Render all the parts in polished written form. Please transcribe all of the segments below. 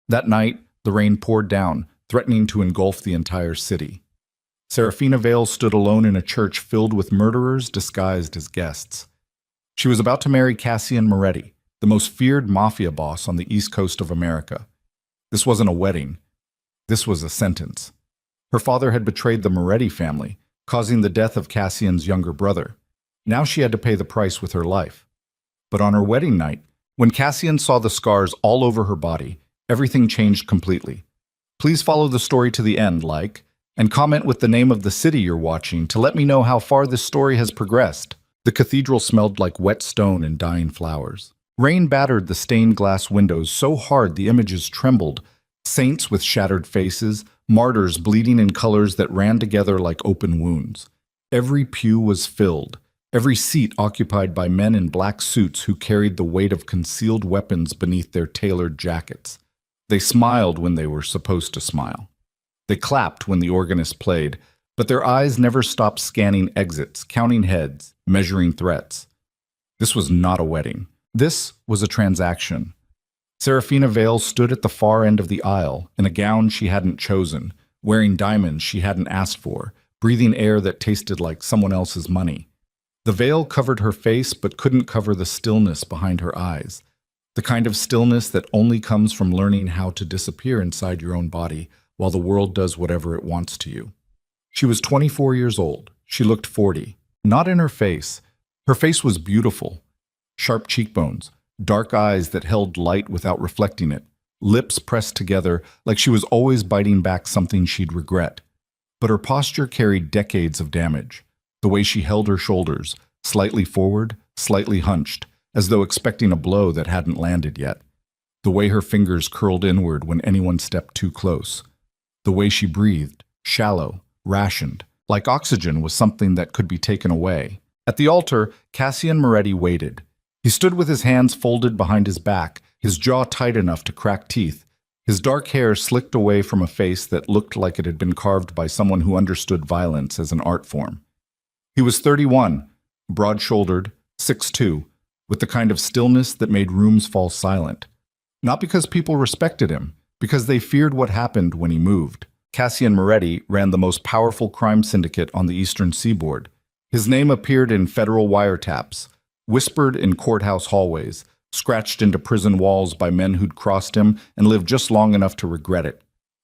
That night, the rain poured down, threatening to engulf the entire city. Serafina Vale stood alone in a church filled with murderers disguised as guests. She was about to marry Cassian Moretti, the most feared mafia boss on the east coast of America. This wasn't a wedding. This was a sentence. Her father had betrayed the Moretti family, causing the death of Cassian's younger brother. Now she had to pay the price with her life. But on her wedding night, when Cassian saw the scars all over her body, everything changed completely. Please follow the story to the end, and comment with the name of the city you're watching to let me know how far this story has progressed. The cathedral smelled like wet stone and dying flowers. Rain battered the stained glass windows so hard the images trembled. Saints with shattered faces, martyrs bleeding in colors that ran together like open wounds. Every pew was filled, every seat occupied by men in black suits who carried the weight of concealed weapons beneath their tailored jackets. They smiled when they were supposed to smile. They clapped when the organist played, but their eyes never stopped scanning exits, counting heads, measuring threats. This was not a wedding. This was a transaction. Serafina Vale stood at the far end of the aisle, in a gown she hadn't chosen, wearing diamonds she hadn't asked for, breathing air that tasted like someone else's money. The veil covered her face but couldn't cover the stillness behind her eyes, the kind of stillness that only comes from learning how to disappear inside your own body while the world does whatever it wants to you. She was 24 years old. She looked 40. Not in her face. Her face was beautiful. Sharp cheekbones, dark eyes that held light without reflecting it, lips pressed together like she was always biting back something she'd regret. But her posture carried decades of damage. The way she held her shoulders, slightly forward, slightly hunched, as though expecting a blow that hadn't landed yet. The way her fingers curled inward when anyone stepped too close. The way she breathed, shallow, rationed, like oxygen was something that could be taken away. At the altar, Cassian Moretti waited. He stood with his hands folded behind his back, his jaw tight enough to crack teeth, his dark hair slicked away from a face that looked like it had been carved by someone who understood violence as an art form. He was 31, broad-shouldered, 6'2", with the kind of stillness that made rooms fall silent. Not because people respected him, because they feared what happened when he moved. Cassian Moretti ran the most powerful crime syndicate on the eastern seaboard. His name appeared in federal wiretaps, whispered in courthouse hallways, scratched into prison walls by men who'd crossed him and lived just long enough to regret it.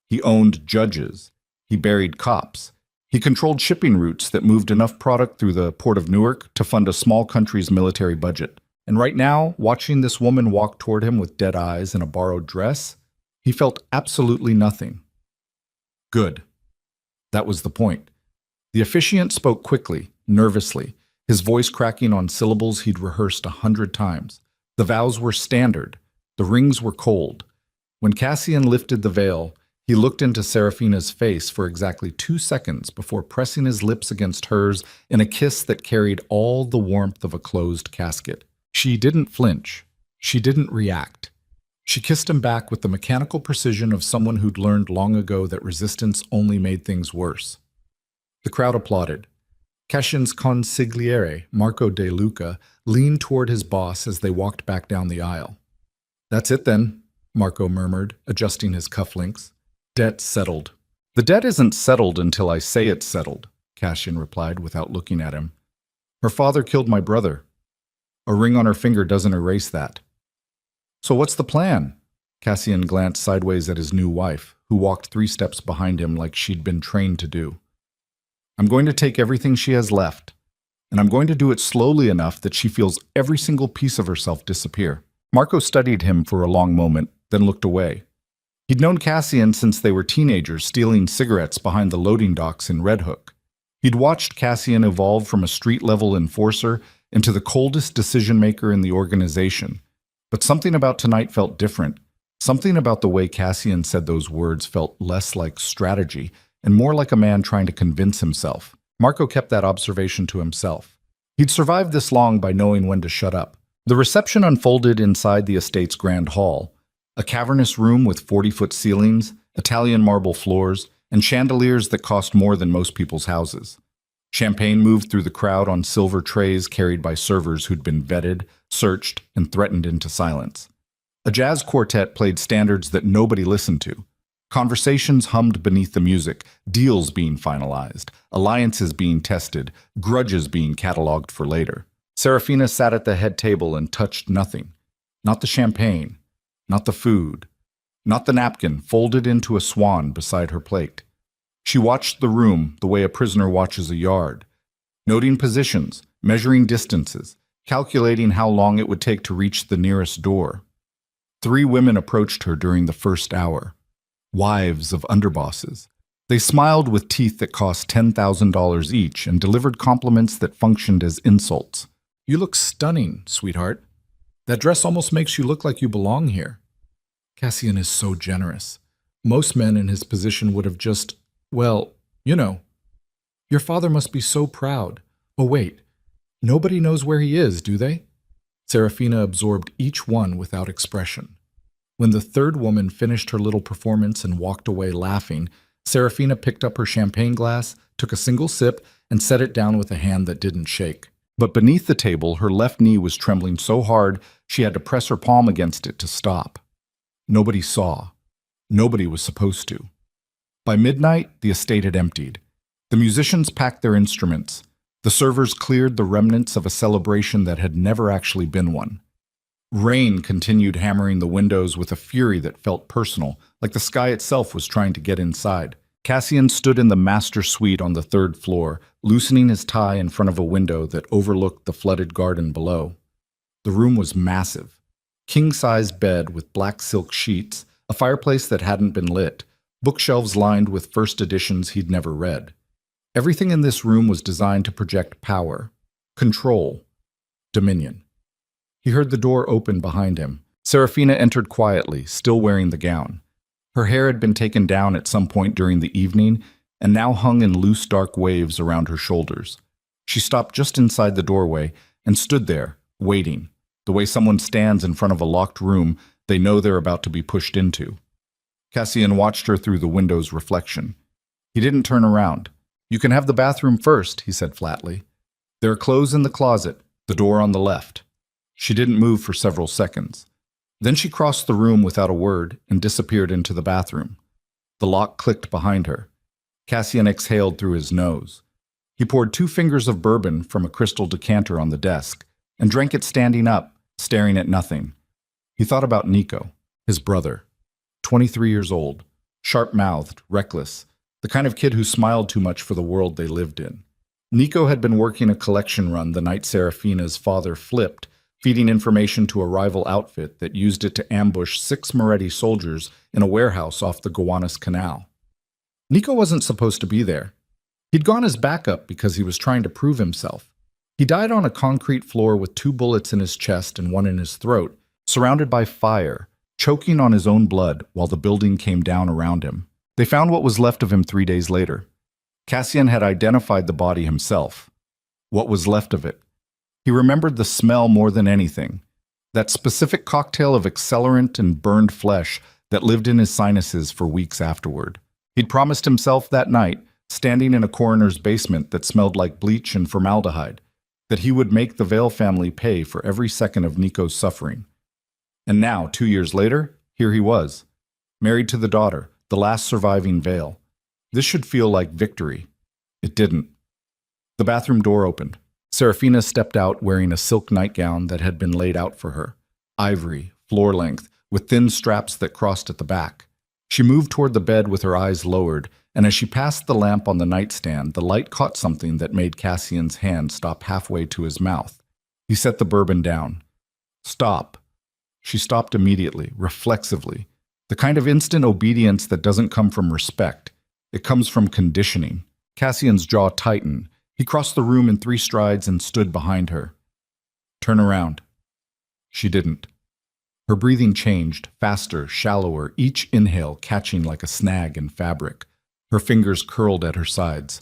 He owned judges. He buried cops. He controlled shipping routes that moved enough product through the port of Newark to fund a small country's military budget. And right now, watching this woman walk toward him with dead eyes and a borrowed dress, he felt absolutely nothing. Good. That was the point. The officiant spoke quickly, nervously, his voice cracking on syllables he'd rehearsed 100 times. The vows were standard. The rings were cold. When Cassian lifted the veil, he looked into Serafina's face for exactly 2 seconds before pressing his lips against hers in a kiss that carried all the warmth of a closed casket. She didn't flinch. She didn't react. She kissed him back with the mechanical precision of someone who'd learned long ago that resistance only made things worse. The crowd applauded. Cassian's consigliere, Marco De Luca, leaned toward his boss as they walked back down the aisle. "That's it then," Marco murmured, adjusting his cufflinks. "Debt settled." "The debt isn't settled until I say it's settled," Cassian replied without looking at him. "Her father killed my brother. A ring on her finger doesn't erase that." "So what's the plan?" Cassian glanced sideways at his new wife, who walked 3 steps behind him like she'd been trained to do. "I'm going to take everything she has left, and I'm going to do it slowly enough that she feels every single piece of herself disappear." Marco studied him for a long moment, then looked away. He'd known Cassian since they were teenagers stealing cigarettes behind the loading docks in Red Hook. He'd watched Cassian evolve from a street-level enforcer into the coldest decision-maker in the organization. But something about tonight felt different. Something about the way Cassian said those words felt less like strategy and more like a man trying to convince himself. Marco kept that observation to himself. He'd survived this long by knowing when to shut up. The reception unfolded inside the estate's grand hall, a cavernous room with 40-foot ceilings, Italian marble floors, and chandeliers that cost more than most people's houses. Champagne moved through the crowd on silver trays carried by servers who'd been vetted, searched, and threatened into silence. A jazz quartet played standards that nobody listened to. Conversations hummed beneath the music, deals being finalized, alliances being tested, grudges being cataloged for later. Serafina sat at the head table and touched nothing. Not the champagne, not the food, not the napkin folded into a swan beside her plate. She watched the room the way a prisoner watches a yard, noting positions, measuring distances, calculating how long it would take to reach the nearest door. 3 women approached her during the first hour. Wives of underbosses. They smiled with teeth that cost $10,000 each and delivered compliments that functioned as insults. "You look stunning, sweetheart. That dress almost makes you look like you belong here." Cassian is so generous. Most men in his position would have just, well, you know. "Your father must be so proud. Oh wait, nobody knows where he is, do they?" Serafina absorbed each one without expression. When the 3rd woman finished her little performance and walked away laughing, Serafina picked up her champagne glass, took a single sip, and set it down with a hand that didn't shake. But beneath the table, her left knee was trembling so hard she had to press her palm against it to stop. Nobody saw. Nobody was supposed to. By midnight, the estate had emptied. The musicians packed their instruments. The servers cleared the remnants of a celebration that had never actually been one. Rain continued hammering the windows with a fury that felt personal, like the sky itself was trying to get inside. Cassian stood in the master suite on the 3rd floor, loosening his tie in front of a window that overlooked the flooded garden below. The room was massive. King-size bed with black silk sheets, a fireplace that hadn't been lit, bookshelves lined with first editions he'd never read. Everything in this room was designed to project power, control, dominion. He heard the door open behind him. Serafina entered quietly, still wearing the gown. Her hair had been taken down at some point during the evening and now hung in loose dark waves around her shoulders. She stopped just inside the doorway and stood there, waiting, the way someone stands in front of a locked room they know they're about to be pushed into. Cassian watched her through the window's reflection. He didn't turn around. "You can have the bathroom first," he said flatly. "There are clothes in the closet, the door on the left." She didn't move for several seconds. Then she crossed the room without a word and disappeared into the bathroom. The lock clicked behind her. Cassian exhaled through his nose. He poured 2 fingers of bourbon from a crystal decanter on the desk and drank it standing up, staring at nothing. He thought about Nico, his brother, 23 years old, sharp-mouthed, reckless, the kind of kid who smiled too much for the world they lived in. Nico had been working a collection run the night Serafina's father flipped, feeding information to a rival outfit that used it to ambush 6 Moretti soldiers in a warehouse off the Gowanus Canal. Nico wasn't supposed to be there. He'd gone as backup because he was trying to prove himself. He died on a concrete floor with 2 bullets in his chest and 1 in his throat, surrounded by fire, choking on his own blood while the building came down around him. They found what was left of him 3 days later. Cassian had identified the body himself. What was left of it? He remembered the smell more than anything, that specific cocktail of accelerant and burned flesh that lived in his sinuses for weeks afterward. He'd promised himself that night, standing in a coroner's basement that smelled like bleach and formaldehyde, that he would make the Vale family pay for every second of Nico's suffering. And now, 2 years later, here he was, married to the daughter, the last surviving Vale. This should feel like victory. It didn't. The bathroom door opened. Serafina stepped out wearing a silk nightgown that had been laid out for her, ivory, floor-length, with thin straps that crossed at the back. She moved toward the bed with her eyes lowered, and as she passed the lamp on the nightstand, the light caught something that made Cassian's hand stop halfway to his mouth. He set the bourbon down. "Stop." She stopped immediately, reflexively. The kind of instant obedience that doesn't come from respect. It comes from conditioning. Cassian's jaw tightened. He crossed the room in 3 strides and stood behind her. "Turn around." She didn't. Her breathing changed, faster, shallower, each inhale catching like a snag in fabric. Her fingers curled at her sides.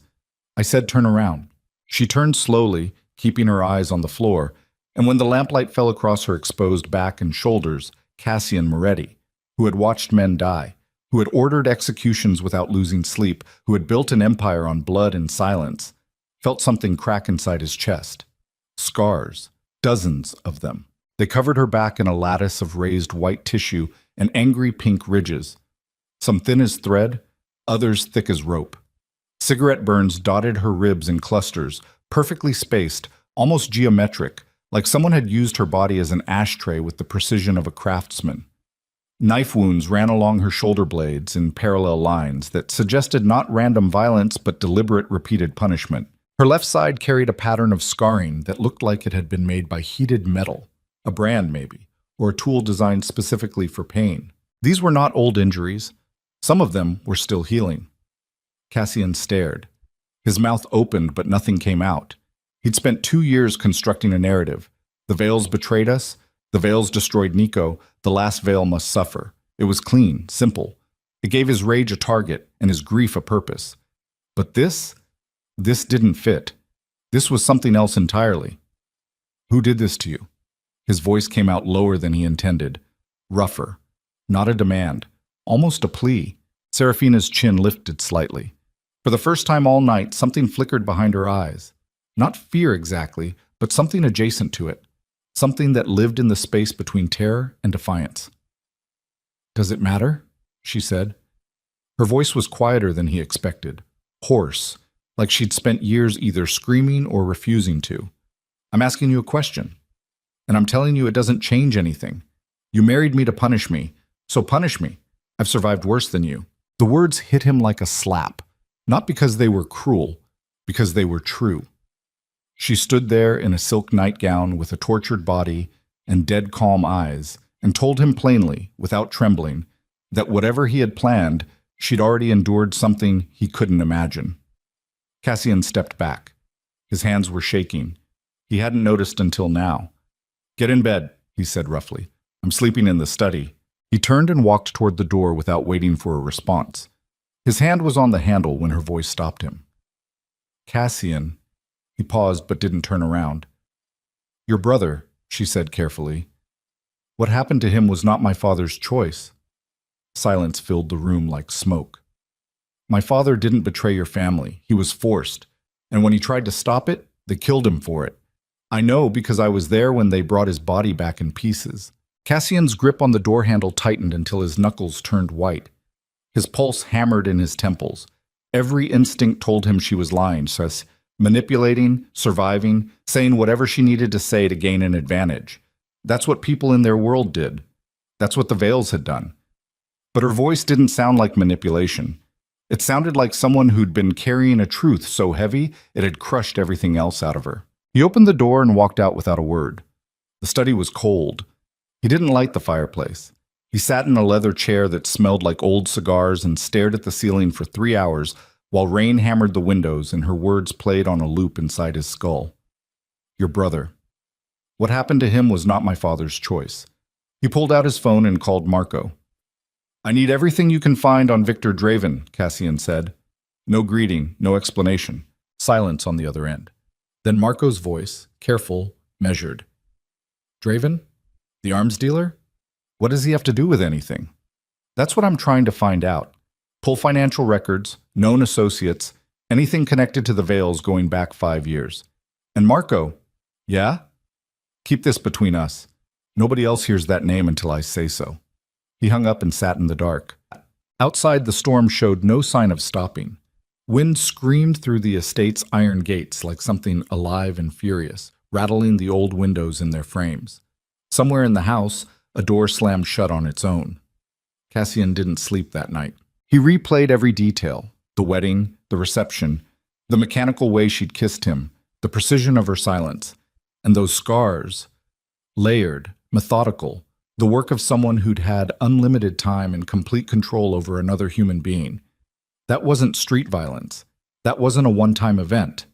"I said turn around." She turned slowly, keeping her eyes on the floor, and when the lamplight fell across her exposed back and shoulders, Cassian Moretti, who had watched men die, who had ordered executions without losing sleep, who had built an empire on blood and silence, felt something crack inside his chest. Scars, dozens of them. They covered her back in a lattice of raised white tissue and angry pink ridges, some thin as thread, others thick as rope. Cigarette burns dotted her ribs in clusters, perfectly spaced, almost geometric, like someone had used her body as an ashtray with the precision of a craftsman. Knife wounds ran along her shoulder blades in parallel lines that suggested not random violence but deliberate repeated punishment. Her left side carried a pattern of scarring that looked like it had been made by heated metal, a brand maybe, or a tool designed specifically for pain. These were not old injuries. Some of them were still healing. Cassian stared. His mouth opened, but nothing came out. He'd spent 2 years constructing a narrative. The Veils betrayed us. The Veils destroyed Nico. The last Veil must suffer. It was clean, simple. It gave his rage a target and his grief a purpose. But this didn't fit. This was something else entirely. Who did this to you? His voice came out lower than he intended, rougher. Not a demand, almost a plea. Serafina's chin lifted slightly. For the first time all night, something flickered behind her eyes. Not fear exactly, but something adjacent to it. Something that lived in the space between terror and defiance. "Does it matter?" she said. Her voice was quieter than he expected, hoarse, like she'd spent years either screaming or refusing to. "I'm asking you a question, and I'm telling you it doesn't change anything. You married me to punish me, so punish me. I've survived worse than you." The words hit him like a slap, not because they were cruel, because they were true. She stood there in a silk nightgown with a tortured body and dead calm eyes, and told him plainly, without trembling, that whatever he had planned, she'd already endured something he couldn't imagine. Cassian stepped back. His hands were shaking. He hadn't noticed until now. "Get in bed," he said roughly. "I'm sleeping in the study." He turned and walked toward the door without waiting for a response. His hand was on the handle when her voice stopped him. "Cassian." He paused but didn't turn around. "Your brother," she said carefully. "What happened to him was not my father's choice." Silence filled the room like smoke. "My father didn't betray your family. He was forced. And when he tried to stop it, they killed him for it. I know because I was there when they brought his body back in pieces." Cassian's grip on the door handle tightened until his knuckles turned white. His pulse hammered in his temples. Every instinct told him she was lying, manipulating, surviving, saying whatever she needed to say to gain an advantage. That's what people in their world did. That's what the Veils had done. But her voice didn't sound like manipulation. It sounded like someone who'd been carrying a truth so heavy it had crushed everything else out of her. He opened the door and walked out without a word. The study was cold. He didn't light the fireplace. He sat in a leather chair that smelled like old cigars and stared at the ceiling for 3 hours while rain hammered the windows and her words played on a loop inside his skull. "Your brother. What happened to him was not my father's choice." He pulled out his phone and called Marco. "I need everything you can find on Victor Draven," Cassian said. No greeting, no explanation. Silence on the other end. Then Marco's voice, careful, measured. "Draven? The arms dealer? What does he have to do with anything?" "That's what I'm trying to find out. Pull financial records, known associates, anything connected to the Veils going back 5 years. And Marco." "Yeah?" "Keep this between us. Nobody else hears that name until I say so." He hung up and sat in the dark. Outside, the storm showed no sign of stopping. Wind screamed through the estate's iron gates like something alive and furious, rattling the old windows in their frames. Somewhere in the house, a door slammed shut on its own. Cassian didn't sleep that night. He replayed every detail, the wedding, the reception, the mechanical way she'd kissed him, the precision of her silence, and those scars, layered, methodical, the work of someone who'd had unlimited time and complete control over another human being. That wasn't street violence. That wasn't a one-time event.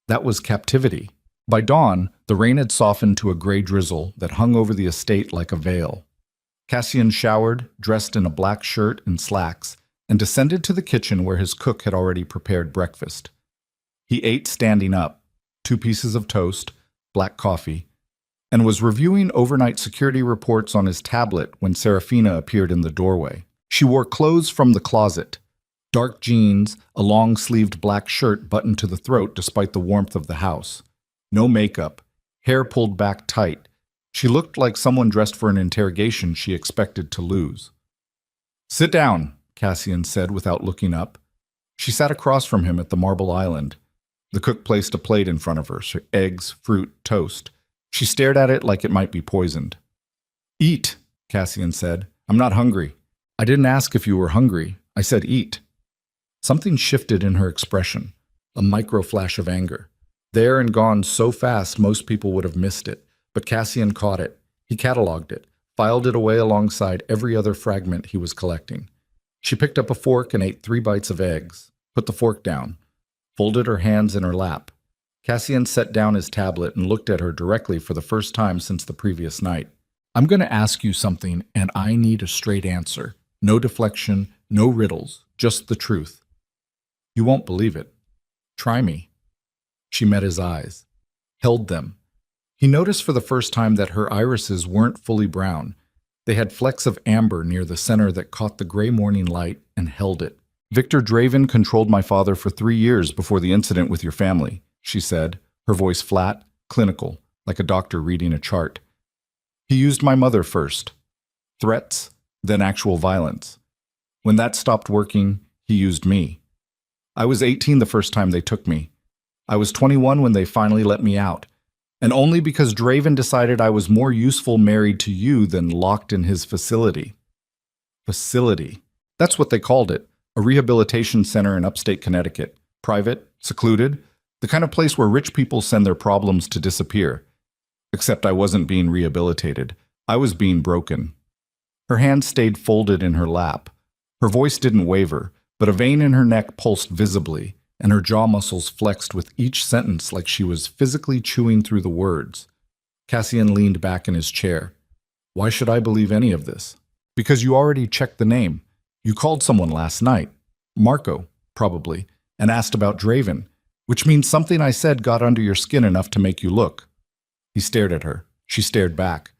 That was captivity. By dawn, the rain had softened to a gray drizzle that hung over the estate like a veil. Cassian showered, dressed in a black shirt and slacks, and descended to the kitchen where his cook had already prepared breakfast. He ate standing up, 2 pieces of toast, black coffee, and was reviewing overnight security reports on his tablet when Serafina appeared in the doorway. She wore clothes from the closet, dark jeans, a long-sleeved black shirt buttoned to the throat despite the warmth of the house. No makeup, hair pulled back tight, She looked like someone dressed for an interrogation she expected to lose. "Sit down," Cassian said without looking up. She sat across from him at the marble island. The cook placed a plate in front of her, eggs, fruit, toast. She stared at it like it might be poisoned. "Eat," Cassian said. "I'm not hungry." "I didn't ask if you were hungry. I said eat." Something shifted in her expression, a micro flash of anger. There and gone so fast most people would have missed it, but Cassian caught it. He cataloged it, filed it away alongside every other fragment he was collecting. She picked up a fork and ate 3 bites of eggs, put the fork down, folded her hands in her lap. Cassian set down his tablet and looked at her directly for the first time since the previous night. "I'm going to ask you something, and I need a straight answer. No deflection, no riddles, just the truth. You won't believe it. Try me." She met his eyes, held them. He noticed for the first time that her irises weren't fully brown. They had flecks of amber near the center that caught the gray morning light and held it. "Victor Draven controlled my father for 3 years before the incident with your family," she said, her voice flat, clinical, like a doctor reading a chart. "He used my mother first. Threats, then actual violence. When that stopped working, he used me. I was 18 the first time they took me. I was 21 when they finally let me out. And only because Draven decided I was more useful married to you than locked in his facility." Facility. That's what they called it. A rehabilitation center in upstate Connecticut. Private, secluded, the kind of place where rich people send their problems to disappear. Except I wasn't being rehabilitated. I was being broken. Her hand stayed folded in her lap. Her voice didn't waver, but a vein in her neck pulsed visibly, and her jaw muscles flexed with each sentence like she was physically chewing through the words. Cassian leaned back in his chair. "Why should I believe any of this?" "Because you already checked the name. You called someone last night. Marco, probably, and asked about Draven, which means something I said got under your skin enough to make you look." He stared at her. She stared back.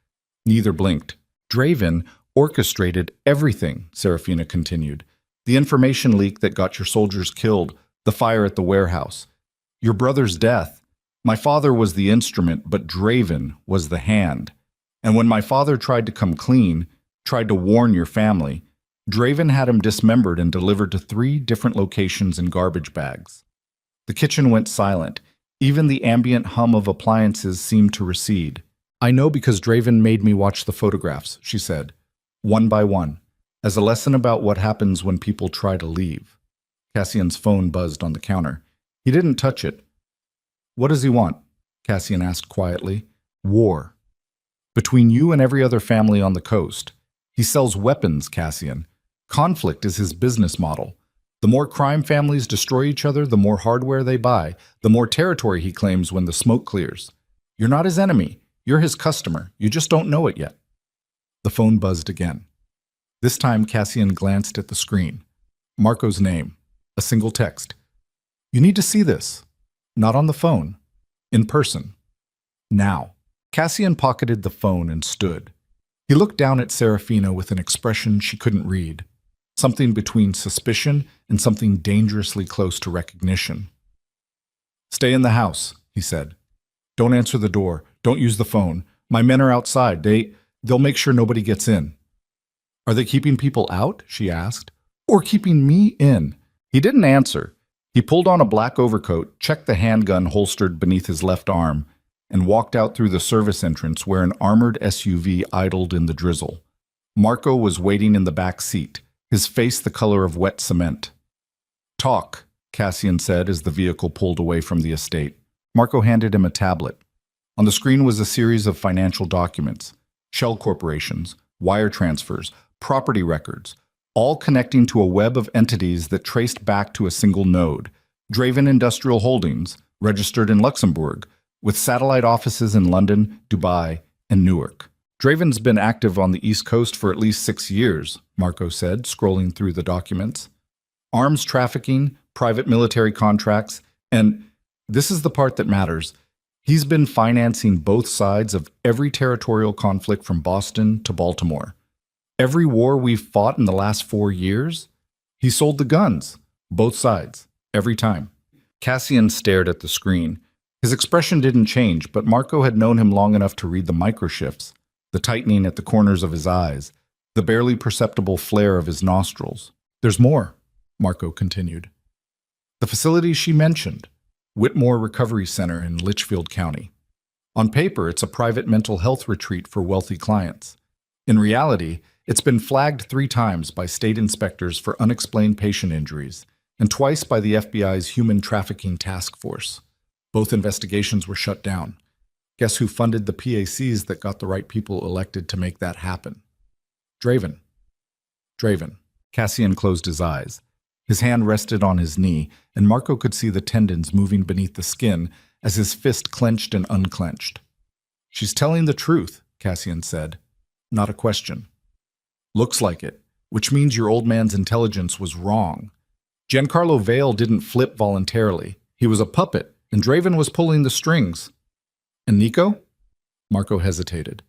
Neither blinked. "Draven orchestrated everything," Serafina continued. "The information leak that got your soldiers killed, the fire at the warehouse, your brother's death. My father was the instrument, but Draven was the hand. And when my father tried to come clean, tried to warn your family, Draven had him dismembered and delivered to 3 different locations in garbage bags." The kitchen went silent. Even the ambient hum of appliances seemed to recede. "I know because Draven made me watch the photographs," she said, one by one, as a lesson about what happens when people try to leave. Cassian's phone buzzed on the counter. He didn't touch it. "What does he want?" Cassian asked quietly. "War. Between you and every other family on the coast. He sells weapons, Cassian. Conflict is his business model. The more crime families destroy each other, the more hardware they buy, the more territory he claims when the smoke clears. You're not his enemy. You're his customer. You just don't know it yet." The phone buzzed again. This time Cassian glanced at the screen. Marco's name. A single text. "You need to see this. Not on the phone. In person. Now." Cassian pocketed the phone and stood. He looked down at Serafina with an expression she couldn't read. Something between suspicion and something dangerously close to recognition. "Stay in the house," he said. "Don't answer the door. Don't use the phone. My men are outside. They'll make sure nobody gets in." "Are they keeping people out?" she asked. "Or keeping me in?" He didn't answer. He pulled on a black overcoat, checked the handgun holstered beneath his left arm, and walked out through the service entrance where an armored SUV idled in the drizzle. Marco was waiting in the back seat, his face the color of wet cement. "Talk," Cassian said as the vehicle pulled away from the estate. Marco handed him a tablet. On the screen was a series of financial documents, shell corporations, wire transfers, property records, all connecting to a web of entities that traced back to a single node, Draven Industrial Holdings, registered in Luxembourg, with satellite offices in London, Dubai, and Newark. "Draven's been active on the East Coast for at least 6 years, Marco said, scrolling through the documents. "Arms trafficking, private military contracts, and this is the part that matters. He's been financing both sides of every territorial conflict from Boston to Baltimore. Every war we've fought in the last 4 years, he sold the guns, both sides, every time." Cassian stared at the screen. His expression didn't change, but Marco had known him long enough to read the microshifts, the tightening at the corners of his eyes, the barely perceptible flare of his nostrils. "There's more," Marco continued. "The facility she mentioned, Whitmore Recovery Center in Litchfield County. On paper, it's a private mental health retreat for wealthy clients. In reality, it's been flagged 3 times by state inspectors for unexplained patient injuries, and twice by the FBI's Human Trafficking Task Force. Both investigations were shut down. Guess who funded the PACs that got the right people elected to make that happen? Draven. Draven. Cassian closed his eyes. His hand rested on his knee, and Marco could see the tendons moving beneath the skin as his fist clenched and unclenched. "She's telling the truth," Cassian said. "Not a question." "Looks like it, which means your old man's intelligence was wrong. Giancarlo Vale didn't flip voluntarily. He was a puppet, and Draven was pulling the strings." "And Nico?" Marco hesitated.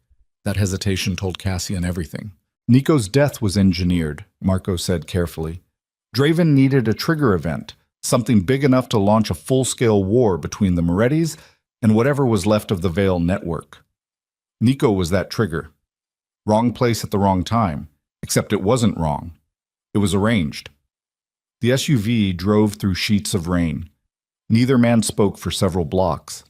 That hesitation told Cassian everything. "Nico's death was engineered," Marco said carefully. "Draven needed a trigger event, something big enough to launch a full-scale war between the Morettis and whatever was left of the Vale network. Nico was that trigger. Wrong place at the wrong time, except it wasn't wrong. It was arranged." The SUV drove through sheets of rain. Neither man spoke for several blocks.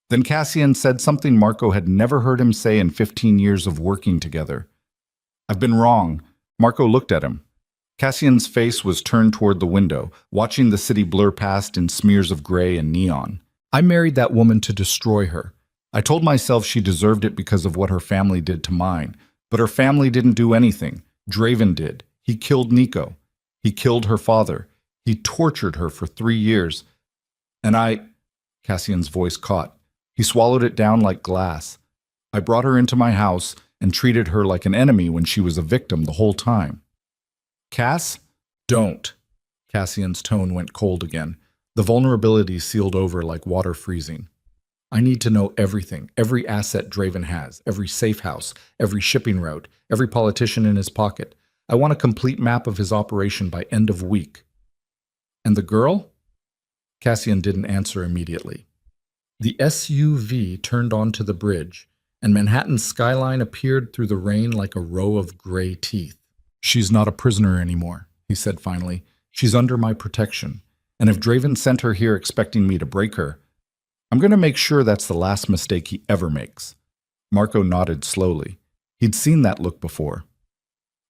Then Cassian said something Marco had never heard him say in 15 years of working together. "I've been wrong." Marco looked at him. Cassian's face was turned toward the window, watching the city blur past in smears of gray and neon. "I married that woman to destroy her. I told myself she deserved it because of what her family did to mine. But her family didn't do anything. Draven did. He killed Nico. He killed her father. He tortured her for 3 years. And I—" Cassian's voice caught. He swallowed it down like glass. "I brought her into my house and treated her like an enemy when she was a victim the whole time." "Cass? Don't." Cassian's tone went cold again. The vulnerability sealed over like water freezing. "I need to know everything, every asset Draven has, every safe house, every shipping route, every politician in his pocket. I want a complete map of his operation by end of week." "And the girl?" Cassian didn't answer immediately. The SUV turned onto the bridge, and Manhattan's skyline appeared through the rain like a row of gray teeth. "She's not a prisoner anymore," he said finally. "She's under my protection, and if Draven sent her here expecting me to break her, I'm going to make sure that's the last mistake he ever makes." Marco nodded slowly. He'd seen that look before.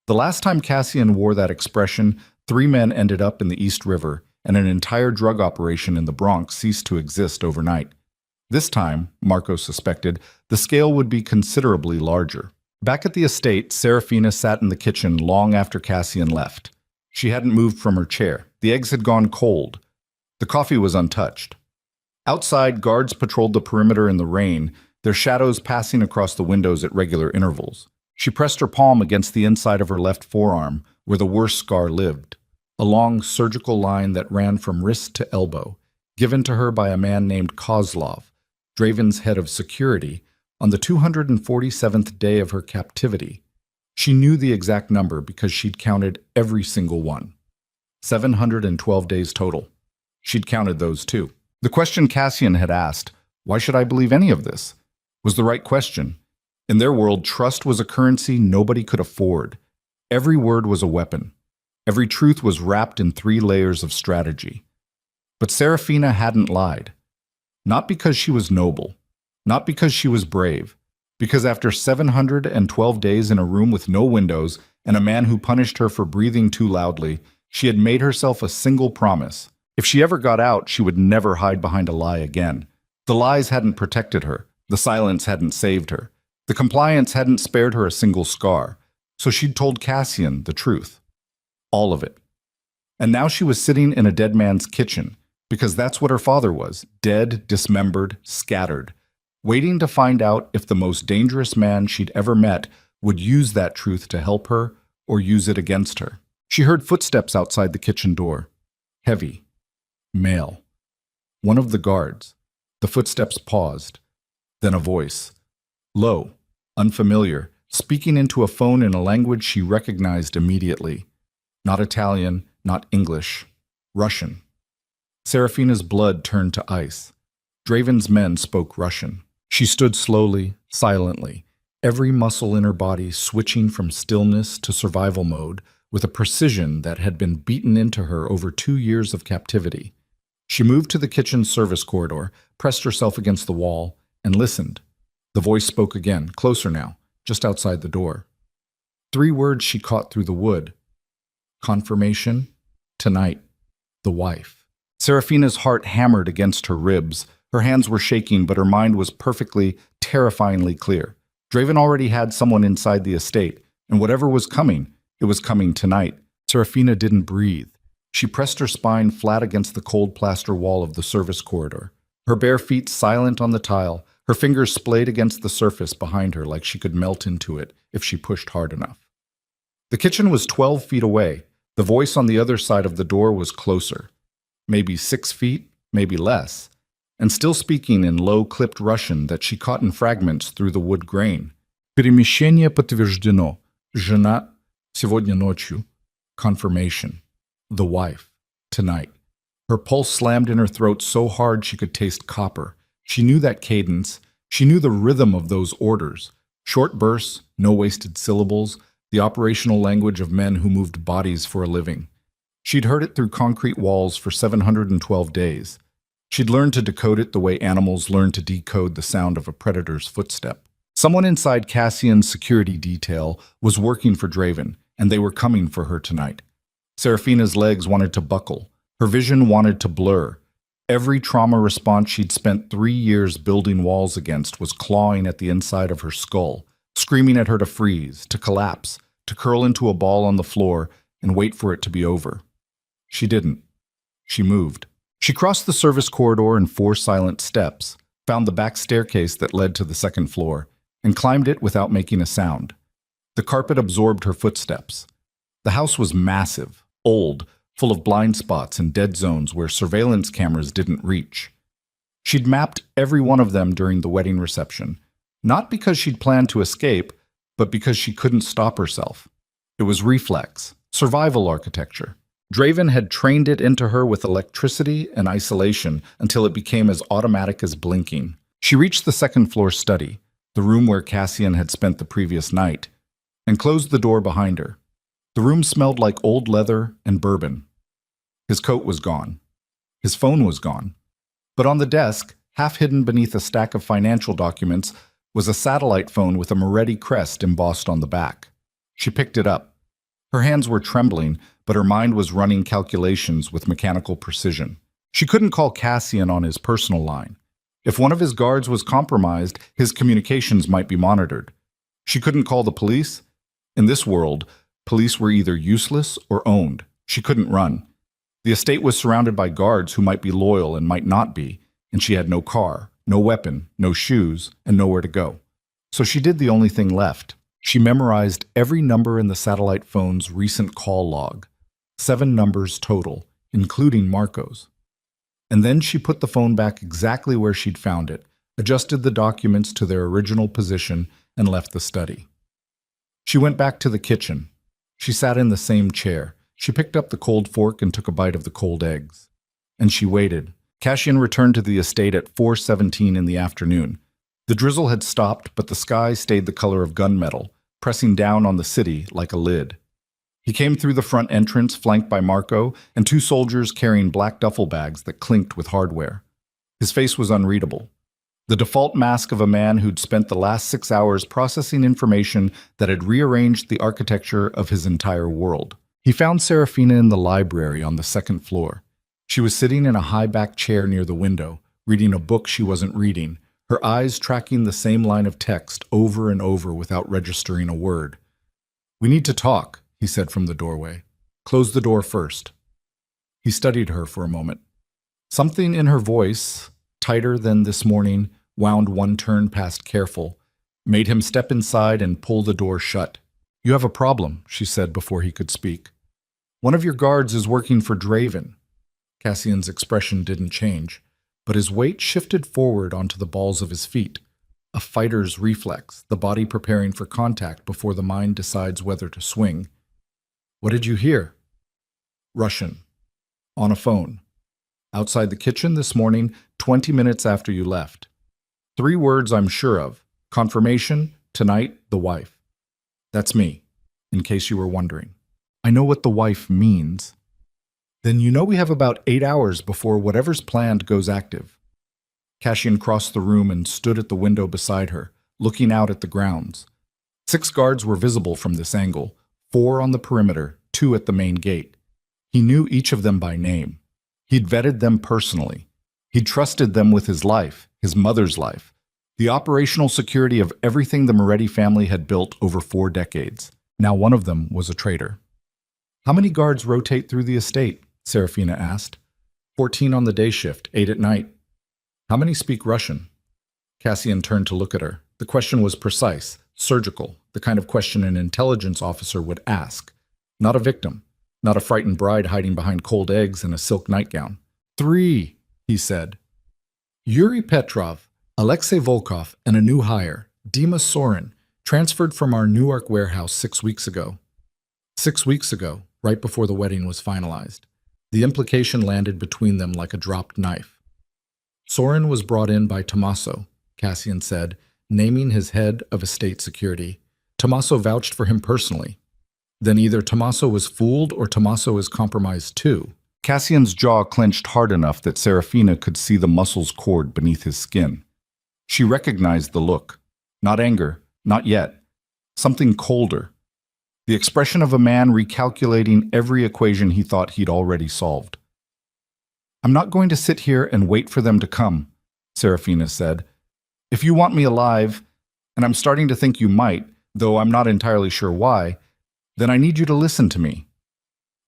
The last time Cassian wore that expression, 3 men ended up in the East River, and an entire drug operation in the Bronx ceased to exist overnight. This time, Marco suspected, the scale would be considerably larger. Back at the estate, Serafina sat in the kitchen long after Cassian left. She hadn't moved from her chair. The eggs had gone cold. The coffee was untouched. Outside, guards patrolled the perimeter in the rain, their shadows passing across the windows at regular intervals. She pressed her palm against the inside of her left forearm, where the worst scar lived, a long surgical line that ran from wrist to elbow, given to her by a man named Kozlov, Draven's head of security, on the 247th day of her captivity. She knew the exact number because she'd counted every single one. 712 days total. She'd counted those too. The question Cassian had asked, "Why should I believe any of this?" was the right question. In their world, trust was a currency nobody could afford. Every word was a weapon. Every truth was wrapped in 3 layers of strategy. But Serafina hadn't lied. Not because she was noble. Not because she was brave. Because after 712 days in a room with no windows and a man who punished her for breathing too loudly, she had made herself a single promise. If she ever got out, she would never hide behind a lie again. The lies hadn't protected her. The silence hadn't saved her. The compliance hadn't spared her a single scar. So she'd told Cassian the truth. All of it. And now she was sitting in a dead man's kitchen, because that's what her father was, dead, dismembered, scattered, waiting to find out if the most dangerous man she'd ever met would use that truth to help her or use it against her. She heard footsteps outside the kitchen door. Heavy. Male. One of the guards. The footsteps paused. Then a voice. Low, unfamiliar, speaking into a phone in a language she recognized immediately. Not Italian, not English. Russian. Serafina's blood turned to ice. Draven's men spoke Russian. She stood slowly, silently, every muscle in her body switching from stillness to survival mode with a precision that had been beaten into her over 2 years of captivity. She moved to the kitchen service corridor, pressed herself against the wall, and listened. The voice spoke again, closer now, just outside the door. 3 words she caught through the wood. Confirmation, tonight, the wife. Serafina's heart hammered against her ribs. Her hands were shaking, but her mind was perfectly, terrifyingly clear. Draven already had someone inside the estate, and whatever was coming, it was coming tonight. Serafina didn't breathe. She pressed her spine flat against the cold plaster wall of the service corridor. Her bare feet silent on the tile, her fingers splayed against the surface behind her like she could melt into it if she pushed hard enough. The kitchen was 12 feet away. The voice on the other side of the door was closer. Maybe 6 feet, maybe less, and still speaking in low-clipped Russian that she caught in fragments through the wood grain. Перемещение подтверждено. Жена сегодня ночью. Confirmation. The wife. Tonight. Her pulse slammed in her throat so hard she could taste copper. She knew that cadence. She knew the rhythm of those orders. Short bursts, no wasted syllables, the operational language of men who moved bodies for a living. She'd heard it through concrete walls for 712 days. She'd learned to decode it the way animals learn to decode the sound of a predator's footstep. Someone inside Cassian's security detail was working for Draven, and they were coming for her tonight. Serafina's legs wanted to buckle. Her vision wanted to blur. Every trauma response she'd spent 3 years building walls against was clawing at the inside of her skull, screaming at her to freeze, to collapse, to curl into a ball on the floor and wait for it to be over. She didn't. She moved. She crossed the service corridor in 4 silent steps, found the back staircase that led to the second floor, and climbed it without making a sound. The carpet absorbed her footsteps. The house was massive, old, full of blind spots and dead zones where surveillance cameras didn't reach. She'd mapped every one of them during the wedding reception, not because she'd planned to escape, but because she couldn't stop herself. It was reflex, survival architecture. Draven had trained it into her with electricity and isolation until it became as automatic as blinking. She reached the second-floor study, the room where Cassian had spent the previous night, and closed the door behind her. The room smelled like old leather and bourbon. His coat was gone. His phone was gone. But on the desk, half hidden beneath a stack of financial documents, was a satellite phone with a Moretti crest embossed on the back. She picked it up. Her hands were trembling, but her mind was running calculations with mechanical precision. She couldn't call Cassian on his personal line. If one of his guards was compromised, his communications might be monitored. She couldn't call the police. In this world, police were either useless or owned. She couldn't run. The estate was surrounded by guards who might be loyal and might not be, and she had no car, no weapon, no shoes, and nowhere to go. So she did the only thing left. She memorized every number in the satellite phone's recent call log, 7 numbers total, including Marco's. And then she put the phone back exactly where she'd found it, adjusted the documents to their original position, and left the study. She went back to the kitchen. She sat in the same chair. She picked up the cold fork and took a bite of the cold eggs. And she waited. Cassian returned to the estate at 4:17 in the afternoon. The drizzle had stopped, but the sky stayed the color of gunmetal, pressing down on the city like a lid. He came through the front entrance, flanked by Marco and 2 soldiers carrying black duffel bags that clinked with hardware. His face was unreadable. The default mask of a man who'd spent the last 6 hours processing information that had rearranged the architecture of his entire world. He found Serafina in the library on the second floor. She was sitting in a high-backed chair near the window, reading a book she wasn't reading, her eyes tracking the same line of text over and over without registering a word. "We need to talk," he said from the doorway. "Close the door first." He studied her for a moment. Something in her voice, tighter than this morning, wound one turn past careful, made him step inside and pull the door shut. "You have a problem," she said before he could speak. "One of your guards is working for Draven." Cassian's expression didn't change, but his weight shifted forward onto the balls of his feet. A fighter's reflex, the body preparing for contact before the mind decides whether to swing. "What did you hear?" "Russian. On a phone." Outside the kitchen this morning, 20 minutes after you left. 3 words I'm sure of. Confirmation, tonight, the wife. That's me, in case you were wondering. I know what the wife means. Then you know we have about 8 hours before whatever's planned goes active. Cassian crossed the room and stood at the window beside her, looking out at the grounds. 6 guards were visible from this angle, 4 on the perimeter, 2 at the main gate. He knew each of them by name. He'd vetted them personally. He'd trusted them with his life, his mother's life, the operational security of everything the Moretti family had built over 4 decades. Now one of them was a traitor. How many guards rotate through the estate? Serafina asked. 14 on the day shift, 8 at night. How many speak Russian? Cassian turned to look at her. The question was precise, surgical, the kind of question an intelligence officer would ask. Not a victim, not a frightened bride hiding behind cold eggs in a silk nightgown. 3, he said. Yuri Petrov, Alexei Volkov, and a new hire, Dima Sorin, transferred from our Newark warehouse 6 weeks ago. 6 weeks ago, right before the wedding was finalized. The implication landed between them like a dropped knife. Sorin was brought in by Tommaso, Cassian said, naming his head of estate security. Tommaso vouched for him personally. Then either Tommaso was fooled or Tommaso is compromised too. Cassian's jaw clenched hard enough that Serafina could see the muscles cord beneath his skin. She recognized the look. Not anger, not yet. Something colder. The expression of a man recalculating every equation he thought he'd already solved. I'm not going to sit here and wait for them to come, Serafina said. If you want me alive, and I'm starting to think you might, though I'm not entirely sure why, then I need you to listen to me.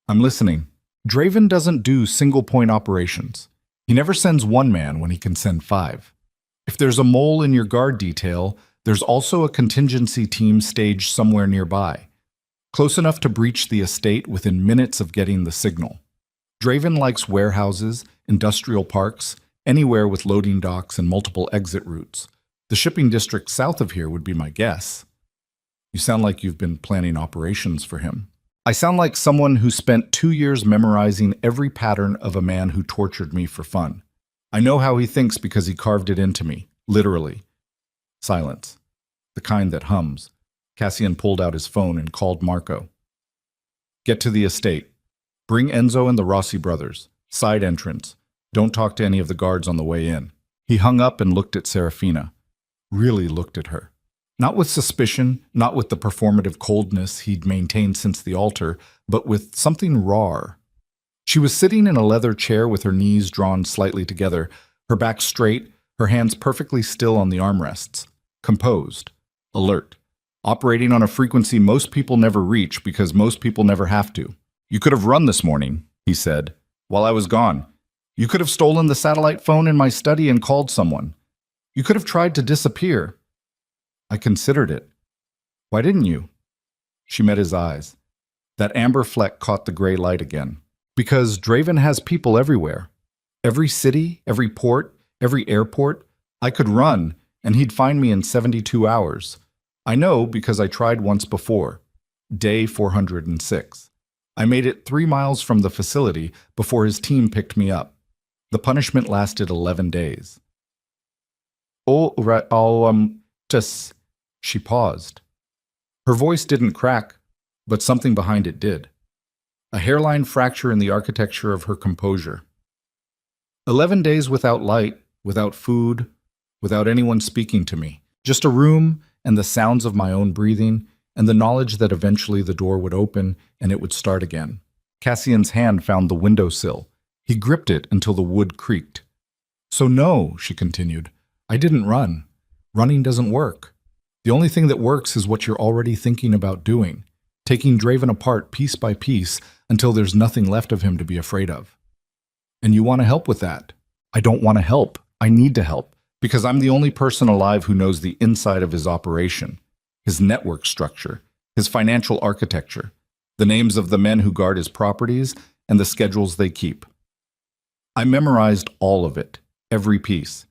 I'm listening. Draven doesn't do single-point operations. He never sends 1 man when he can send 5. If there's a mole in your guard detail, there's also a contingency team staged somewhere nearby, close enough to breach the estate within minutes of getting the signal. Draven likes warehouses, industrial parks, anywhere with loading docks and multiple exit routes. The shipping district south of here would be my guess. You sound like you've been planning operations for him. I sound like someone who spent 2 years memorizing every pattern of a man who tortured me for fun. I know how he thinks because he carved it into me, literally. Silence. The kind that hums. Cassian pulled out his phone and called Marco. Get to the estate. Bring Enzo and the Rossi brothers. Side entrance. Don't talk to any of the guards on the way in. He hung up and looked at Serafina. Really looked at her. Not with suspicion, not with the performative coldness he'd maintained since the altar, but with something raw. She was sitting in a leather chair with her knees drawn slightly together, her back straight, her hands perfectly still on the armrests. Composed. Alert. Operating on a frequency most people never reach because most people never have to. You could have run this morning, he said, while I was gone. You could have stolen the satellite phone in my study and called someone. You could have tried to disappear. I considered it. Why didn't you? She met his eyes. That amber fleck caught the gray light again. Because Draven has people everywhere. Every city, every port, every airport. I could run, and he'd find me in 72 hours. I know because I tried once before. Day 406. I made it 3 miles from the facility before his team picked me up. The punishment lasted 11 days. Oh, right, just... She paused. Her voice didn't crack, but something behind it did. A hairline fracture in the architecture of her composure. 11 days without light, without food, without anyone speaking to me. Just a room and the sounds of my own breathing and the knowledge that eventually the door would open and it would start again. Cassian's hand found the windowsill. He gripped it until the wood creaked. So no, she continued, I didn't run. Running doesn't work. The only thing that works is what you're already thinking about doing, taking Draven apart piece by piece until there's nothing left of him to be afraid of. And you want to help with that. I don't want to help. I need to help, because I'm the only person alive who knows the inside of his operation, his network structure, his financial architecture, the names of the men who guard his properties, and the schedules they keep. I memorized all of it, every piece.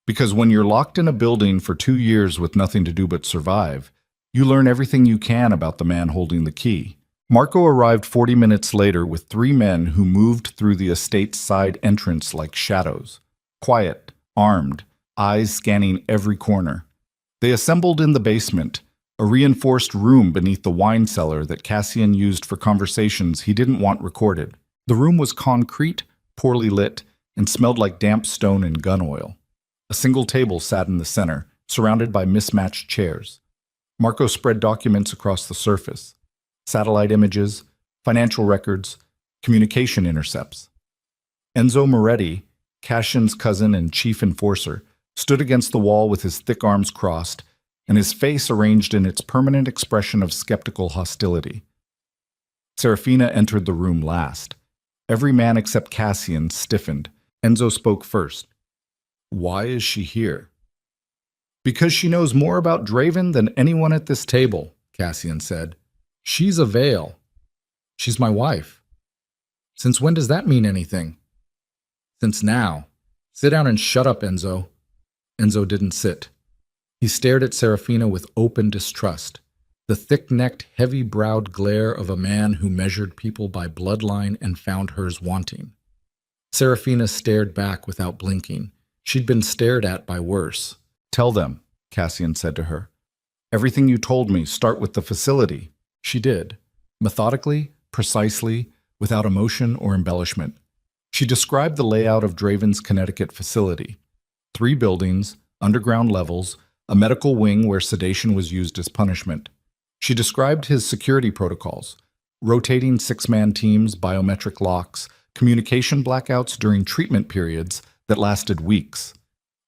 Because when you're locked in a building for 2 years with nothing to do but survive, you learn everything you can about the man holding the key, Marco arrived 40 minutes later with three men who moved through the estate's side entrance like shadows. Quiet, armed, eyes scanning every corner. They assembled in the basement, a reinforced room beneath the wine cellar that Cassian used for conversations he didn't want recorded. The room was concrete, poorly lit, and smelled like damp stone and gun oil. A single table sat in the center, surrounded by mismatched chairs. Marco spread documents across the surface. Satellite images, financial records, communication intercepts. Enzo Moretti, Cassian's cousin and chief enforcer, stood against the wall with his thick arms crossed and his face arranged in its permanent expression of skeptical hostility. Serafina entered the room last. Every man except Cassian stiffened. Enzo spoke first. "Why is she here?" "Because she knows more about Draven than anyone at this table," Cassian said. "She's a Vale. She's my wife." "Since when does that mean anything?" "Since now. Sit down and shut up, Enzo." Enzo didn't sit. He stared at Serafina with open distrust, the thick-necked, heavy-browed glare of a man who measured people by bloodline and found hers wanting. Serafina stared back without blinking. She'd been stared at by worse. "Tell them," Cassian said to her. "Everything you told me, start with the facility." She did, methodically, precisely, without emotion or embellishment. She described the layout of Draven's Connecticut facility. 3 buildings, underground levels, a medical wing where sedation was used as punishment. She described his security protocols, rotating 6-man teams, biometric locks, communication blackouts during treatment periods that lasted weeks.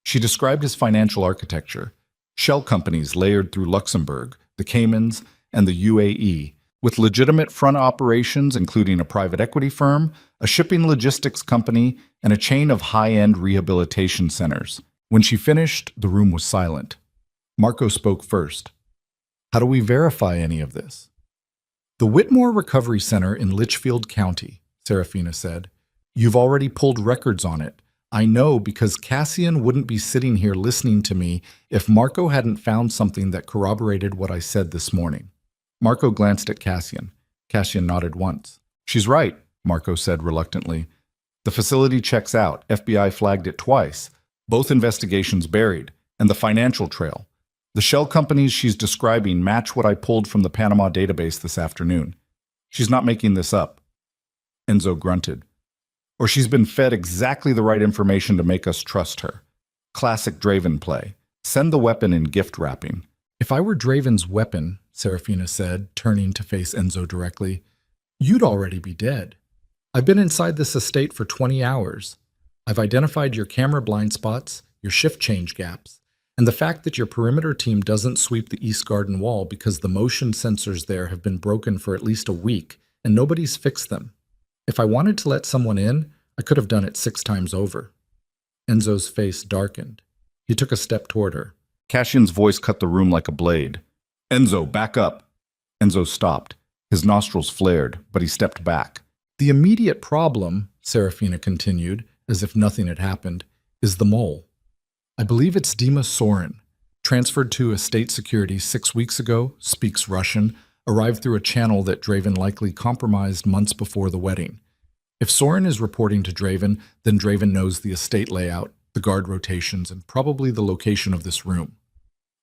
She described his financial architecture, shell companies layered through Luxembourg, the Caymans, and the UAE, with legitimate front operations including a private equity firm, a shipping logistics company, and a chain of high-end rehabilitation centers. When she finished, the room was silent. Marco spoke first. "How do we verify any of this?" "The Whitmore Recovery Center in Litchfield County," Serafina said. "You've already pulled records on it. I know because Cassian wouldn't be sitting here listening to me if Marco hadn't found something that corroborated what I said this morning." Marco glanced at Cassian. Cassian nodded once. "She's right," Marco said reluctantly. "The facility checks out. FBI flagged it twice. Both investigations buried. And the financial trail. The shell companies she's describing match what I pulled from the Panama database this afternoon. She's not making this up." Enzo grunted. "Or she's been fed exactly the right information to make us trust her. Classic Draven play. Send the weapon in gift wrapping." "If I were Draven's weapon," Serafina said, turning to face Enzo directly, "you'd already be dead. I've been inside this estate for 20 hours. I've identified your camera blind spots, your shift change gaps, and the fact that your perimeter team doesn't sweep the East Garden wall because the motion sensors there have been broken for at least a week, and nobody's fixed them. If I wanted to let someone in, I could have done it 6 times over." Enzo's face darkened. He took a step toward her. Cassian's voice cut the room like a blade. "Enzo, back up." Enzo stopped. His nostrils flared, but he stepped back. "The immediate problem," Serafina continued, as if nothing had happened, "is the mole. I believe it's Dima Soren, transferred to estate security 6 weeks ago, speaks Russian, arrived through a channel that Draven likely compromised months before the wedding. If Soren is reporting to Draven, then Draven knows the estate layout, the guard rotations, and probably the location of this room."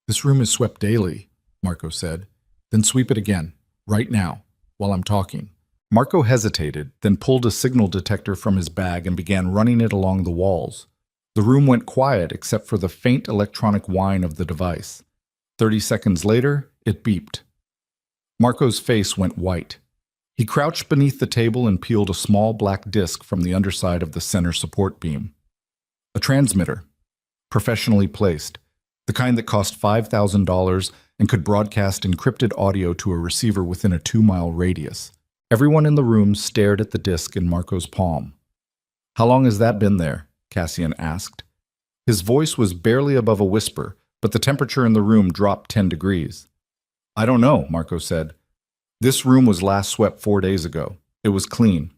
"This room is swept daily," Marco said. "Then sweep it again, right now, while I'm talking." Marco hesitated, then pulled a signal detector from his bag and began running it along the walls. The room went quiet except for the faint electronic whine of the device. 30 seconds later, it beeped. Marco's face went white. He crouched beneath the table and peeled a small black disc from the underside of the center support beam. A transmitter, professionally placed, the kind that cost $5,000 and could broadcast encrypted audio to a receiver within a 2-mile radius. Everyone in the room stared at the disc in Marco's palm. "How long has that been there?" Cassian asked. His voice was barely above a whisper, but the temperature in the room dropped 10 degrees. "I don't know," Marco said. "This room was last swept 4 days ago. It was clean."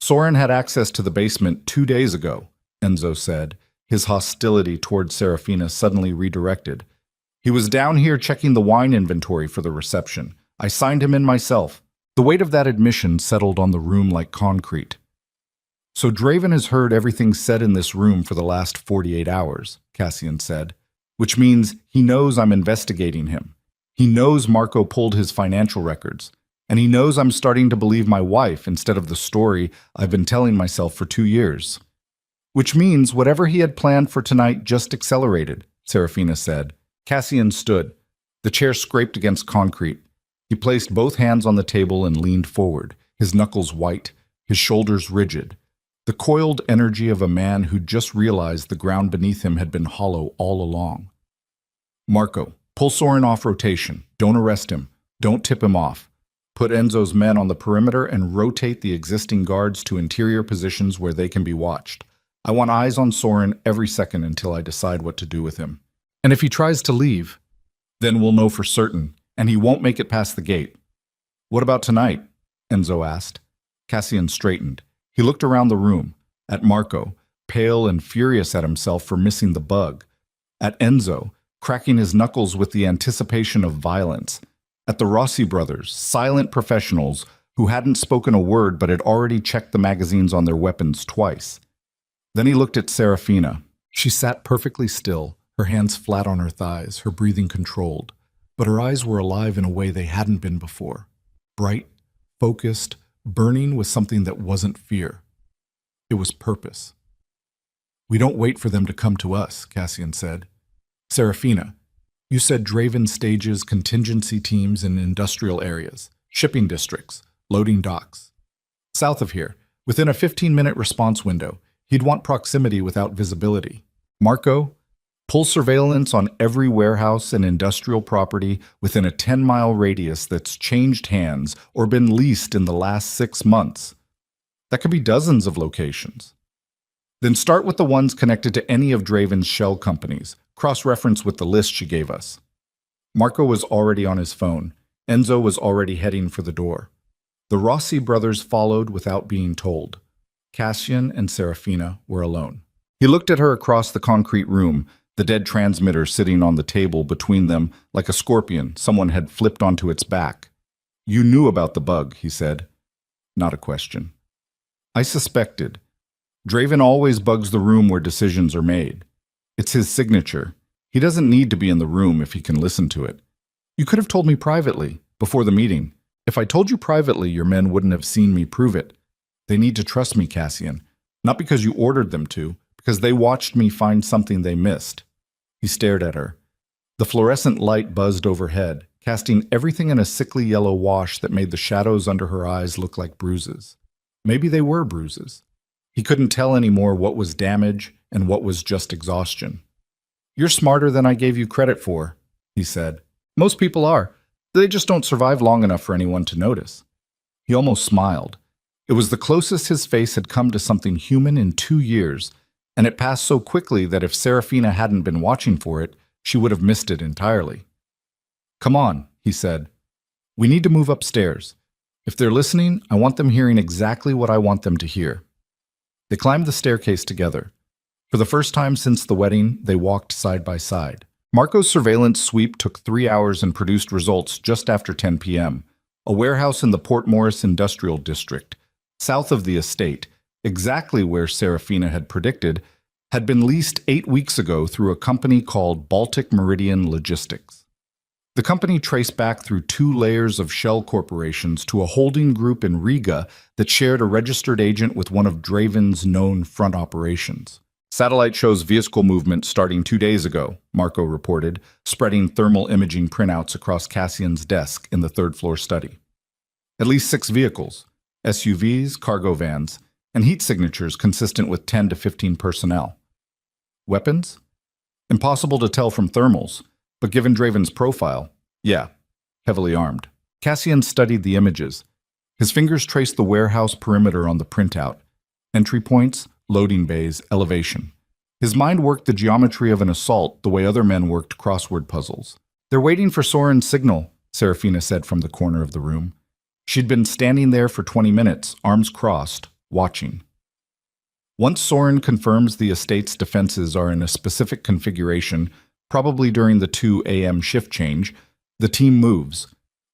"Soren had access to the basement 2 days ago," Enzo said, his hostility toward Serafina suddenly redirected. "He was down here checking the wine inventory for the reception. I signed him in myself. The weight of that admission settled on the room like concrete. "So Draven has heard everything said in this room for the last 48 hours, Cassian said, "which means he knows I'm investigating him. He knows Marco pulled his financial records, and he knows I'm starting to believe my wife instead of the story I've been telling myself for 2 years. Which means whatever he had planned for tonight just accelerated," Serafina said. Cassian stood. The chair scraped against concrete. He placed both hands on the table and leaned forward, his knuckles white, his shoulders rigid. The coiled energy of a man who just realized the ground beneath him had been hollow all along. "Marco, pull Soren off rotation. Don't arrest him. Don't tip him off. Put Enzo's men on the perimeter and rotate the existing guards to interior positions where they can be watched. I want eyes on Soren every second until I decide what to do with him. And if he tries to leave, then we'll know for certain, and he won't make it past the gate." "What about tonight?" Enzo asked. Cassian straightened. He looked around the room, at Marco, pale and furious at himself for missing the bug, at Enzo, cracking his knuckles with the anticipation of violence, at the Rossi brothers, silent professionals who hadn't spoken a word but had already checked the magazines on their weapons twice. Then he looked at Serafina. She sat perfectly still, her hands flat on her thighs, her breathing controlled, but her eyes were alive in a way they hadn't been before. Bright, focused, burning with something that wasn't fear. It was purpose. "We don't wait for them to come to us," Cassian said. "Serafina, you said Draven stages contingency teams in industrial areas, shipping districts, loading docks. South of here, within a 15-minute response window, he'd want proximity without visibility. Marco, pull surveillance on every warehouse and industrial property within a 10-mile radius that's changed hands or been leased in the last 6 months. That could be dozens of locations. Then start with the ones connected to any of Draven's shell companies, cross-reference with the list she gave us." Marco was already on his phone. Enzo was already heading for the door. The Rossi brothers followed without being told. Cassian and Serafina were alone. He looked at her across the concrete room, the dead transmitter sitting on the table between them like a scorpion someone had flipped onto its back. "You knew about the bug," he said. Not a question. "I suspected. Draven always bugs the room where decisions are made. It's his signature. He doesn't need to be in the room if he can listen to it. You could have told me privately, before the meeting. If I told you privately, your men wouldn't have seen me prove it. They need to trust me, Cassian. Not because you ordered them to, because they watched me find something they missed." He stared at her. The fluorescent light buzzed overhead, casting everything in a sickly yellow wash that made the shadows under her eyes look like bruises. Maybe they were bruises. He couldn't tell anymore what was damage and what was just exhaustion. "You're smarter than I gave you credit for," he said. "Most people are. They just don't survive long enough for anyone to notice." He almost smiled. It was the closest his face had come to something human in 2 years, and it passed so quickly that if Serafina hadn't been watching for it, she would have missed it entirely. "Come on," he said. "We need to move upstairs. If they're listening, I want them hearing exactly what I want them to hear." They climbed the staircase together. For the first time since the wedding, they walked side by side. Marco's surveillance sweep took 3 hours and produced results just after 10 p.m. A warehouse in the Port Morris Industrial District, south of the estate, exactly where Serafina had predicted, had been leased 8 weeks ago through a company called Baltic Meridian Logistics. The company traced back through 2 layers of shell corporations to a holding group in Riga that shared a registered agent with one of Draven's known front operations. "Satellite shows vehicle movement starting 2 days ago," Marco reported, spreading thermal imaging printouts across Cassian's desk in the 3rd-floor study. "At least 6 vehicles, SUVs, cargo vans, and heat signatures consistent with 10 to 15 personnel. Weapons? Impossible to tell from thermals, but given Draven's profile, yeah, heavily armed." Cassian studied the images. His fingers traced the warehouse perimeter on the printout. Entry points, loading bays, elevation. His mind worked the geometry of an assault the way other men worked crossword puzzles. "They're waiting for Soren's signal," Serafina said from the corner of the room. She'd been standing there for 20 minutes, arms crossed, watching. "Once Soren confirms the estate's defenses are in a specific configuration, probably during the 2 a.m. shift change, the team moves.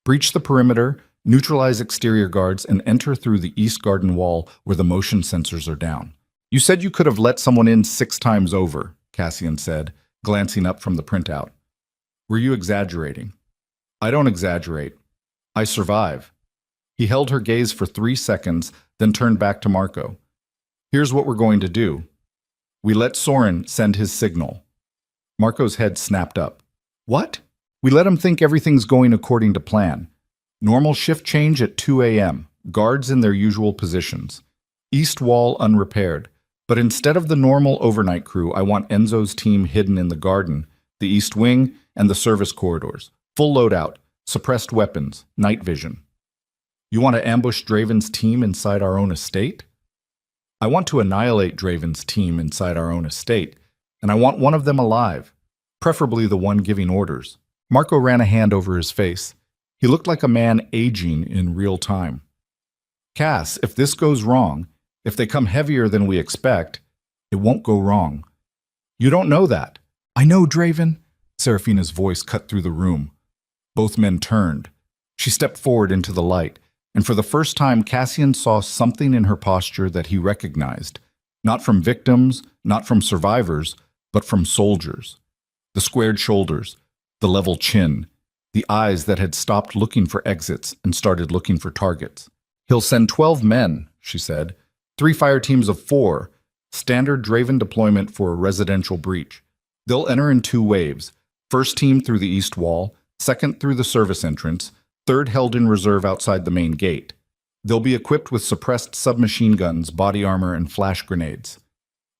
Breach the perimeter, neutralize exterior guards, and enter through the east garden wall where the motion sensors are down. You said you could have let someone in 6 times over, Cassian said, glancing up from the printout. Were you exaggerating? I don't exaggerate. I survive. He held her gaze for 3 seconds, then turned back to Marco. Here's what we're going to do. We let Soren send his signal. Marco's head snapped up. What? We let him think everything's going according to plan. Normal shift change at 2 a.m., guards in their usual positions. East wall unrepaired. But instead of the normal overnight crew, I want Enzo's team hidden in the garden, the east wing, and the service corridors. Full loadout, suppressed weapons, night vision. You want to ambush Draven's team inside our own estate? I want to annihilate Draven's team inside our own estate, and I want one of them alive, preferably the one giving orders. Marco ran a hand over his face. He looked like a man aging in real time. Cass, if this goes wrong, if they come heavier than we expect, it won't go wrong. You don't know that. I know, Draven. Serafina's voice cut through the room. Both men turned. She stepped forward into the light, and for the first time Cassian saw something in her posture that he recognized, not from victims, not from survivors, but from soldiers. The squared shoulders, the level chin, the eyes that had stopped looking for exits and started looking for targets. He'll send 12 men, she said. 3 fire teams of 4, standard Draven deployment for a residential breach. They'll enter in 2 waves, first team through the east wall, second through the service entrance, third held in reserve outside the main gate. They'll be equipped with suppressed submachine guns, body armor, and flash grenades.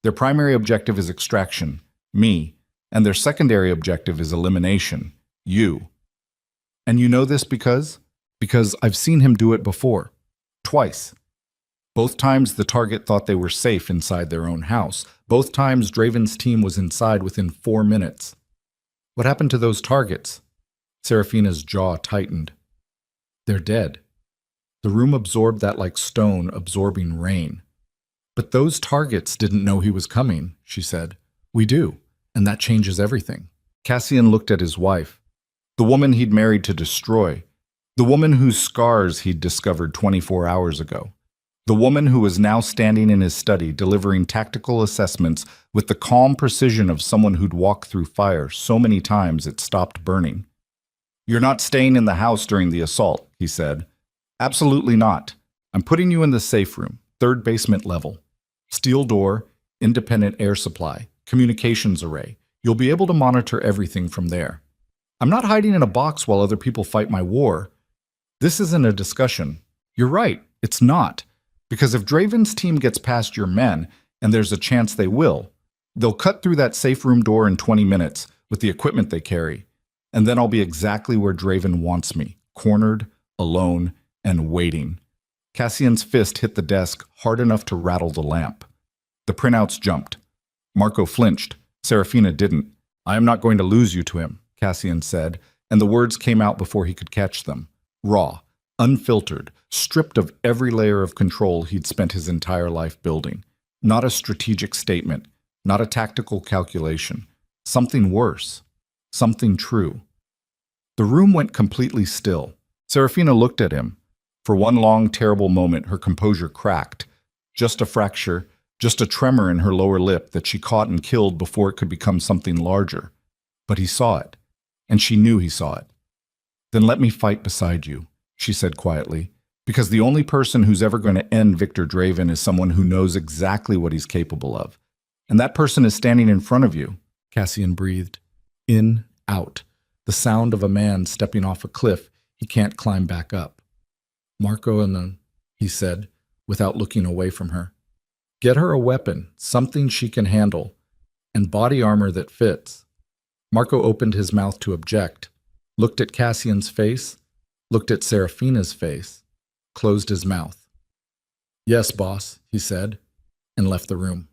Their primary objective is extraction, me, and their secondary objective is elimination, you. And you know this because? Because I've seen him do it before. Twice. Both times the target thought they were safe inside their own house. Both times Draven's team was inside within 4 minutes. What happened to those targets? Serafina's jaw tightened. They're dead. The room absorbed that like stone absorbing rain. But those targets didn't know he was coming, she said. We do, and that changes everything. Cassian looked at his wife, the woman he'd married to destroy, the woman whose scars he'd discovered 24 hours ago. The woman who was now standing in his study delivering tactical assessments with the calm precision of someone who'd walked through fire so many times it stopped burning. You're not staying in the house during the assault, he said. Absolutely not. I'm putting you in the safe room, 3rd basement level. Steel door, independent air supply, communications array. You'll be able to monitor everything from there. I'm not hiding in a box while other people fight my war. This isn't a discussion. You're right, it's not. Because if Draven's team gets past your men, and there's a chance they will, they'll cut through that safe room door in 20 minutes with the equipment they carry. And then I'll be exactly where Draven wants me, cornered, alone, and waiting. Cassian's fist hit the desk hard enough to rattle the lamp. The printouts jumped. Marco flinched. Serafina didn't. I am not going to lose you to him, Cassian said, and the words came out before he could catch them. Raw, unfiltered, stripped of every layer of control he'd spent his entire life building. Not a strategic statement, not a tactical calculation. Something worse. Something true. The room went completely still. Serafina looked at him. For one long, terrible moment, her composure cracked. Just a fracture, just a tremor in her lower lip that she caught and killed before it could become something larger. But he saw it, and she knew he saw it. Then let me fight beside you, she said quietly, because the only person who's ever going to end Victor Draven is someone who knows exactly what he's capable of. And that person is standing in front of you, Cassian breathed. In, out, the sound of a man stepping off a cliff he can't climb back up. Marco and then, he said, without looking away from her. Get her a weapon, something she can handle, and body armor that fits. Marco opened his mouth to object, looked at Cassian's face, looked at Serafina's face, closed his mouth. Yes, boss, he said, and left the room.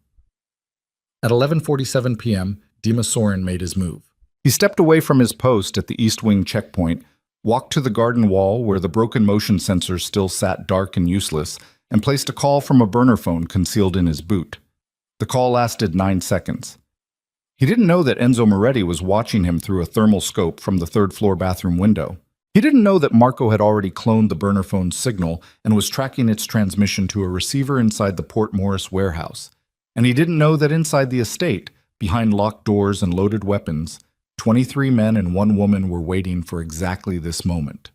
At 11:47 p.m., Dima Soren made his move. He stepped away from his post at the East Wing checkpoint, walked to the garden wall where the broken motion sensors still sat dark and useless, and placed a call from a burner phone concealed in his boot. The call lasted 9 seconds. He didn't know that Enzo Moretti was watching him through a thermal scope from the 3rd-floor bathroom window. He didn't know that Marco had already cloned the burner phone's signal and was tracking its transmission to a receiver inside the Port Morris warehouse. And he didn't know that inside the estate, behind locked doors and loaded weapons, 23 men and 1 woman were waiting for exactly this moment.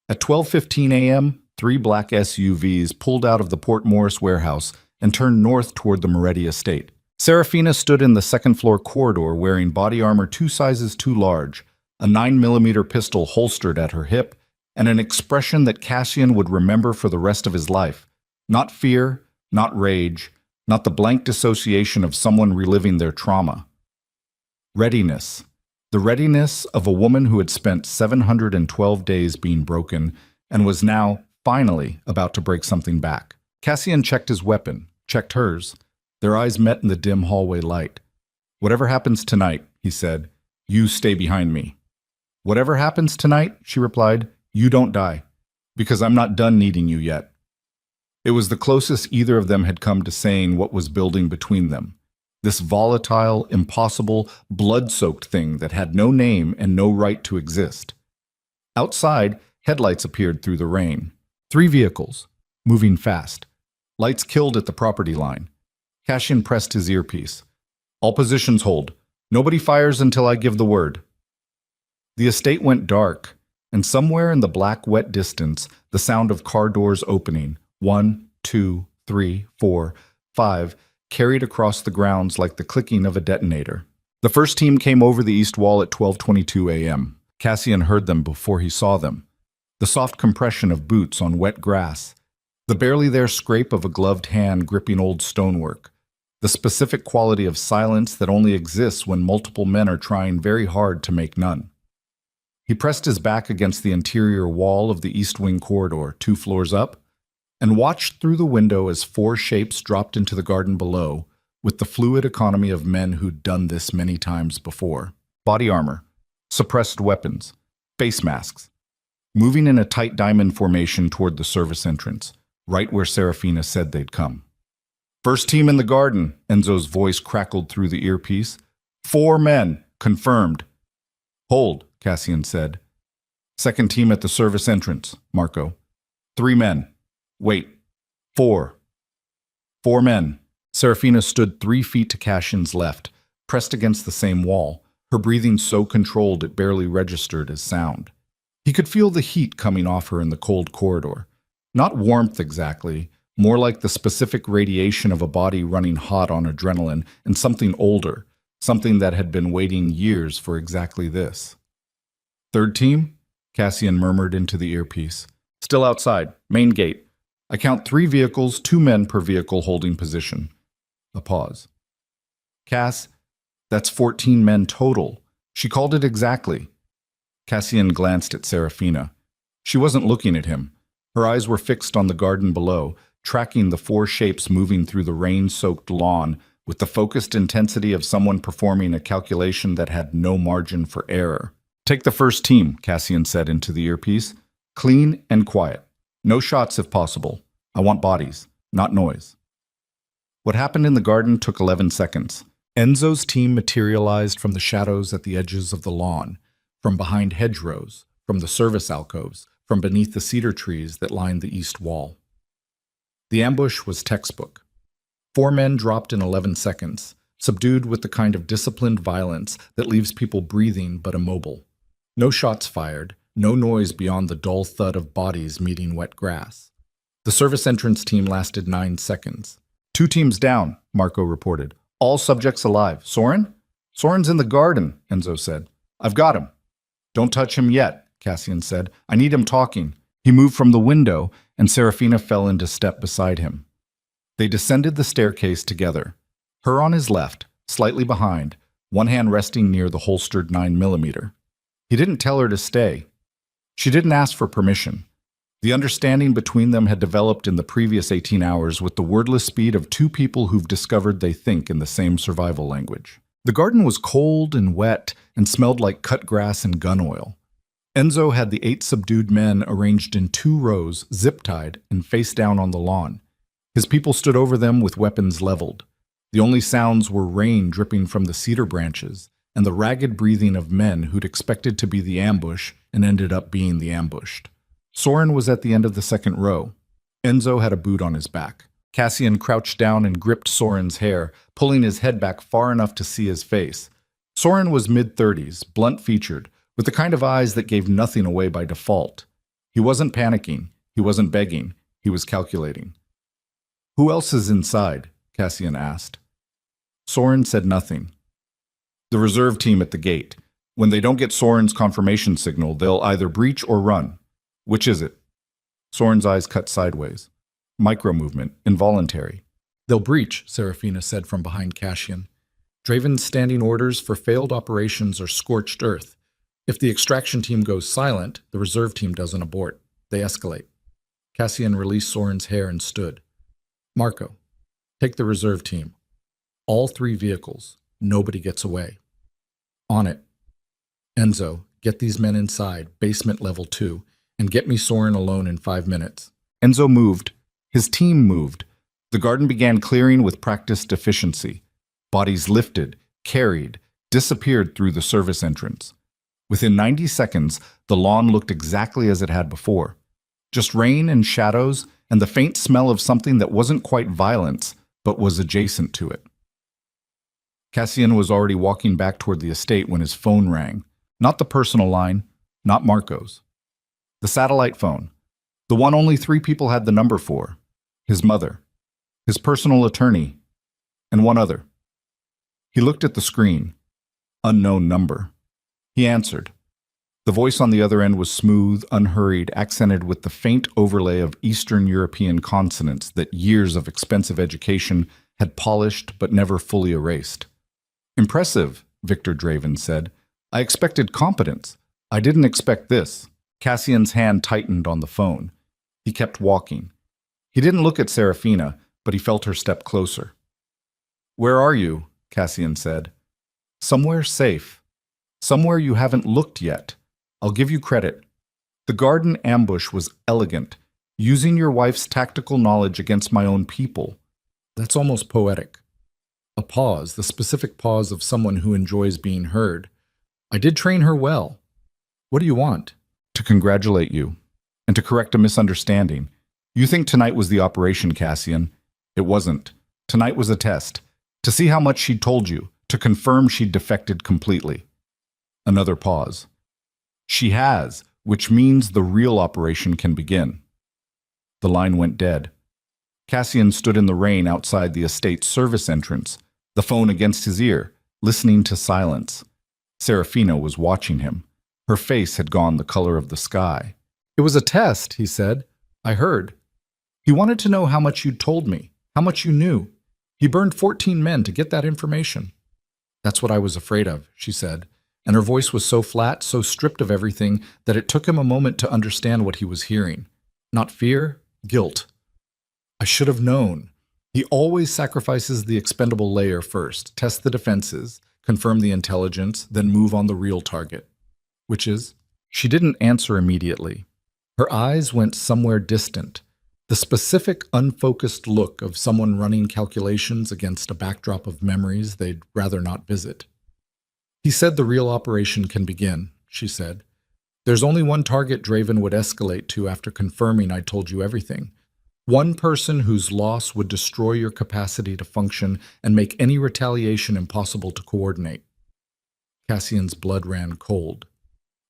At 12:15 a.m., 3 black SUVs pulled out of the Port Morris warehouse and turned north toward the Moretti estate. Serafina stood in the second-floor corridor wearing body armor 2 sizes too large, a 9mm pistol holstered at her hip, and an expression that Cassian would remember for the rest of his life. Not fear, not rage, not the blank dissociation of someone reliving their trauma. Readiness. The readiness of a woman who had spent 712 days being broken and was now, finally, about to break something back. Cassian checked his weapon, checked hers. Their eyes met in the dim hallway light. "Whatever happens tonight," he said, "you stay behind me." "Whatever happens tonight," she replied, "you don't die, because I'm not done needing you yet." It was the closest either of them had come to saying what was building between them. This volatile, impossible, blood-soaked thing that had no name and no right to exist. Outside, headlights appeared through the rain. 3 vehicles, moving fast. Lights killed at the property line. Cassian pressed his earpiece. "All positions hold. Nobody fires until I give the word." The estate went dark, and somewhere in the black, wet distance, the sound of car doors opening, 1, 2, 3, 4, 5, carried across the grounds like the clicking of a detonator. The first team came over the east wall at 12:22 a.m. Cassian heard them before he saw them. The soft compression of boots on wet grass, the barely there scrape of a gloved hand gripping old stonework, the specific quality of silence that only exists when multiple men are trying very hard to make none. He pressed his back against the interior wall of the East Wing corridor, 2 floors up, and watched through the window as 4 shapes dropped into the garden below, with the fluid economy of men who'd done this many times before. Body armor, suppressed weapons, face masks, moving in a tight diamond formation toward the service entrance, right where Serafina said they'd come. "First team in the garden," Enzo's voice crackled through the earpiece. 4 men, confirmed." "Hold," Cassian said. "Second team at the service entrance, Marco. 3 men. Wait. 4. 4 men." Serafina stood 3 feet to Cassian's left, pressed against the same wall, her breathing so controlled it barely registered as sound. He could feel the heat coming off her in the cold corridor. Not warmth exactly, more like the specific radiation of a body running hot on adrenaline and something older, something that had been waiting years for exactly this. "Third team?" Cassian murmured into the earpiece. "Still outside, main gate. I count 3 vehicles, 2 men per vehicle holding position." A pause. "Cass, that's 14 men total. She called it exactly." Cassian glanced at Serafina. She wasn't looking at him. Her eyes were fixed on the garden below, tracking the 4 shapes moving through the rain-soaked lawn with the focused intensity of someone performing a calculation that had no margin for error. "Take the first team," Cassian said into the earpiece. "Clean and quiet. No shots if possible. I want bodies, not noise." What happened in the garden took 11 seconds. Enzo's team materialized from the shadows at the edges of the lawn, from behind hedgerows, from the service alcoves, from beneath the cedar trees that lined the east wall. The ambush was textbook. 4 men dropped in 11 seconds, subdued with the kind of disciplined violence that leaves people breathing but immobile. No shots fired, no noise beyond the dull thud of bodies meeting wet grass. The service entrance team lasted 9 seconds. 2 teams down, Marco reported. All subjects alive. Soren? Soren's in the garden, Enzo said. I've got him. Don't touch him yet, Cassian said. I need him talking. He moved from the window, and Serafina fell into step beside him. They descended the staircase together. Her on his left, slightly behind, one hand resting near the holstered 9mm. He didn't tell her to stay. She didn't ask for permission. The understanding between them had developed in the previous 18 hours with the wordless speed of 2 people who've discovered they think in the same survival language. The garden was cold and wet and smelled like cut grass and gun oil. Enzo had the 8 subdued men arranged in 2 rows, zip-tied, and face down on the lawn. His people stood over them with weapons leveled. The only sounds were rain dripping from the cedar branches and the ragged breathing of men who'd expected to be the ambush and ended up being the ambushed. Soren was at the end of the second row. Enzo had a boot on his back. Cassian crouched down and gripped Soren's hair, pulling his head back far enough to see his face. Soren was mid-30s, blunt-featured, with the kind of eyes that gave nothing away by default. He wasn't panicking. He wasn't begging. He was calculating. "Who else is inside?" Cassian asked. Soren said nothing. "The reserve team at the gate. When they don't get Soren's confirmation signal, they'll either breach or run. Which is it?" Soren's eyes cut sideways. Micro-movement, involuntary. "They'll breach," Serafina said from behind Cassian. "Draven's standing orders for failed operations are scorched earth. If the extraction team goes silent, the reserve team doesn't abort. They escalate." Cassian released Soren's hair and stood. "Marco, take the reserve team. All 3 vehicles. Nobody gets away." "On it." "Enzo, get these men inside, basement level 2, and get me Soren alone in 5 minutes." Enzo moved. His team moved. The garden began clearing with practiced efficiency. Bodies lifted, carried, disappeared through the service entrance. Within 90 seconds, the lawn looked exactly as it had before. Just rain and shadows and the faint smell of something that wasn't quite violence, but was adjacent to it. Cassian was already walking back toward the estate when his phone rang. Not the personal line, not Marco's. The satellite phone. The one only 3 people had the number for. His mother, his personal attorney, and one other. He looked at the screen. Unknown number. He answered. The voice on the other end was smooth, unhurried, accented with the faint overlay of Eastern European consonants that years of expensive education had polished but never fully erased. "Impressive," Victor Draven said. "I expected competence. I didn't expect this." Cassian's hand tightened on the phone. He kept walking. He didn't look at Serafina, but he felt her step closer. "Where are you?" Cassian said. "Somewhere safe. Somewhere you haven't looked yet. I'll give you credit. The garden ambush was elegant, using your wife's tactical knowledge against my own people. That's almost poetic. A pause, the specific pause of someone who enjoys being heard. I did train her well. What do you want?" "To congratulate you, and to correct a misunderstanding. You think tonight was the operation, Cassian. It wasn't. Tonight was a test. To see how much she'd told you, to confirm she'd defected completely." Another pause. "She has, which means the real operation can begin." The line went dead. Cassian stood in the rain outside the estate's service entrance, the phone against his ear, listening to silence. Serafina was watching him. Her face had gone the color of the sky. "It was a test," he said. "I heard. He wanted to know how much you'd told me, how much you knew. He burned 14 men to get that information." "That's what I was afraid of," she said, and her voice was so flat, so stripped of everything, that it took him a moment to understand what he was hearing. Not fear, guilt. "I should have known. He always sacrifices the expendable layer first, test the defenses, confirm the intelligence, then move on the real target." "Which is?" She didn't answer immediately. Her eyes went somewhere distant, the specific, unfocused look of someone running calculations against a backdrop of memories they'd rather not visit. "He said the real operation can begin," she said. "There's only one target Draven would escalate to after confirming I told you everything. One person whose loss would destroy your capacity to function and make any retaliation impossible to coordinate." Cassian's blood ran cold.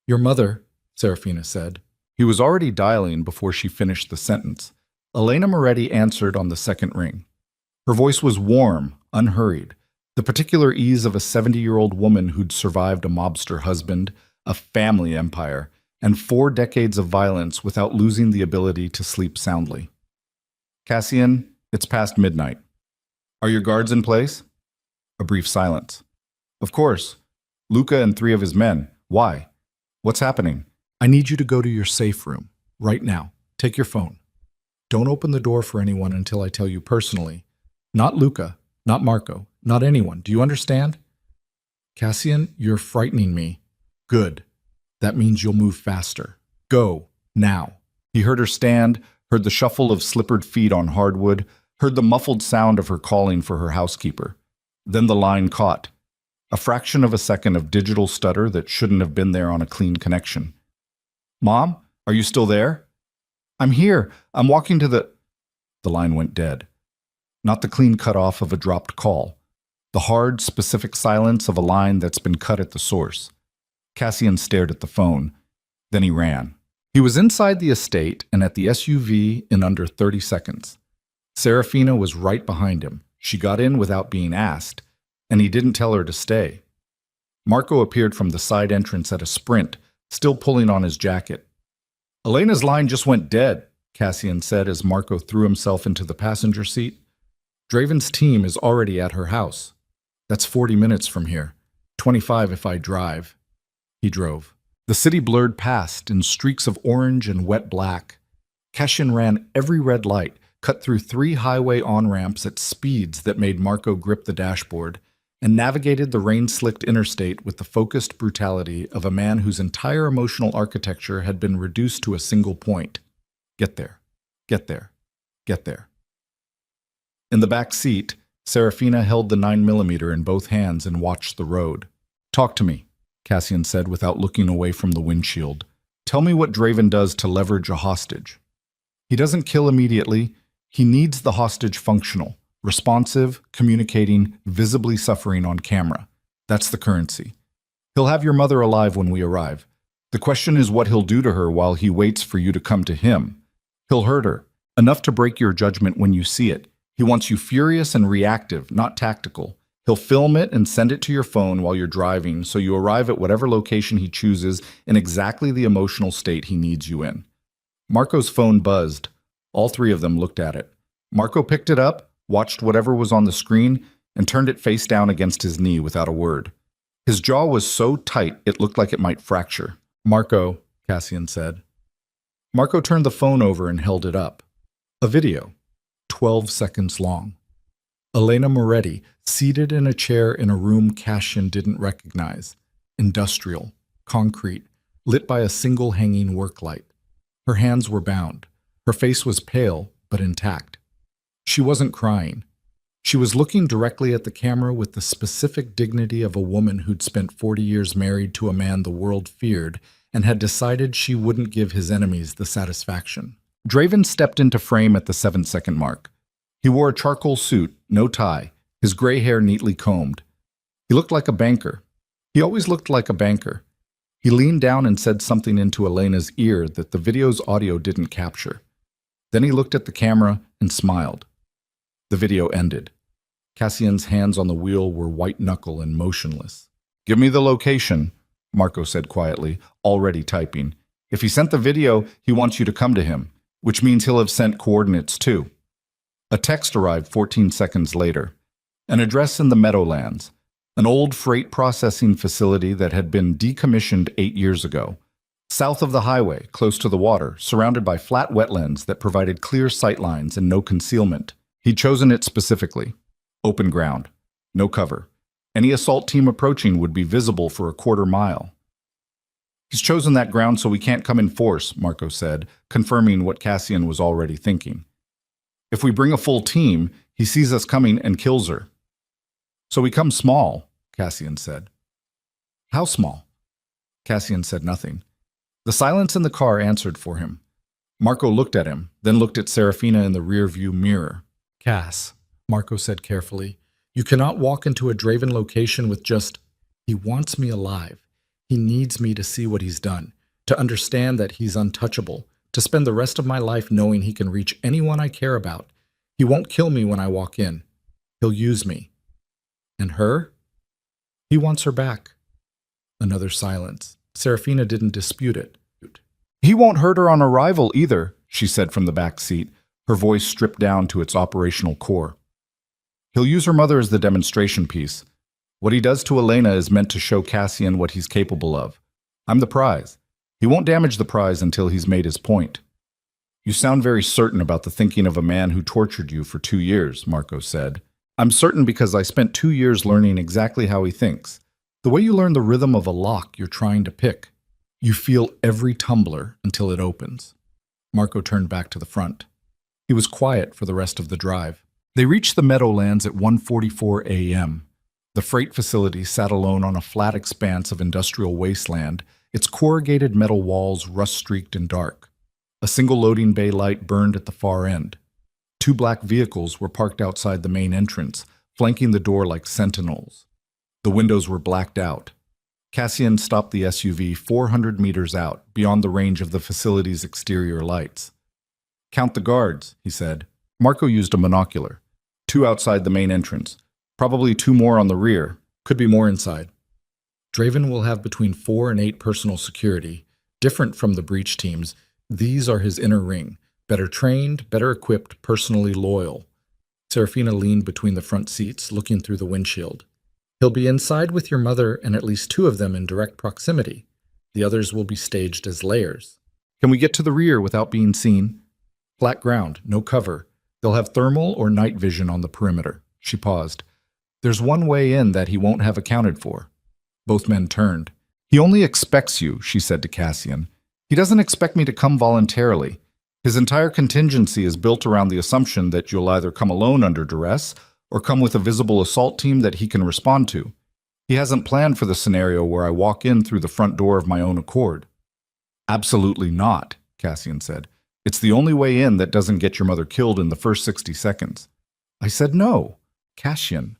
"Your mother," Serafina said. He was already dialing before she finished the sentence. Elena Moretti answered on the second ring. Her voice was warm, unhurried, the particular ease of a 70-year-old woman who'd survived a mobster husband, a family empire, and 4 decades of violence without losing the ability to sleep soundly. "Cassian, it's past midnight. Are your guards in place?" A brief silence. "Of course. Luca and 3 of his men. Why? What's happening?" "I need you to go to your safe room, right now. Take your phone. Don't open the door for anyone until I tell you personally. Not Luca, not Marco, not anyone. Do you understand?" "Cassian, you're frightening me." "Good. That means you'll move faster. Go, now." He heard her stand, heard the shuffle of slippered feet on hardwood, heard the muffled sound of her calling for her housekeeper. Then the line caught. A fraction of a second of digital stutter that shouldn't have been there on a clean connection. Mom, are you still there? I'm here. I'm walking to the... The line went dead. Not the clean cutoff of a dropped call. The hard, specific silence of a line that's been cut at the source. Cassian stared at the phone. Then he ran. He was inside the estate and at the SUV in under 30 seconds. Serafina was right behind him. She got in without being asked, and he didn't tell her to stay. Marco appeared from the side entrance at a sprint, still pulling on his jacket. Elena's line just went dead, Cassian said as Marco threw himself into the passenger seat. Draven's team is already at her house. That's 40 minutes from here. 25 if I drive. He drove. The city blurred past in streaks of orange and wet black. Cassian ran every red light, cut through 3 highway on-ramps at speeds that made Marco grip the dashboard, and navigated the rain-slicked interstate with the focused brutality of a man whose entire emotional architecture had been reduced to a single point. Get there. Get there. Get there. In the back seat, Serafina held the 9mm in both hands and watched the road. Talk to me, Cassian said without looking away from the windshield. Tell me what Draven does to leverage a hostage. He doesn't kill immediately. He needs the hostage functional, responsive, communicating, visibly suffering on camera. That's the currency. He'll have your mother alive when we arrive. The question is what he'll do to her while he waits for you to come to him. He'll hurt her, enough to break your judgment when you see it. He wants you furious and reactive, not tactical. He'll film it and send it to your phone while you're driving so you arrive at whatever location he chooses in exactly the emotional state he needs you in. Marco's phone buzzed. All 3 of them looked at it. Marco picked it up, watched whatever was on the screen, and turned it face down against his knee without a word. His jaw was so tight it looked like it might fracture. Marco, Cassian said. Marco turned the phone over and held it up. A video, 12 seconds long. Elena Moretti, seated in a chair in a room Cassian didn't recognize. Industrial, concrete, lit by a single hanging work light. Her hands were bound. Her face was pale, but intact. She wasn't crying. She was looking directly at the camera with the specific dignity of a woman who'd spent 40 years married to a man the world feared and had decided she wouldn't give his enemies the satisfaction. Draven stepped into frame at the 7-second mark. He wore a charcoal suit, no tie, his gray hair neatly combed. He looked like a banker. He always looked like a banker. He leaned down and said something into Elena's ear that the video's audio didn't capture. Then he looked at the camera and smiled. The video ended. Cassian's hands on the wheel were white-knuckle and motionless. Give me the location, Marco said quietly, already typing. If he sent the video, he wants you to come to him, which means he'll have sent coordinates too. A text arrived 14 seconds later. An address in the Meadowlands, an old freight processing facility that had been decommissioned 8 years ago. South of the highway, close to the water, surrounded by flat wetlands that provided clear sightlines and no concealment. He'd chosen it specifically. Open ground. No cover. Any assault team approaching would be visible for a quarter mile. He's chosen that ground so we can't come in force, Marco said, confirming what Cassian was already thinking. If we bring a full team, he sees us coming and kills her. So we come small, Cassian said. How small? Cassian said nothing. The silence in the car answered for him. Marco looked at him, then looked at Serafina in the rearview mirror. Cass, Marco said carefully, you cannot walk into a Draven location with just, he wants me alive. He needs me to see what he's done, to understand that he's untouchable, to spend the rest of my life knowing he can reach anyone I care about. He won't kill me when I walk in. He'll use me. And her? He wants her back. Another silence. Serafina didn't dispute it. He won't hurt her on arrival either, she said from the back seat, her voice stripped down to its operational core. He'll use her mother as the demonstration piece. What he does to Elena is meant to show Cassian what he's capable of. I'm the prize. He won't damage the prize until he's made his point. You sound very certain about the thinking of a man who tortured you for 2 years, Marco said. I'm certain because I spent 2 years learning exactly how he thinks. The way you learn the rhythm of a lock you're trying to pick. You feel every tumbler until it opens. Marco turned back to the front. He was quiet for the rest of the drive. They reached the Meadowlands at 1:44 a.m. The freight facility sat alone on a flat expanse of industrial wasteland, its corrugated metal walls rust-streaked and dark. A single loading bay light burned at the far end. Two black vehicles were parked outside the main entrance, flanking the door like sentinels. The windows were blacked out. Cassian stopped the SUV 400 meters out, beyond the range of the facility's exterior lights. "Count the guards," he said. Marco used a monocular. 2 outside the main entrance. Probably 2 more on the rear. Could be more inside. Draven will have between 4 and 8 personal security. Different from the breach teams, these are his inner ring. Better trained, better equipped, personally loyal. Serafina leaned between the front seats, looking through the windshield. "He'll be inside with your mother and at least 2 of them in direct proximity. The others will be staged as layers." "Can we get to the rear without being seen?" "Flat ground, no cover. They'll have thermal or night vision on the perimeter." She paused. "There's one way in that he won't have accounted for." Both men turned. "He only expects you," she said to Cassian. "He doesn't expect me to come voluntarily. His entire contingency is built around the assumption that you'll either come alone under duress or come with a visible assault team that he can respond to. He hasn't planned for the scenario where I walk in through the front door of my own accord." "Absolutely not," Cassian said. "It's the only way in that doesn't get your mother killed in the first 60 seconds. "I said no." "Cassian."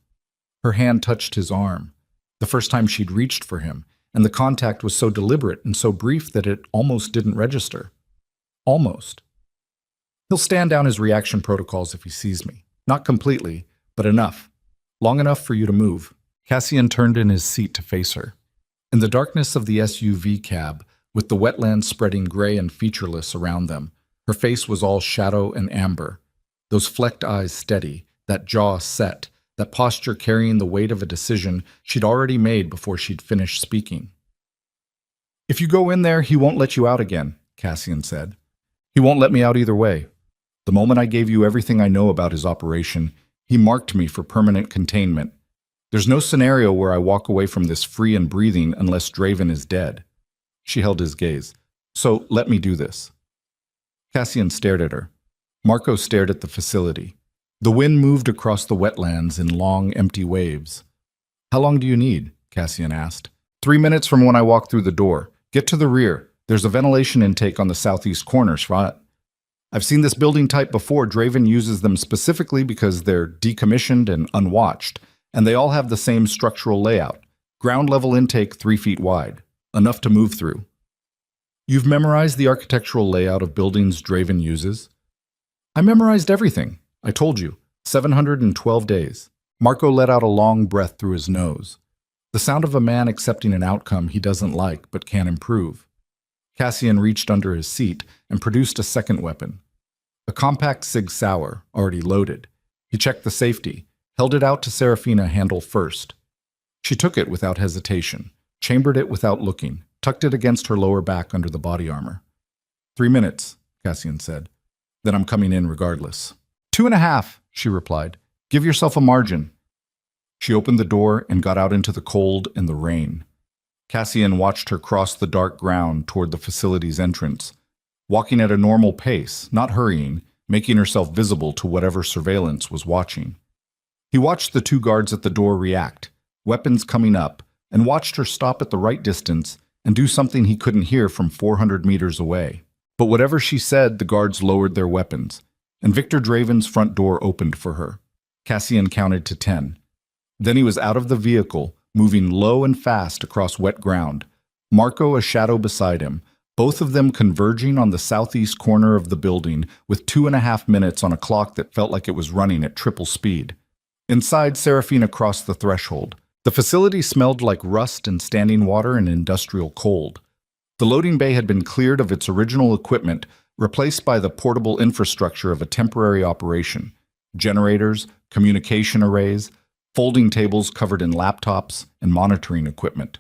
Her hand touched his arm, the first time she'd reached for him, and the contact was so deliberate and so brief that it almost didn't register. Almost. "He'll stand down his reaction protocols if he sees me. Not completely, but enough. Long enough for you to move." Cassian turned in his seat to face her. In the darkness of the SUV cab, with the wetlands spreading gray and featureless around them, her face was all shadow and amber. Those flecked eyes steady, that jaw set, that posture carrying the weight of a decision she'd already made before she'd finished speaking. "If you go in there, he won't let you out again," Cassian said. "He won't let me out either way. The moment I gave you everything I know about his operation, he marked me for permanent containment. There's no scenario where I walk away from this free and breathing unless Draven is dead." She held his gaze. "So let me do this." Cassian stared at her. Marco stared at the facility. The wind moved across the wetlands in long, empty waves. "How long do you need?" Cassian asked. 3 minutes from when I walk through the door. Get to the rear. There's a ventilation intake on the southeast corner, Shvat. I've seen this building type before. Draven uses them specifically because they're decommissioned and unwatched, and they all have the same structural layout. Ground level intake 3 feet wide. Enough to move through. You've memorized the architectural layout of buildings Draven uses? I memorized everything. I told you. 712 days. Marco let out a long breath through his nose. The sound of a man accepting an outcome he doesn't like but can improve. Cassian reached under his seat and produced a second weapon. A compact Sig Sauer, already loaded. He checked the safety, held it out to Serafina handle first. She took it without hesitation, chambered it without looking, tucked it against her lower back under the body armor. 3 minutes, Cassian said. Then I'm coming in regardless. 2.5, she replied. Give yourself a margin. She opened the door and got out into the cold and the rain. Cassian watched her cross the dark ground toward the facility's entrance, walking at a normal pace, not hurrying, making herself visible to whatever surveillance was watching. He watched the 2 guards at the door react, weapons coming up, and watched her stop at the right distance and do something he couldn't hear from 400 meters away. But whatever she said, the guards lowered their weapons, and Victor Draven's front door opened for her. Cassian counted to 10. Then he was out of the vehicle, moving low and fast across wet ground, Marco a shadow beside him, both of them converging on the southeast corner of the building with 2.5 minutes on a clock that felt like it was running at triple speed. Inside, Serafina crossed the threshold. The facility smelled like rust and standing water and industrial cold. The loading bay had been cleared of its original equipment, replaced by the portable infrastructure of a temporary operation. Generators, communication arrays, folding tables covered in laptops, and monitoring equipment.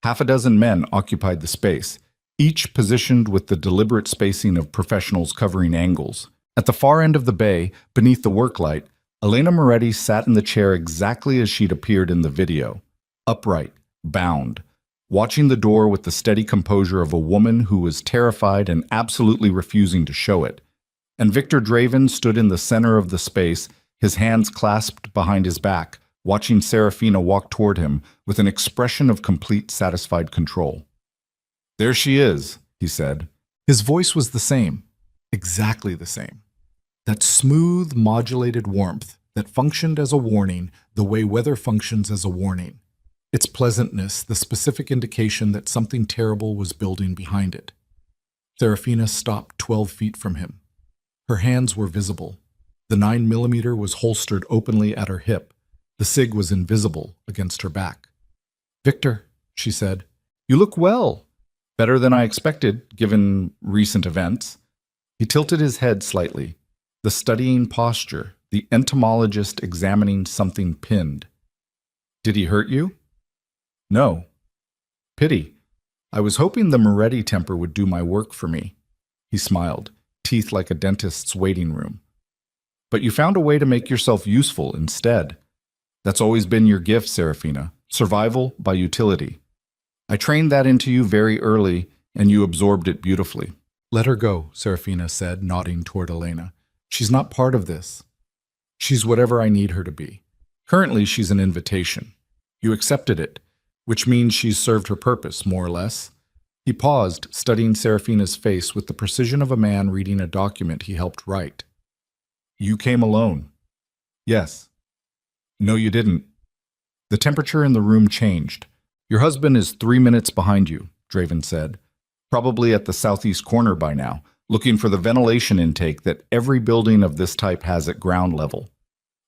6 men occupied the space, each positioned with the deliberate spacing of professionals covering angles. At the far end of the bay, beneath the work light, Elena Moretti sat in the chair exactly as she'd appeared in the video, upright, bound, watching the door with the steady composure of a woman who was terrified and absolutely refusing to show it. And Victor Draven stood in the center of the space, his hands clasped behind his back, watching Serafina walk toward him with an expression of complete satisfied control. "There she is," he said. His voice was the same, exactly the same. That smooth, modulated warmth that functioned as a warning the way weather functions as a warning. Its pleasantness, the specific indication that something terrible was building behind it. Serafina stopped 12 feet from him. Her hands were visible. The 9mm was holstered openly at her hip. The SIG was invisible against her back. "Victor," she said, "you look well. Better than I expected, given recent events." He tilted his head slightly. The studying posture, the entomologist examining something pinned. "Did he hurt you?" "No." "Pity. I was hoping the Moretti temper would do my work for me." He smiled, teeth like a dentist's waiting room. "But you found a way to make yourself useful instead. That's always been your gift, Serafina. Survival by utility. I trained that into you very early, and you absorbed it beautifully." "Let her go," Serafina said, nodding toward Elena. "She's not part of this. She's whatever I need her to be. Currently, she's an invitation. You accepted it, which means she's served her purpose, more or less." He paused, studying Serafina's face with the precision of a man reading a document he helped write. "You came alone." "Yes." "No, you didn't." The temperature in the room changed. "Your husband is 3 minutes behind you," Draven said. "Probably at the southeast corner by now, looking for the ventilation intake that every building of this type has at ground level.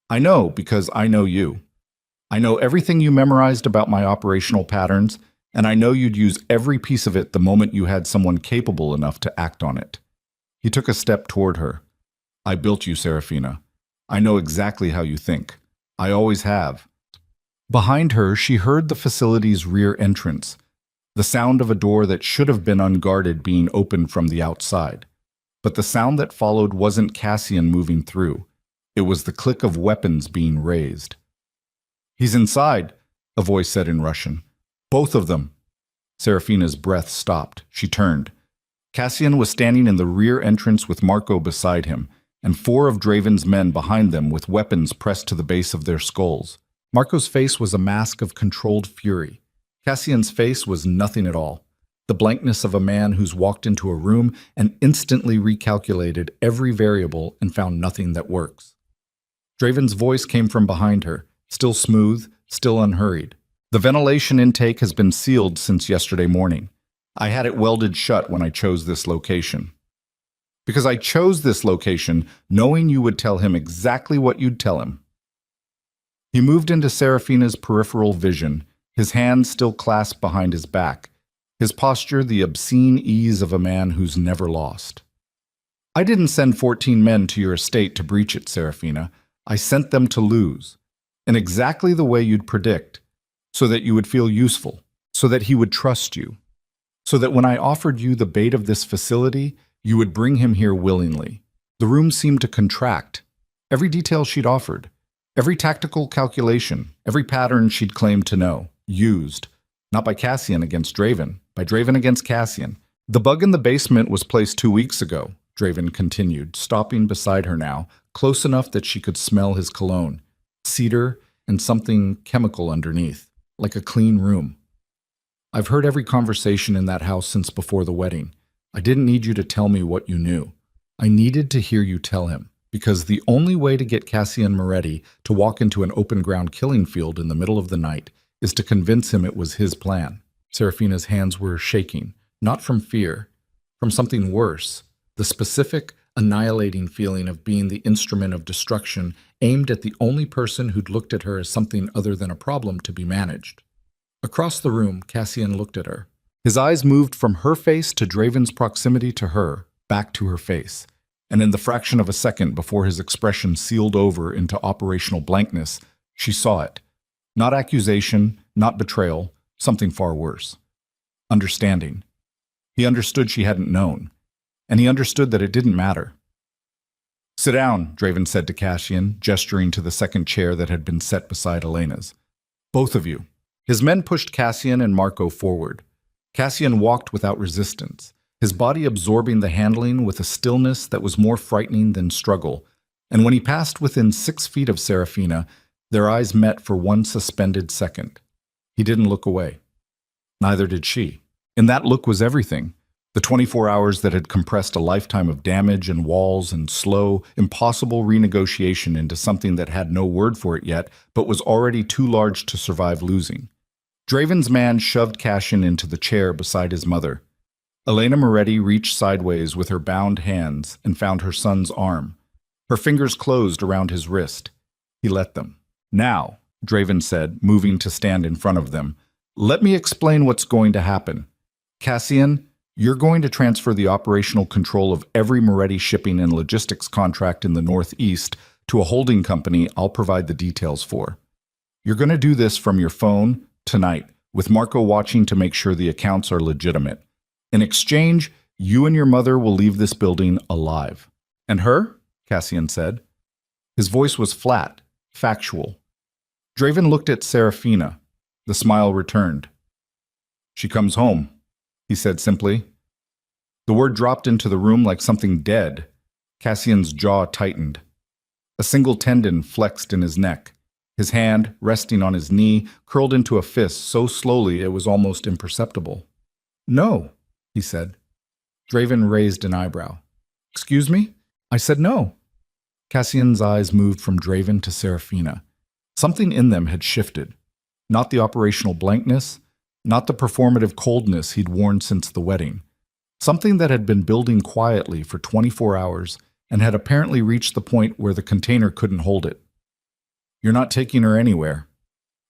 I know because I know you. I know everything you memorized about my operational patterns, and I know you'd use every piece of it the moment you had someone capable enough to act on it." He took a step toward her. "I built you, Serafina. I know exactly how you think. I always have." Behind her, she heard the facility's rear entrance, the sound of a door that should have been unguarded being opened from the outside. But the sound that followed wasn't Cassian moving through. It was the click of weapons being raised. "He's inside," a voice said in Russian. "Both of them." Serafina's breath stopped. She turned. Cassian was standing in the rear entrance with Marco beside him, and 4 of Draven's men behind them with weapons pressed to the base of their skulls. Marco's face was a mask of controlled fury. Cassian's face was nothing at all. The blankness of a man who's walked into a room and instantly recalculated every variable and found nothing that works. Draven's voice came from behind her, still smooth, still unhurried. "The ventilation intake has been sealed since yesterday morning. I had it welded shut when I chose this location. Because I chose this location knowing you would tell him exactly what you'd tell him." He moved into Serafina's peripheral vision, his hands still clasped behind his back, his posture the obscene ease of a man who's never lost. "I didn't send 14 men to your estate to breach it, Serafina. I sent them to lose, in exactly the way you'd predict, so that you would feel useful, so that he would trust you, so that when I offered you the bait of this facility, you would bring him here willingly." The room seemed to contract. Every detail she'd offered, every tactical calculation, every pattern she'd claimed to know, used, not by Cassian against Draven, by Draven against Cassian. "The bug in the basement was placed 2 weeks ago," Draven continued, stopping beside her now, close enough that she could smell his cologne, cedar and something chemical underneath, like a clean room. "I've heard every conversation in that house since before the wedding. I didn't need you to tell me what you knew. I needed to hear you tell him, because the only way to get Cassian Moretti to walk into an open-ground killing field in the middle of the night is to convince him it was his plan." Serafina's hands were shaking, not from fear, from something worse, the specific, annihilating feeling of being the instrument of destruction aimed at the only person who'd looked at her as something other than a problem to be managed. Across the room, Cassian looked at her. His eyes moved from her face to Draven's proximity to her, back to her face. And in the fraction of a second before his expression sealed over into operational blankness, she saw it. Not accusation, not betrayal, something far worse. Understanding. He understood she hadn't known. And he understood that it didn't matter. "Sit down," Draven said to Cassian, gesturing to the second chair that had been set beside Elena's. "Both of you." His men pushed Cassian and Marco forward. Cassian walked without resistance, his body absorbing the handling with a stillness that was more frightening than struggle, and when he passed within 6 feet of Serafina, Their eyes met for one suspended second. He didn't look away. Neither did she. In that look was everything. The 24 hours that had compressed a lifetime of damage and walls and slow, impossible renegotiation into something that had no word for it yet, but was already too large to survive losing. Draven's man shoved Cassian into the chair beside his mother. Elena Moretti reached sideways with her bound hands and found her son's arm. Her fingers closed around his wrist. He let them. "Now," Draven said, moving to stand in front of them, "let me explain what's going to happen. Cassian, you're going to transfer the operational control of every Moretti shipping and logistics contract in the Northeast to a holding company I'll provide the details for. You're going to do this from your phone tonight, with Marco watching to make sure the accounts are legitimate. In exchange, you and your mother will leave this building alive." "And her?" Cassian said. His voice was flat, factual. Draven looked at Serafina. The smile returned. "She comes home," he said simply. The word dropped into the room like something dead. Cassian's jaw tightened. A single tendon flexed in his neck. His hand, resting on his knee, curled into a fist so slowly it was almost imperceptible. "No," he said. Draven raised an eyebrow. "Excuse me? I said no." Cassian's eyes moved from Draven to Serafina. Something in them had shifted. Not the operational blankness, not the performative coldness he'd worn since the wedding. Something that had been building quietly for 24 hours and had apparently reached the point where the container couldn't hold it. "You're not taking her anywhere."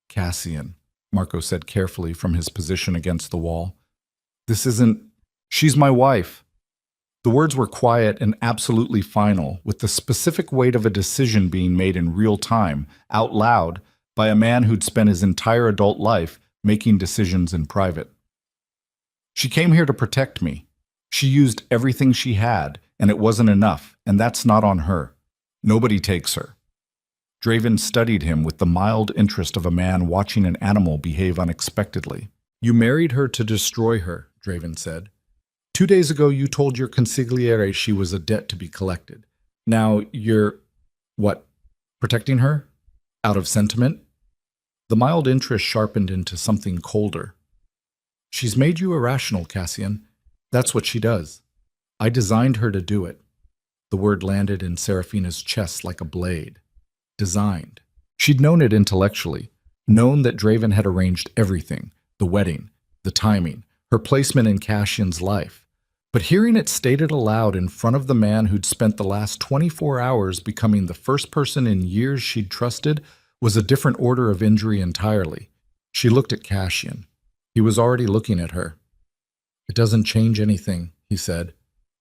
"Cassian," Marco said carefully from his position against the wall. "This isn't... She's my wife." The words were quiet and absolutely final, with the specific weight of a decision being made in real time, out loud, by a man who'd spent his entire adult life making decisions in private. "She came here to protect me. She used everything she had, and it wasn't enough, and that's not on her. Nobody takes her." Draven studied him with the mild interest of a man watching an animal behave unexpectedly. "You married her to destroy her," Draven said. "2 days ago you told your consigliere she was a debt to be collected. Now you're... what? Protecting her? Out of sentiment?" The mild interest sharpened into something colder. "She's made you irrational, Cassian. That's what she does. I designed her to do it." The word landed in Serafina's chest like a blade. Designed. She'd known it intellectually, known that Draven had arranged everything, the wedding, the timing, her placement in Cassian's life. But hearing it stated aloud in front of the man who'd spent the last 24 hours becoming the first person in years she'd trusted was a different order of injury entirely. She looked at Cassian. He was already looking at her. "It doesn't change anything," he said,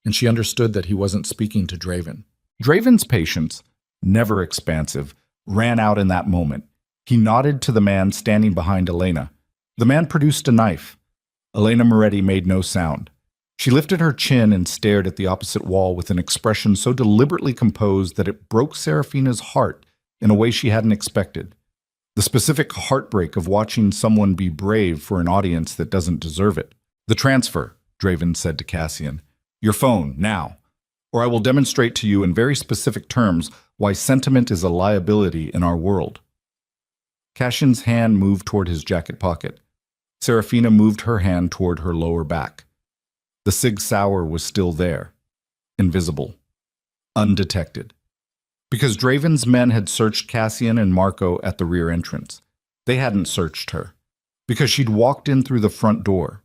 and she understood that he wasn't speaking to Draven. Draven's patience, never expansive, ran out in that moment. He nodded to the man standing behind Elena. The man produced a knife. Elena Moretti made no sound. She lifted her chin and stared at the opposite wall with an expression so deliberately composed that it broke Serafina's heart in a way she hadn't expected. The specific heartbreak of watching someone be brave for an audience that doesn't deserve it. "The transfer," Draven said to Cassian. "Your phone, now. Or I will demonstrate to you in very specific terms why sentiment is a liability in our world." Cassian's hand moved toward his jacket pocket. Serafina moved her hand toward her lower back. The Sig Sauer was still there, invisible, undetected. Because Draven's men had searched Cassian and Marco at the rear entrance. They hadn't searched her. Because she'd walked in through the front door.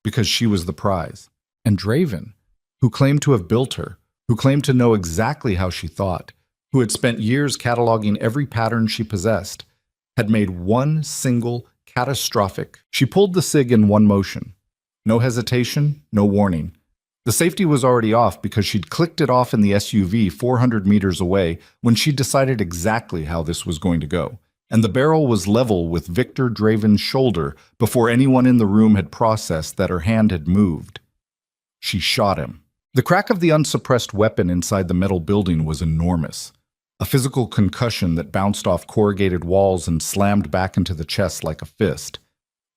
Because she was the prize. And Draven, who claimed to have built her, who claimed to know exactly how she thought, who had spent years cataloging every pattern she possessed, had made one single catastrophic. She pulled the Sig in one motion. No hesitation, no warning. The safety was already off because she'd clicked it off in the SUV 400 meters away when she decided exactly how this was going to go. And the barrel was level with Victor Draven's shoulder before anyone in the room had processed that her hand had moved. She shot him. The crack of the unsuppressed weapon inside the metal building was enormous. A physical concussion that bounced off corrugated walls and slammed back into the chest like a fist.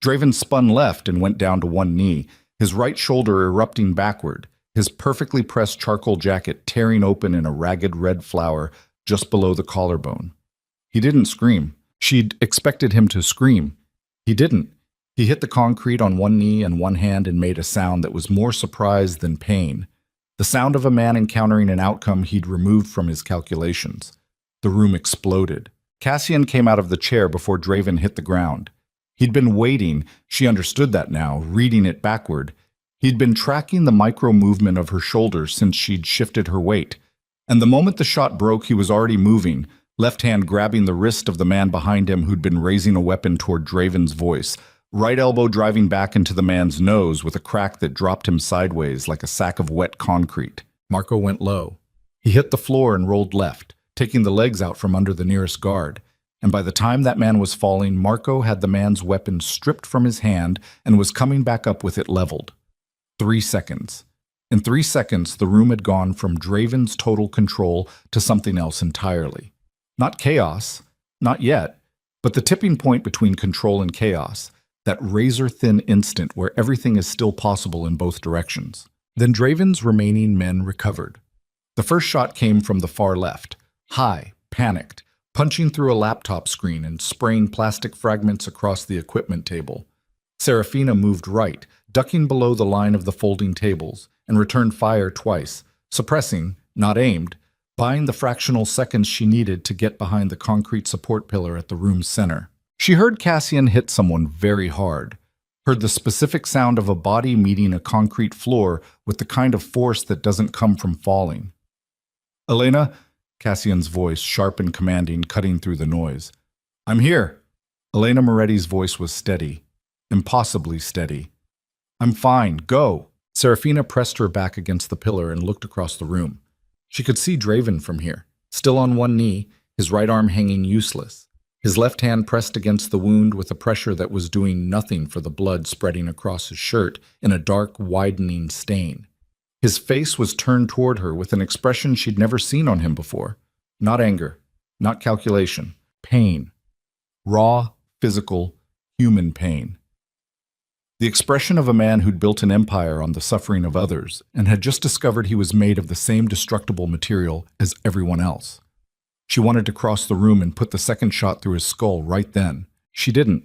Draven spun left and went down to one knee, his right shoulder erupting backward, his perfectly pressed charcoal jacket tearing open in a ragged red flower just below the collarbone. He didn't scream. She'd expected him to scream. He didn't. He hit the concrete on one knee and one hand and made a sound that was more surprise than pain. The sound of a man encountering an outcome he'd removed from his calculations. The room exploded. Cassian came out of the chair before Draven hit the ground. He'd been waiting, she understood that now, reading it backward. He'd been tracking the micro-movement of her shoulders since she'd shifted her weight. And the moment the shot broke, he was already moving, left hand grabbing the wrist of the man behind him who'd been raising a weapon toward Draven's voice, right elbow driving back into the man's nose with a crack that dropped him sideways like a sack of wet concrete. Marco went low. He hit the floor and rolled left, taking the legs out from under the nearest guard. And by the time that man was falling, Marco had the man's weapon stripped from his hand and was coming back up with it leveled. 3 seconds. In 3 seconds, the room had gone from Draven's total control to something else entirely. Not chaos, not yet, but the tipping point between control and chaos, that razor-thin instant where everything is still possible in both directions. Then Draven's remaining men recovered. The first shot came from the far left, high, panicked, punching through a laptop screen and spraying plastic fragments across the equipment table. Serafina moved right, ducking below the line of the folding tables, and returned fire twice, suppressing, not aimed, buying the fractional seconds she needed to get behind the concrete support pillar at the room's center. She heard Cassian hit someone very hard, heard the specific sound of a body meeting a concrete floor with the kind of force that doesn't come from falling. "Elena," Cassian's voice, sharp and commanding, cutting through the noise. "I'm here." Elena Moretti's voice was steady, impossibly steady. "I'm fine, go." Serafina pressed her back against the pillar and looked across the room. She could see Draven from here, still on one knee, his right arm hanging useless. His left hand pressed against the wound with a pressure that was doing nothing for the blood spreading across his shirt in a dark, widening stain. His face was turned toward her with an expression she'd never seen on him before. Not anger, not calculation, pain. Raw, physical, human pain. The expression of a man who'd built an empire on the suffering of others and had just discovered he was made of the same destructible material as everyone else. She wanted to cross the room and put the second shot through his skull right then. She didn't.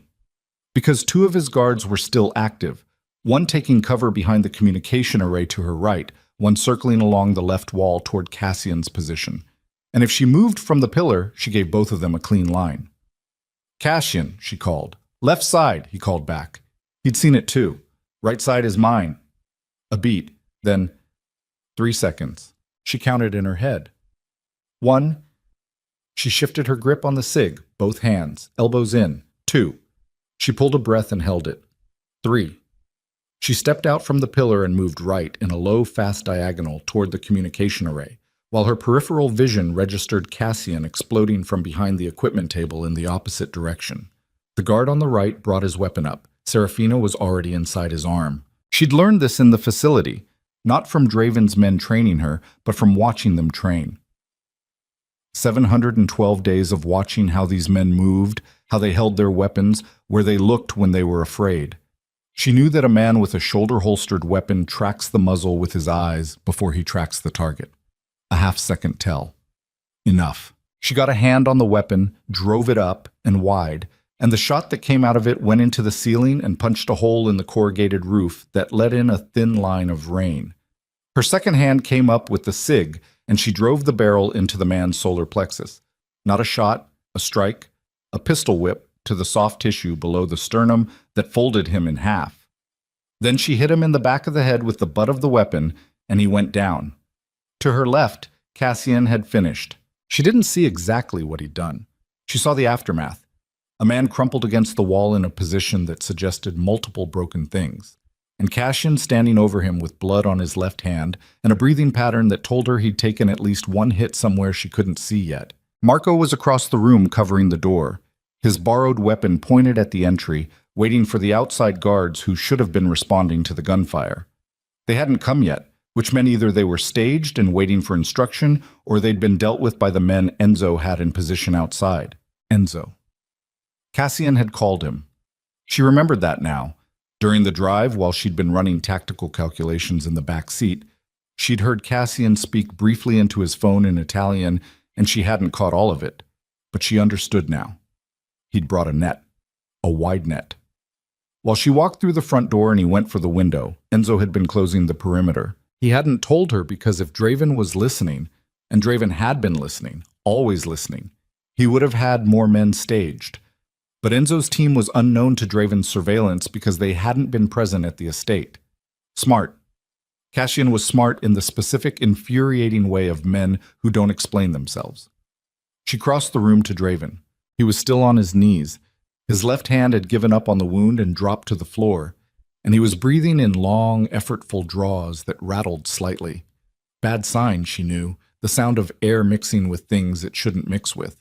Because 2 of his guards were still active, one taking cover behind the communication array to her right, one circling along the left wall toward Cassian's position. And if she moved from the pillar, she gave both of them a clean line. "Cassian," she called. "Left side," he called back. He'd seen it too. "Right side is mine." A beat, then 3 seconds. She counted in her head. 1. She shifted her grip on the SIG, both hands, elbows in. 2. She pulled a breath and held it. 3. She stepped out from the pillar and moved right in a low, fast diagonal toward the communication array, while her peripheral vision registered Cassian exploding from behind the equipment table in the opposite direction. The guard on the right brought his weapon up. Serafina was already inside his arm. She'd learned this in the facility, not from Draven's men training her, but from watching them train. 712 days of watching how these men moved, how they held their weapons, where they looked when they were afraid. She knew that a man with a shoulder-holstered weapon tracks the muzzle with his eyes before he tracks the target. A half-second tell. Enough. She got a hand on the weapon, drove it up and wide, and the shot that came out of it went into the ceiling and punched a hole in the corrugated roof that let in a thin line of rain. Her second hand came up with the SIG, and she drove the barrel into the man's solar plexus. Not a shot, a strike, a pistol whip to the soft tissue below the sternum that folded him in half. Then she hit him in the back of the head with the butt of the weapon, and he went down. To her left, Cassian had finished. She didn't see exactly what he'd done. She saw the aftermath. A man crumpled against the wall in a position that suggested multiple broken things, and Cassian standing over him with blood on his left hand and a breathing pattern that told her he'd taken at least one hit somewhere she couldn't see yet. Marco was across the room covering the door, his borrowed weapon pointed at the entry, waiting for the outside guards who should have been responding to the gunfire. They hadn't come yet, which meant either they were staged and waiting for instruction, or they'd been dealt with by the men Enzo had in position outside. Enzo. Cassian had called him. She remembered that now. During the drive, while she'd been running tactical calculations in the back seat, she'd heard Cassian speak briefly into his phone in Italian, and she hadn't caught all of it. But she understood now. He'd brought a net, a wide net. While she walked through the front door and he went for the window, Enzo had been closing the perimeter. He hadn't told her because if Draven was listening, and Draven had been listening, always listening, he would have had more men staged. But Enzo's team was unknown to Draven's surveillance because they hadn't been present at the estate. Smart. Cassian was smart in the specific, infuriating way of men who don't explain themselves. She crossed the room to Draven. He was still on his knees. His left hand had given up on the wound and dropped to the floor, and he was breathing in long, effortful draws that rattled slightly. Bad sign, she knew, the sound of air mixing with things it shouldn't mix with.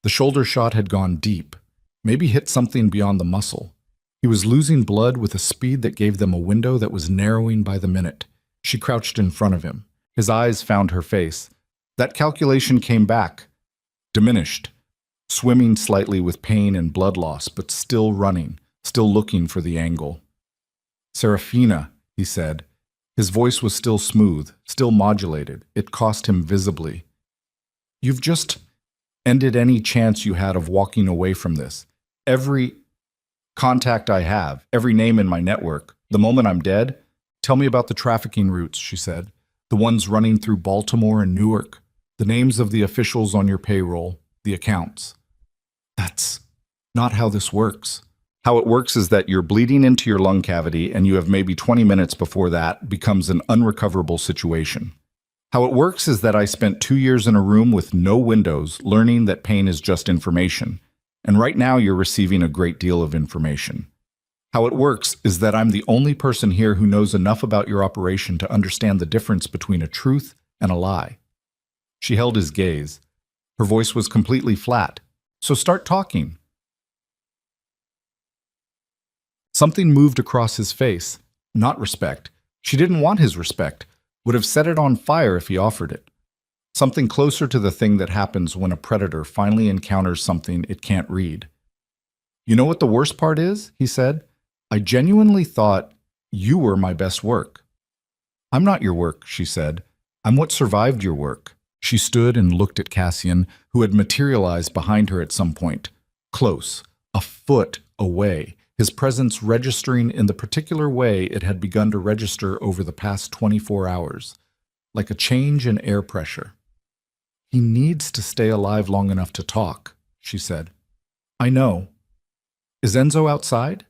The shoulder shot had gone deep, maybe hit something beyond the muscle. He was losing blood with a speed that gave them a window that was narrowing by the minute. She crouched in front of him. His eyes found her face. That calculation came back, diminished, swimming slightly with pain and blood loss, but still running, still looking for the angle. "Serafina," he said. His voice was still smooth, still modulated. It cost him visibly. "You've just ended any chance you had of walking away from this. Every contact I have, every name in my network, the moment I'm dead, tell me about the trafficking routes," she said. "The ones running through Baltimore and Newark, the names of the officials on your payroll, the accounts." "That's not how this works." "How it works is that you're bleeding into your lung cavity and you have maybe 20 minutes before that becomes an unrecoverable situation. How it works is that I spent 2 years in a room with no windows learning that pain is just information, and right now you're receiving a great deal of information. How it works is that I'm the only person here who knows enough about your operation to understand the difference between a truth and a lie." She held his gaze. Her voice was completely flat. "So start talking." Something moved across his face. Not respect. She didn't want his respect. Would have set it on fire if he offered it. Something closer to the thing that happens when a predator finally encounters something it can't read. "You know what the worst part is?" he said. "I genuinely thought you were my best work." "I'm not your work," she said. "I'm what survived your work." She stood and looked at Cassian, who had materialized behind her at some point. Close, a foot away, his presence registering in the particular way it had begun to register over the past 24 hours, like a change in air pressure. "He needs to stay alive long enough to talk," she said. "I know. Is Enzo outside?"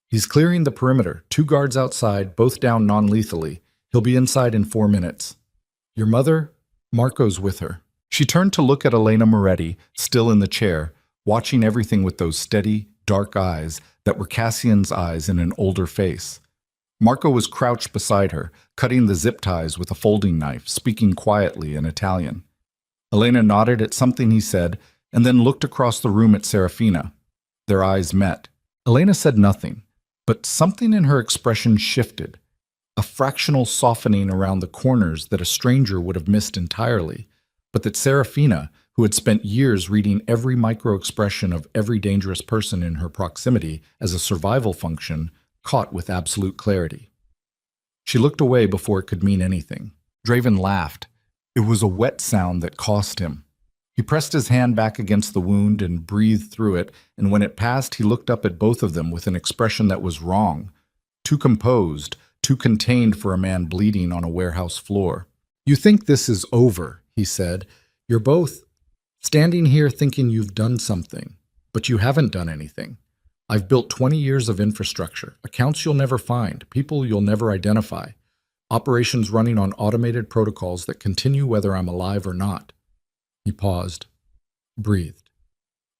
"He's clearing the perimeter. 2 guards outside, both down non-lethally. He'll be inside in 4 minutes. Your mother? Marco's with her." She turned to look at Elena Moretti, still in the chair, watching everything with those steady, dark eyes that were Cassian's eyes in an older face. Marco was crouched beside her, cutting the zip ties with a folding knife, speaking quietly in Italian. Elena nodded at something he said, and then looked across the room at Serafina. Their eyes met. Elena said nothing, but something in her expression shifted, a fractional softening around the corners that a stranger would have missed entirely, but that Serafina, who had spent years reading every micro-expression of every dangerous person in her proximity as a survival function, caught with absolute clarity. She looked away before it could mean anything. Draven laughed. It was a wet sound that cost him. He pressed his hand back against the wound and breathed through it, and when it passed, he looked up at both of them with an expression that was wrong, too composed, too contained for a man bleeding on a warehouse floor. "You think this is over," he said. "You're both standing here thinking you've done something, but you haven't done anything. I've built 20 years of infrastructure, accounts you'll never find, people you'll never identify, operations running on automated protocols that continue whether I'm alive or not." He paused, breathed.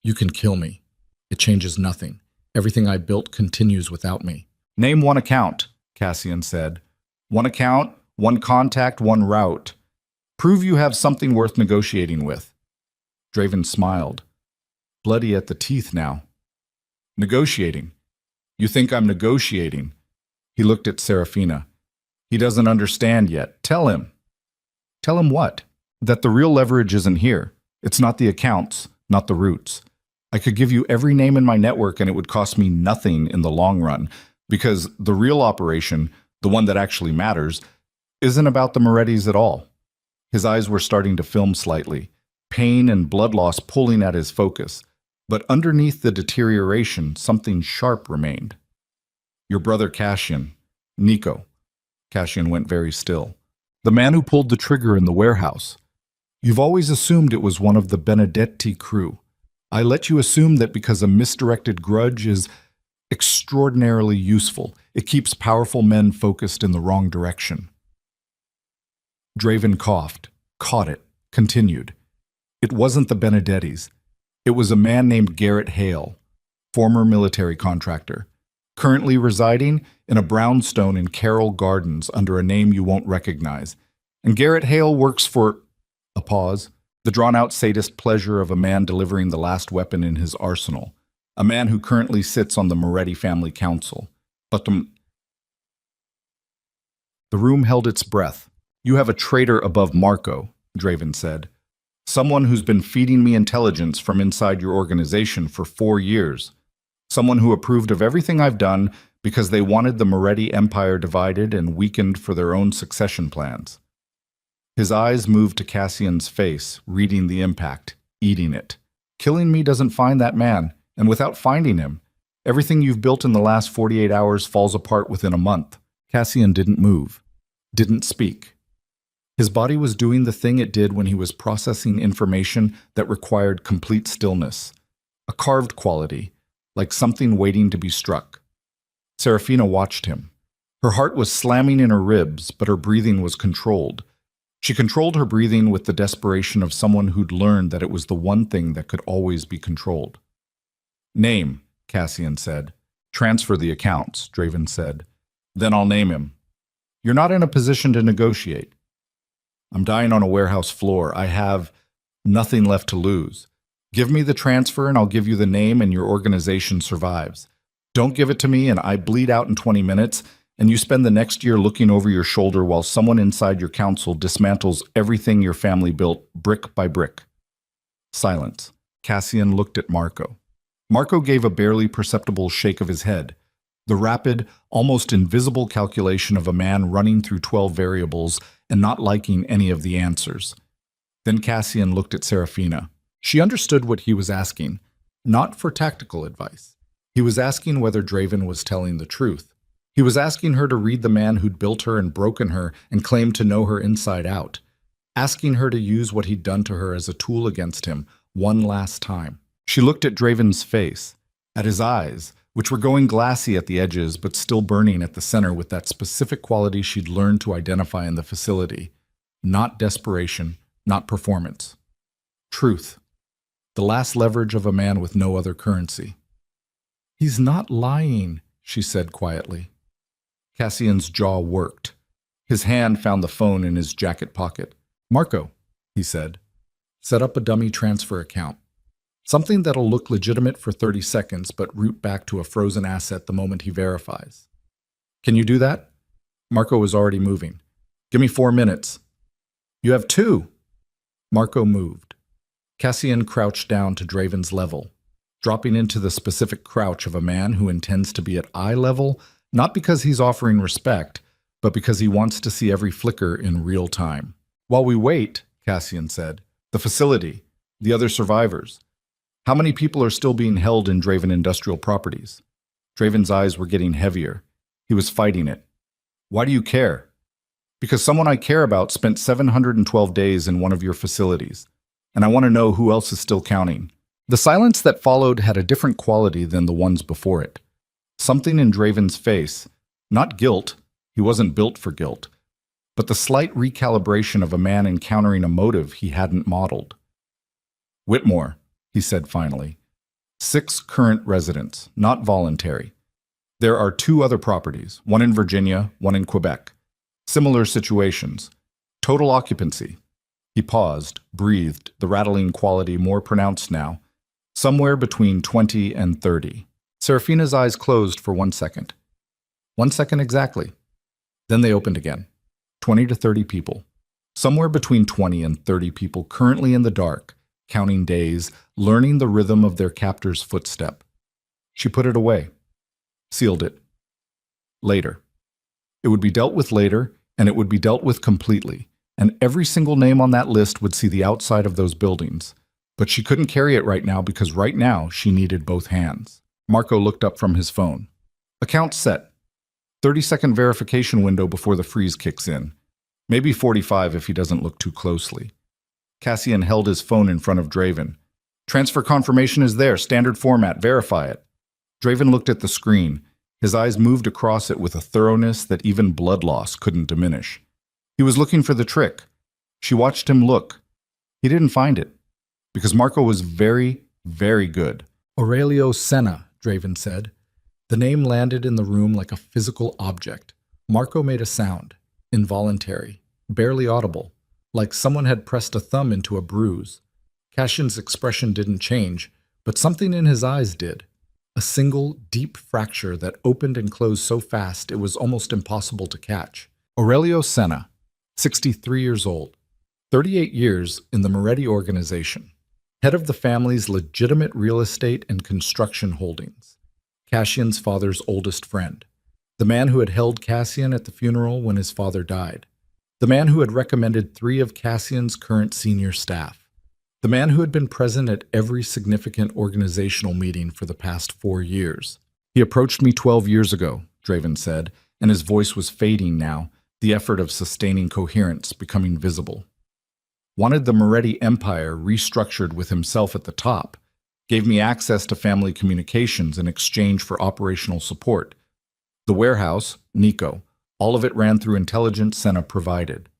"You can kill me. It changes nothing. Everything I built continues without me." "Name one account," Cassian said. "One account, one contact, one route. Prove you have something worth negotiating with." Draven smiled, bloody at the teeth now. "Negotiating? You think I'm negotiating?" He looked at Serafina. "He doesn't understand yet. Tell him." "Tell him what?" "That the real leverage isn't here. It's not the accounts, not the routes. I could give you every name in my network and it would cost me nothing in the long run, because the real operation, the one that actually matters, isn't about the Morettis at all." His eyes were starting to film slightly, pain and blood loss pulling at his focus. But underneath the deterioration, something sharp remained. Your brother Cassian, Nico. Cassian went very still. The man who pulled the trigger in the warehouse. You've always assumed it was one of the Benedetti crew. I let you assume that because a misdirected grudge is extraordinarily useful. It keeps powerful men focused in the wrong direction. Draven coughed, caught it, continued. It wasn't the Benedettis. It was a man named Garrett Hale, former military contractor, currently residing in a brownstone in Carroll Gardens under a name you won't recognize. And Garrett Hale works for, a pause, the drawn-out sadist pleasure of a man delivering the last weapon in his arsenal, a man who currently sits on the Moretti family council. But the room held its breath. You have a traitor above Marco, Draven said. Someone who's been feeding me intelligence from inside your organization for 4 years. Someone who approved of everything I've done because they wanted the Moretti empire divided and weakened for their own succession plans. His eyes moved to Cassian's face, reading the impact, eating it. Killing me doesn't find that man, and without finding him, everything you've built in the last 48 hours falls apart within a month. Cassian didn't move, didn't speak. His body was doing the thing it did when he was processing information that required complete stillness, a carved quality, like something waiting to be struck. Serafina watched him. Her heart was slamming in her ribs, but her breathing was controlled. She controlled her breathing with the desperation of someone who'd learned that it was the one thing that could always be controlled. Name, Cassian said. Transfer the accounts, Draven said. Then I'll name him. You're not in a position to negotiate. I'm dying on a warehouse floor. I have nothing left to lose. Give me the transfer and I'll give you the name and your organization survives. Don't give it to me and I bleed out in 20 minutes and you spend the next year looking over your shoulder while someone inside your council dismantles everything your family built brick by brick. Silence. Cassian looked at Marco. Marco gave a barely perceptible shake of his head. The rapid, almost invisible calculation of a man running through 12 variables and not liking any of the answers. Then Cassian looked at Serafina. She understood what he was asking, not for tactical advice. He was asking whether Draven was telling the truth. He was asking her to read the man who'd built her and broken her and claimed to know her inside out. Asking her to use what he'd done to her as a tool against him, one last time. She looked at Draven's face, at his eyes, which were going glassy at the edges but still burning at the center with that specific quality she'd learned to identify in the facility. Not desperation, not performance. Truth. The last leverage of a man with no other currency. He's not lying, she said quietly. Cassian's jaw worked. His hand found the phone in his jacket pocket. Marco, he said, set up a dummy transfer account. Something that'll look legitimate for 30 seconds but route back to a frozen asset the moment he verifies. Can you do that? Marco was already moving. Give me 4 minutes. You have 2. Marco moved. Cassian crouched down to Draven's level, dropping into the specific crouch of a man who intends to be at eye level, not because he's offering respect, but because he wants to see every flicker in real time. While we wait, Cassian said, the facility, the other survivors. How many people are still being held in Draven Industrial Properties? Draven's eyes were getting heavier. He was fighting it. Why do you care? Because someone I care about spent 712 days in one of your facilities, and I want to know who else is still counting. The silence that followed had a different quality than the ones before it. Something in Draven's face, not guilt, he wasn't built for guilt, but the slight recalibration of a man encountering a motive he hadn't modeled. Whitmore, he said finally. 6 current residents, not voluntary. There are 2 other properties, one in Virginia, one in Quebec. Similar situations. Total occupancy. He paused, breathed, the rattling quality more pronounced now. Somewhere between 20 and 30. Serafina's eyes closed for 1 second. 1 second exactly. Then they opened again. 20 to 30 people. Somewhere between 20 and 30 people currently in the dark, counting days, learning the rhythm of their captor's footstep. She put it away. Sealed it. Later. It would be dealt with later, and it would be dealt with completely, and every single name on that list would see the outside of those buildings. But she couldn't carry it right now because right now she needed both hands. Marco looked up from his phone. Account set. 30-second verification window before the freeze kicks in. Maybe 45 if he doesn't look too closely. Cassian held his phone in front of Draven. Transfer confirmation is there, standard format, verify it. Draven looked at the screen. His eyes moved across it with a thoroughness that even blood loss couldn't diminish. He was looking for the trick. She watched him look. He didn't find it, because Marco was very, very good. Aurelio Senna, Draven said. The name landed in the room like a physical object. Marco made a sound, involuntary, barely audible, like someone had pressed a thumb into a bruise. Cassian's expression didn't change, but something in his eyes did. A single, deep fracture that opened and closed so fast it was almost impossible to catch. Aurelio Senna, 63 years old, 38 years in the Moretti organization, head of the family's legitimate real estate and construction holdings. Cassian's father's oldest friend. The man who had held Cassian at the funeral when his father died. The man who had recommended 3 of Cassian's current senior staff. The man who had been present at every significant organizational meeting for the past 4 years. He approached me 12 years ago, Draven said, and his voice was fading now, the effort of sustaining coherence becoming visible. Wanted the Moretti empire restructured with himself at the top. Gave me access to family communications in exchange for operational support. The warehouse, Nico, all of it ran through intelligence Senna provided.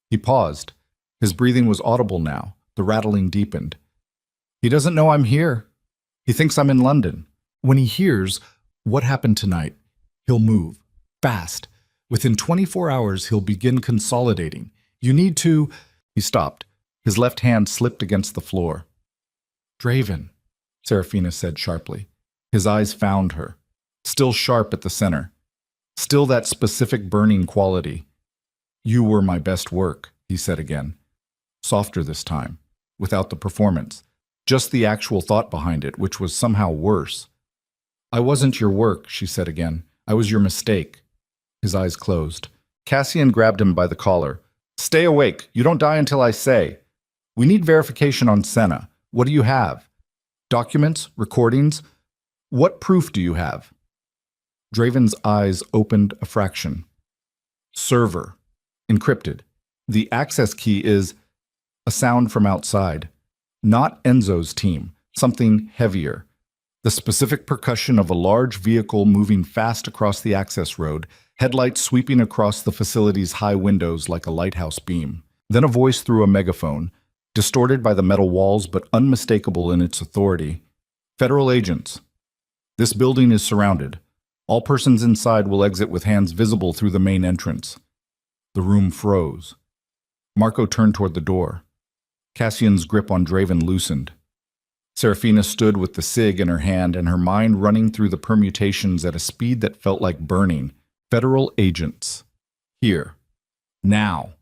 He paused. His breathing was audible now. The rattling deepened. He doesn't know I'm here. He thinks I'm in London. When he hears what happened tonight, he'll move. Fast. Within 24 hours, he'll begin consolidating. You need to... He stopped. His left hand slipped against the floor. Draven, Serafina said sharply. His eyes found her. Still sharp at the center. Still that specific burning quality. You were my best work, he said again. Softer this time. Without the performance, just the actual thought behind it, which was somehow worse. I wasn't your work, she said again. I was your mistake. His eyes closed. Cassian grabbed him by the collar. Stay awake. You don't die until I say. We need verification on Senna. What do you have? Documents? Recordings? What proof do you have? Draven's eyes opened a fraction. Server. Encrypted. The access key is... A sound from outside. Not Enzo's team, something heavier. The specific percussion of a large vehicle moving fast across the access road, headlights sweeping across the facility's high windows like a lighthouse beam. Then a voice through a megaphone, distorted by the metal walls but unmistakable in its authority. Federal agents. This building is surrounded. All persons inside will exit with hands visible through the main entrance. The room froze. Marco turned toward the door. Cassian's grip on Draven loosened. Serafina stood with the cig in her hand and her mind running through the permutations at a speed that felt like burning. Federal agents. Here. Now.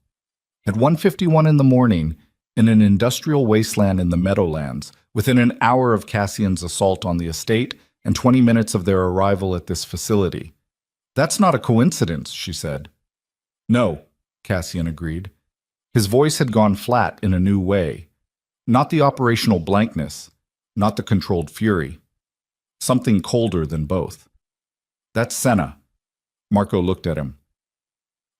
At 1:51 in the morning, in an industrial wasteland in the Meadowlands, within an hour of Cassian's assault on the estate and 20 minutes of their arrival at this facility. That's not a coincidence, she said. No, Cassian agreed. His voice had gone flat in a new way. Not the operational blankness, not the controlled fury. Something colder than both. That's Senna. Marco looked at him.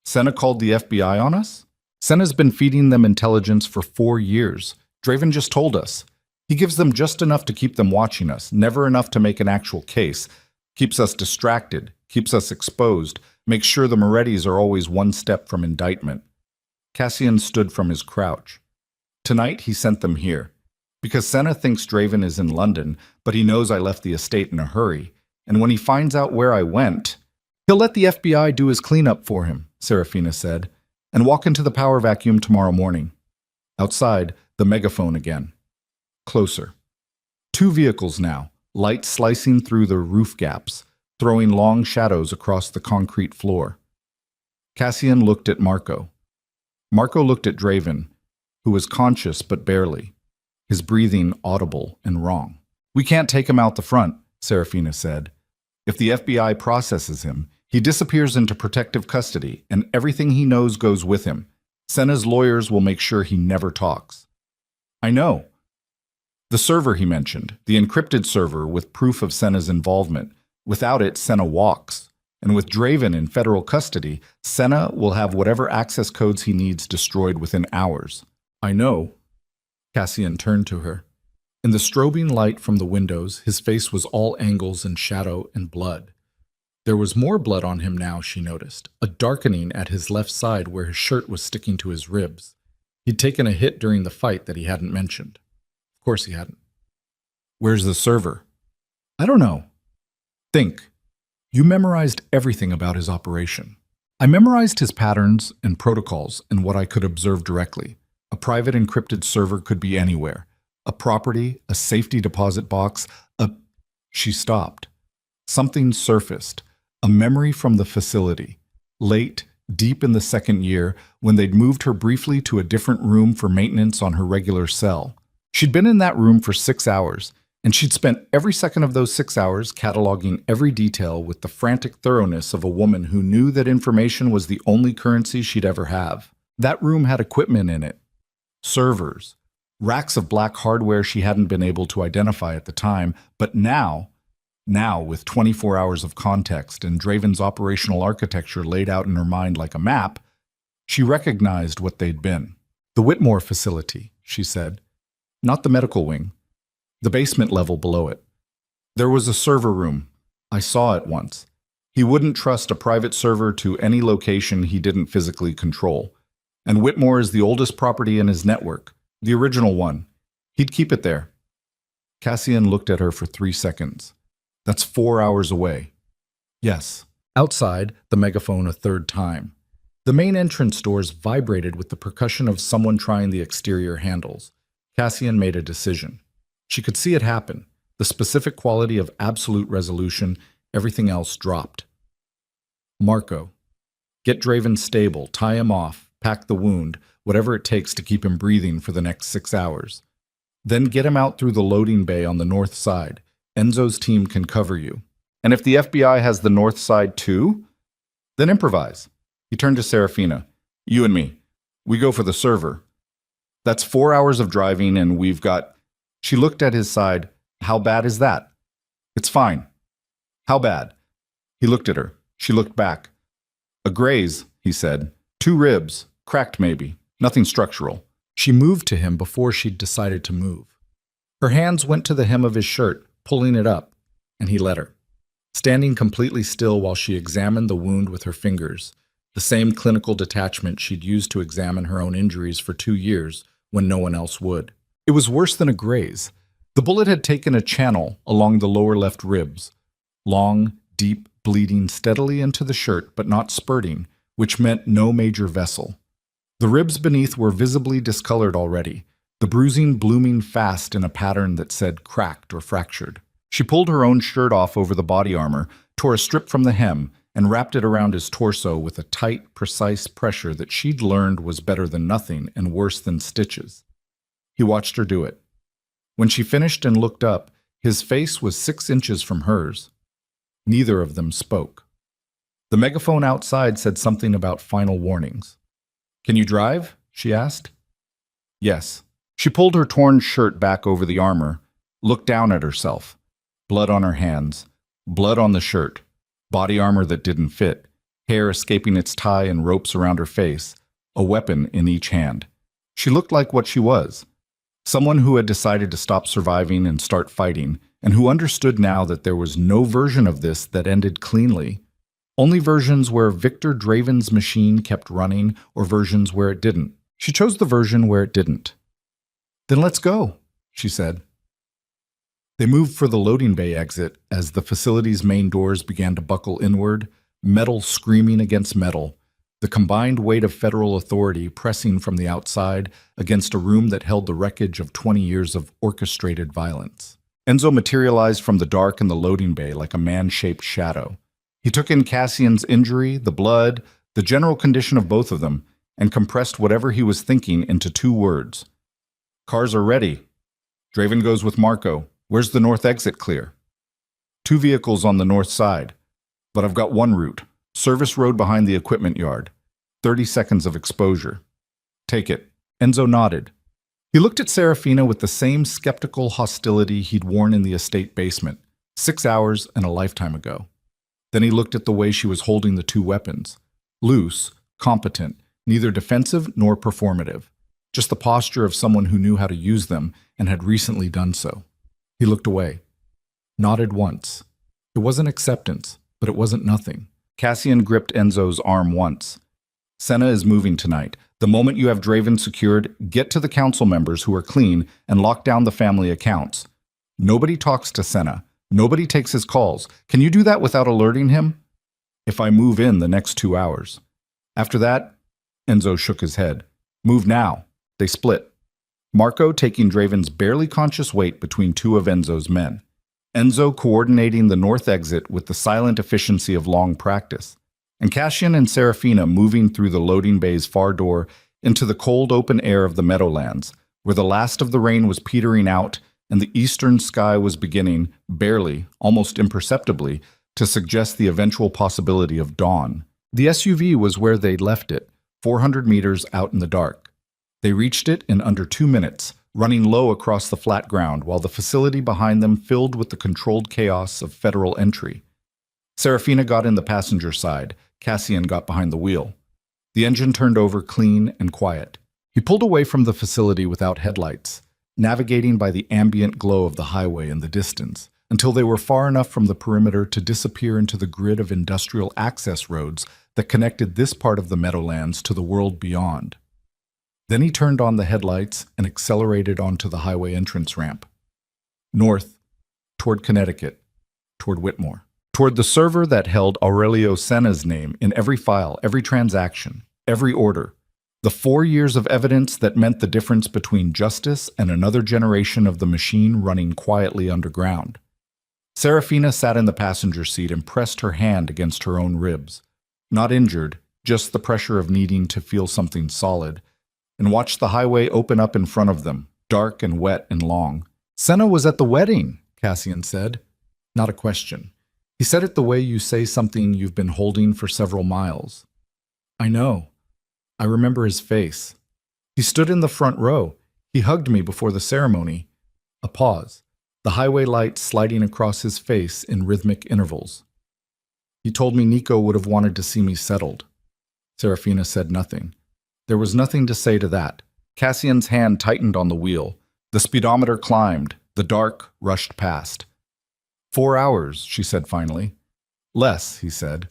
Senna called the FBI on us? Senna's been feeding them intelligence for 4 years. Draven just told us. He gives them just enough to keep them watching us, never enough to make an actual case. Keeps us distracted, keeps us exposed, makes sure the Morettis are always one step from indictment. Cassian stood from his crouch. Tonight he sent them here. Because Senna thinks Draven is in London, but he knows I left the estate in a hurry. And when he finds out where I went, he'll let the FBI do his cleanup for him, Serafina said, and walk into the power vacuum tomorrow morning. Outside, the megaphone again. Closer. 2 vehicles now, light slicing through the roof gaps, throwing long shadows across the concrete floor. Cassian looked at Marco. Marco looked at Draven, who was conscious but barely, his breathing audible and wrong. We can't take him out the front, Serafina said. If the FBI processes him, he disappears into protective custody, and everything he knows goes with him. Senna's lawyers will make sure he never talks. I know. The server he mentioned, the encrypted server with proof of Senna's involvement. Without it, Senna walks. And with Draven in federal custody, Senna will have whatever access codes he needs destroyed within hours. I know. Cassian turned to her. In the strobing light from the windows, his face was all angles and shadow and blood. There was more blood on him now, she noticed, a darkening at his left side where his shirt was sticking to his ribs. He'd taken a hit during the fight that he hadn't mentioned. Of course he hadn't. Where's the server? I don't know. Think. You memorized everything about his operation. I memorized his patterns and protocols and what I could observe directly. A private encrypted server could be anywhere. A property, a safety deposit box, She stopped. Something surfaced. A memory from the facility. Late, deep in the second year, when they'd moved her briefly to a different room for maintenance on her regular cell. She'd been in that room for 6 hours, and she'd spent every second of those 6 hours cataloging every detail with the frantic thoroughness of a woman who knew that information was the only currency she'd ever have. That room had equipment in it. Servers. Racks of black hardware she hadn't been able to identify at the time, but now, with 24 hours of context and Draven's operational architecture laid out in her mind like a map, she recognized what they'd been. The Whitmore facility, she said. Not the medical wing. The basement level below it. There was a server room. I saw it once. He wouldn't trust a private server to any location he didn't physically control. And Whitmore is the oldest property in his network, the original one. He'd keep it there. Cassian looked at her for 3 seconds. That's 4 hours away. Yes. Outside, the megaphone a third time. The main entrance doors vibrated with the percussion of someone trying the exterior handles. Cassian made a decision. She could see it happen. The specific quality of absolute resolution, everything else dropped. Marco. Get Draven stable, tie him off, pack the wound, whatever it takes to keep him breathing for the next 6 hours. Then get him out through the loading bay on the north side. Enzo's team can cover you. And if the FBI has the north side too, then improvise. He turned to Serafina. You and me. We go for the server. That's 4 hours of driving and we've got... She looked at his side. How bad is that? It's fine. How bad? He looked at her. She looked back. A graze, he said. 2 ribs. Cracked maybe. Nothing structural. She moved to him before she'd decided to move. Her hands went to the hem of his shirt, pulling it up, and he let her. Standing completely still while she examined the wound with her fingers, the same clinical detachment she'd used to examine her own injuries for 2 years when no one else would. It was worse than a graze. The bullet had taken a channel along the lower left ribs. Long, deep, bleeding steadily into the shirt but not spurting, which meant no major vessel. The ribs beneath were visibly discolored already, the bruising blooming fast in a pattern that said cracked or fractured. She pulled her own shirt off over the body armor, tore a strip from the hem, and wrapped it around his torso with a tight, precise pressure that she'd learned was better than nothing and worse than stitches. He watched her do it. When she finished and looked up, his face was 6 inches from hers. Neither of them spoke. The megaphone outside said something about final warnings. Can you drive? She asked. Yes. She pulled her torn shirt back over the armor, looked down at herself. Blood on her hands, blood on the shirt, body armor that didn't fit, hair escaping its tie and ropes around her face, a weapon in each hand. She looked like what she was. Someone who had decided to stop surviving and start fighting, and who understood now that there was no version of this that ended cleanly. Only versions where Victor Draven's machine kept running or versions where it didn't. She chose the version where it didn't. Then let's go, she said. They moved for the loading bay exit as the facility's main doors began to buckle inward, metal screaming against metal, the combined weight of federal authority pressing from the outside against a room that held the wreckage of 20 years of orchestrated violence. Enzo materialized from the dark in the loading bay like a man-shaped shadow. He took in Cassian's injury, the blood, the general condition of both of them, and compressed whatever he was thinking into 2 words. Cars are ready. Draven goes with Marco. Where's the north exit clear? 2 vehicles on the north side. But I've got 1 route. Service road behind the equipment yard. 30 seconds of exposure. Take it. Enzo nodded. He looked at Serafina with the same skeptical hostility he'd worn in the estate basement, 6 hours and a lifetime ago. Then he looked at the way she was holding the two weapons. Loose, competent, neither defensive nor performative. Just the posture of someone who knew how to use them and had recently done so. He looked away. Nodded once. It wasn't acceptance, but it wasn't nothing. Cassian gripped Enzo's arm once. Senna is moving tonight. The moment you have Draven secured, get to the council members who are clean and lock down the family accounts. Nobody talks to Senna. Nobody takes his calls. Can you do that without alerting him? If I move in the next 2 hours. After that, Enzo shook his head. Move now. They split. Marco taking Draven's barely conscious weight between two of Enzo's men. Enzo coordinating the north exit with the silent efficiency of long practice. And Cassian and Serafina moving through the loading bay's far door into the cold open air of the Meadowlands, where the last of the rain was petering out and the eastern sky was beginning, barely, almost imperceptibly, to suggest the eventual possibility of dawn. The SUV was where they'd left it, 400 meters out in the dark. They reached it in under 2 minutes, running low across the flat ground while the facility behind them filled with the controlled chaos of federal entry. Serafina got in the passenger side. Cassian got behind the wheel. The engine turned over clean and quiet. He pulled away from the facility without headlights, navigating by the ambient glow of the highway in the distance, until they were far enough from the perimeter to disappear into the grid of industrial access roads that connected this part of the Meadowlands to the world beyond. Then he turned on the headlights and accelerated onto the highway entrance ramp. North, toward Connecticut, toward Whitmore. Toward the server that held Aurelio Senna's name in every file, every transaction, every order. The 4 years of evidence that meant the difference between justice and another generation of the machine running quietly underground. Serafina sat in the passenger seat and pressed her hand against her own ribs. Not injured, just the pressure of needing to feel something solid, and watched the highway open up in front of them, dark and wet and long. Senna was at the wedding, Cassian said. Not a question. He said it the way you say something you've been holding for several miles. I know. I remember his face. He stood in the front row. He hugged me before the ceremony. A pause, the highway light sliding across his face in rhythmic intervals. He told me Nico would have wanted to see me settled. Serafina said nothing. There was nothing to say to that. Cassian's hand tightened on the wheel. The speedometer climbed. The dark rushed past. 4 hours, she said finally. Less, he said.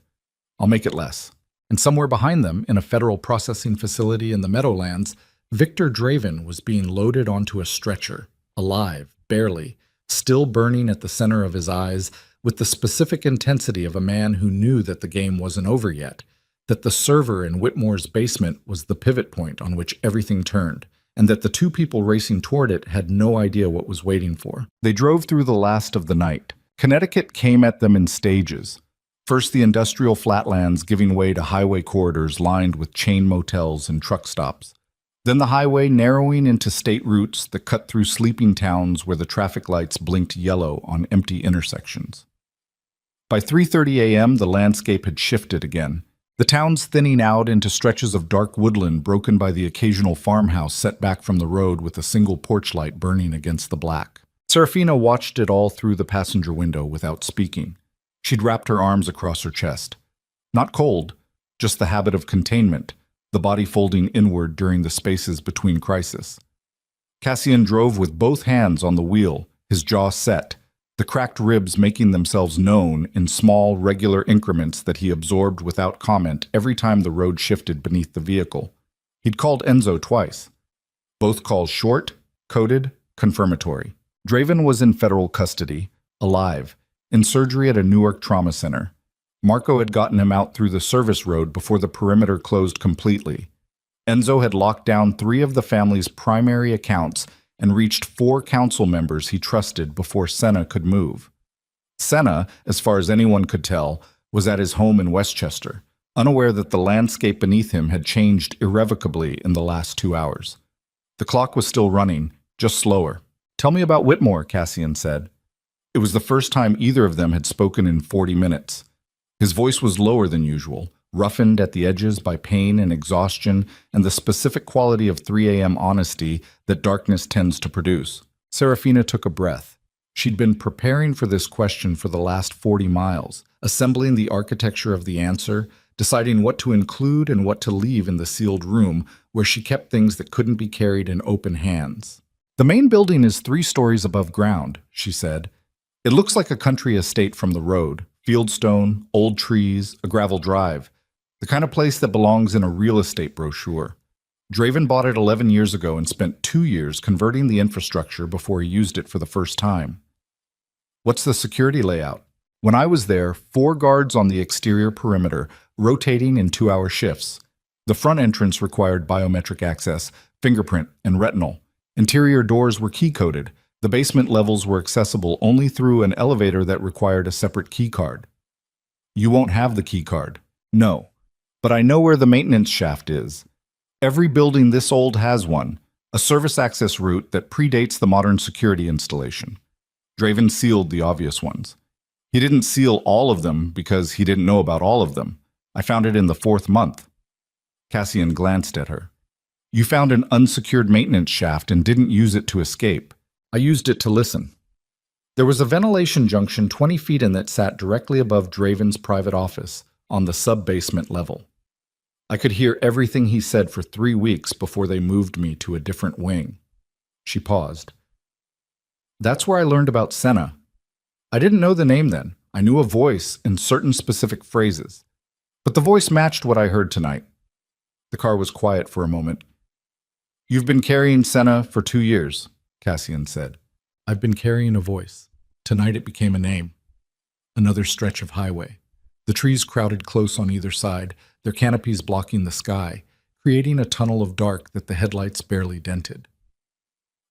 I'll make it less. And somewhere behind them, in a federal processing facility in the Meadowlands, Victor Draven was being loaded onto a stretcher, alive, barely, still burning at the center of his eyes, with the specific intensity of a man who knew that the game wasn't over yet, that the server in Whitmore's basement was the pivot point on which everything turned, and that the two people racing toward it had no idea what was waiting for. They drove through the last of the night. Connecticut came at them in stages. First, the industrial flatlands giving way to highway corridors lined with chain motels and truck stops. Then the highway narrowing into state routes that cut through sleeping towns where the traffic lights blinked yellow on empty intersections. By 3:30 a.m., the landscape had shifted again, the towns thinning out into stretches of dark woodland broken by the occasional farmhouse set back from the road with a single porch light burning against the black. Serafina watched it all through the passenger window without speaking. She'd wrapped her arms across her chest. Not cold, just the habit of containment, the body folding inward during the spaces between crises. Cassian drove with both hands on the wheel, his jaw set, the cracked ribs making themselves known in small, regular increments that he absorbed without comment every time the road shifted beneath the vehicle. He'd called Enzo twice. Both calls short, coded, confirmatory. Draven was in federal custody, alive, in surgery at a Newark trauma center. Marco had gotten him out through the service road before the perimeter closed completely. Enzo had locked down 3 of the family's primary accounts and reached 4 council members he trusted before Senna could move. Senna, as far as anyone could tell, was at his home in Westchester, unaware that the landscape beneath him had changed irrevocably in the last 2 hours. The clock was still running, just slower. Tell me about Whitmore, Cassian said. It was the first time either of them had spoken in 40 minutes. His voice was lower than usual, roughened at the edges by pain and exhaustion and the specific quality of 3 a.m. honesty that darkness tends to produce. Serafina took a breath. She'd been preparing for this question for the last 40 miles, assembling the architecture of the answer, deciding what to include and what to leave in the sealed room where she kept things that couldn't be carried in open hands. The main building is 3 stories above ground, she said. It looks like a country estate from the road, fieldstone, old trees, a gravel drive, the kind of place that belongs in a real estate brochure. Draven bought it 11 years ago and spent 2 years converting the infrastructure before he used it for the first time. What's the security layout? When I was there, 4 guards on the exterior perimeter, rotating in 2-hour shifts. The front entrance required biometric access, fingerprint, and retinal. Interior doors were key-coded. The basement levels were accessible only through an elevator that required a separate key card. You won't have the key card. No. But I know where the maintenance shaft is. Every building this old has one, a service access route that predates the modern security installation. Draven sealed the obvious ones. He didn't seal all of them because he didn't know about all of them. I found it in the 4th month. Cassian glanced at her. You found an unsecured maintenance shaft and didn't use it to escape. I used it to listen. There was a ventilation junction 20 feet in that sat directly above Draven's private office on the sub-basement level. I could hear everything he said for 3 weeks before they moved me to a different wing. She paused. That's where I learned about Senna. I didn't know the name then. I knew a voice and certain specific phrases. But the voice matched what I heard tonight. The car was quiet for a moment. You've been carrying Senna for 2 years, Cassian said. I've been carrying a voice. Tonight it became a name. Another stretch of highway. The trees crowded close on either side, their canopies blocking the sky, creating a tunnel of dark that the headlights barely dented.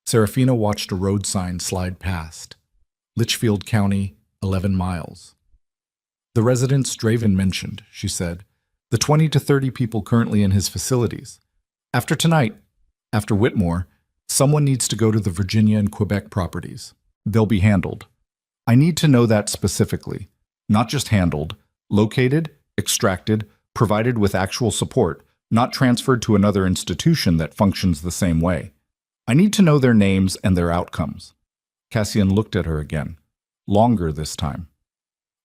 Serafina watched a road sign slide past. Litchfield County, 11 miles. The residents Draven mentioned, she said. The 20 to 30 people currently in his facilities. After tonight, after Whitmore, someone needs to go to the Virginia and Quebec properties. They'll be handled. I need to know that specifically. Not just handled, located, extracted, provided with actual support, not transferred to another institution that functions the same way. I need to know their names and their outcomes. Cassian looked at her again. Longer this time.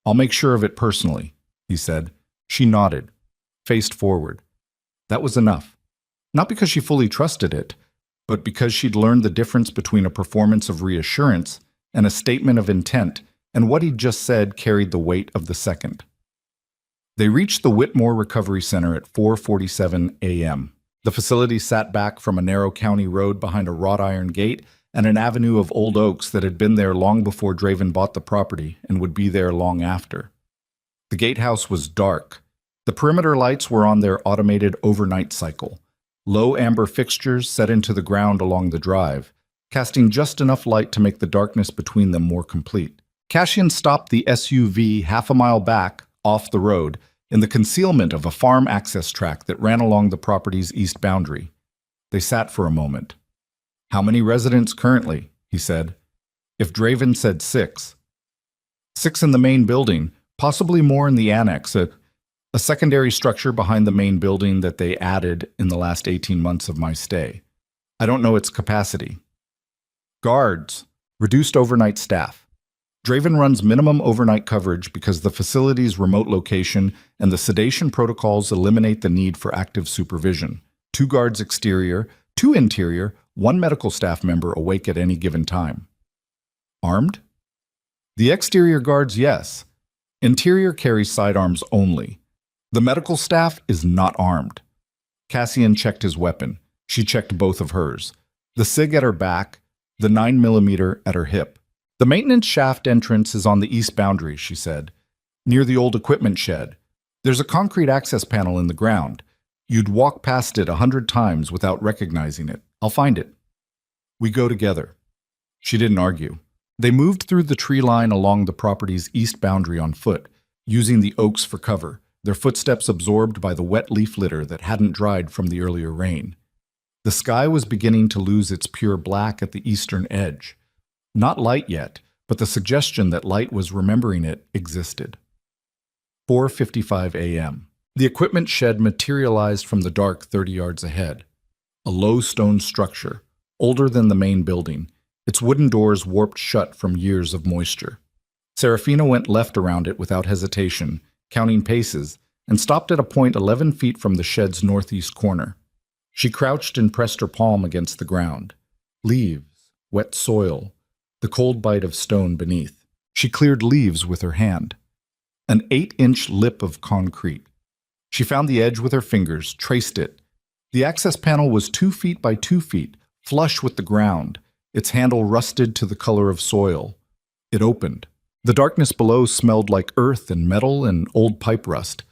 I'll make sure of it personally, he said. She nodded, faced forward. That was enough. Not because she fully trusted it, but because she'd learned the difference between a performance of reassurance and a statement of intent, and what he'd just said carried the weight of the second. They reached the Whitmore Recovery Center at 4:47 a.m. The facility sat back from a narrow county road behind a wrought iron gate and an avenue of old oaks that had been there long before Draven bought the property and would be there long after. The gatehouse was dark. The perimeter lights were on their automated overnight cycle, low amber fixtures set into the ground along the drive, casting just enough light to make the darkness between them more complete. Cassian stopped the SUV half a mile back, off the road, in the concealment of a farm access track that ran along the property's east boundary. They sat for a moment. How many residents currently? He said. If Draven said 6. 6 in the main building, possibly more in the annex, a secondary structure behind the main building that they added in the last 18 months of my stay. I don't know its capacity. Guards. Reduced overnight staff. Draven runs minimum overnight coverage because the facility's remote location and the sedation protocols eliminate the need for active supervision. 2 guards exterior, 2 interior, 1 medical staff member awake at any given time. Armed? The exterior guards, yes. Interior carries sidearms only. The medical staff is not armed. Cassian checked his weapon. She checked both of hers. The SIG at her back, the 9mm at her hip. The maintenance shaft entrance is on the east boundary, she said, near the old equipment shed. There's a concrete access panel in the ground. You'd walk past it 100 times without recognizing it. I'll find it. We go together. She didn't argue. They moved through the tree line along the property's east boundary on foot, using the oaks for cover, their footsteps absorbed by the wet leaf litter that hadn't dried from the earlier rain. The sky was beginning to lose its pure black at the eastern edge. Not light yet, but the suggestion that light was remembering it existed. 4:55 a.m. The equipment shed materialized from the dark 30 yards ahead. A low stone structure, older than the main building, its wooden doors warped shut from years of moisture. Serafina went left around it without hesitation, counting paces, and stopped at a point 11 feet from the shed's northeast corner. She crouched and pressed her palm against the ground. Leaves, wet soil, the cold bite of stone beneath. She cleared leaves with her hand. An 8-inch lip of concrete. She found the edge with her fingers, traced it. The access panel was 2 feet by 2 feet, flush with the ground, its handle rusted to the color of soil. It opened. The darkness below smelled like earth and metal and old pipe rust,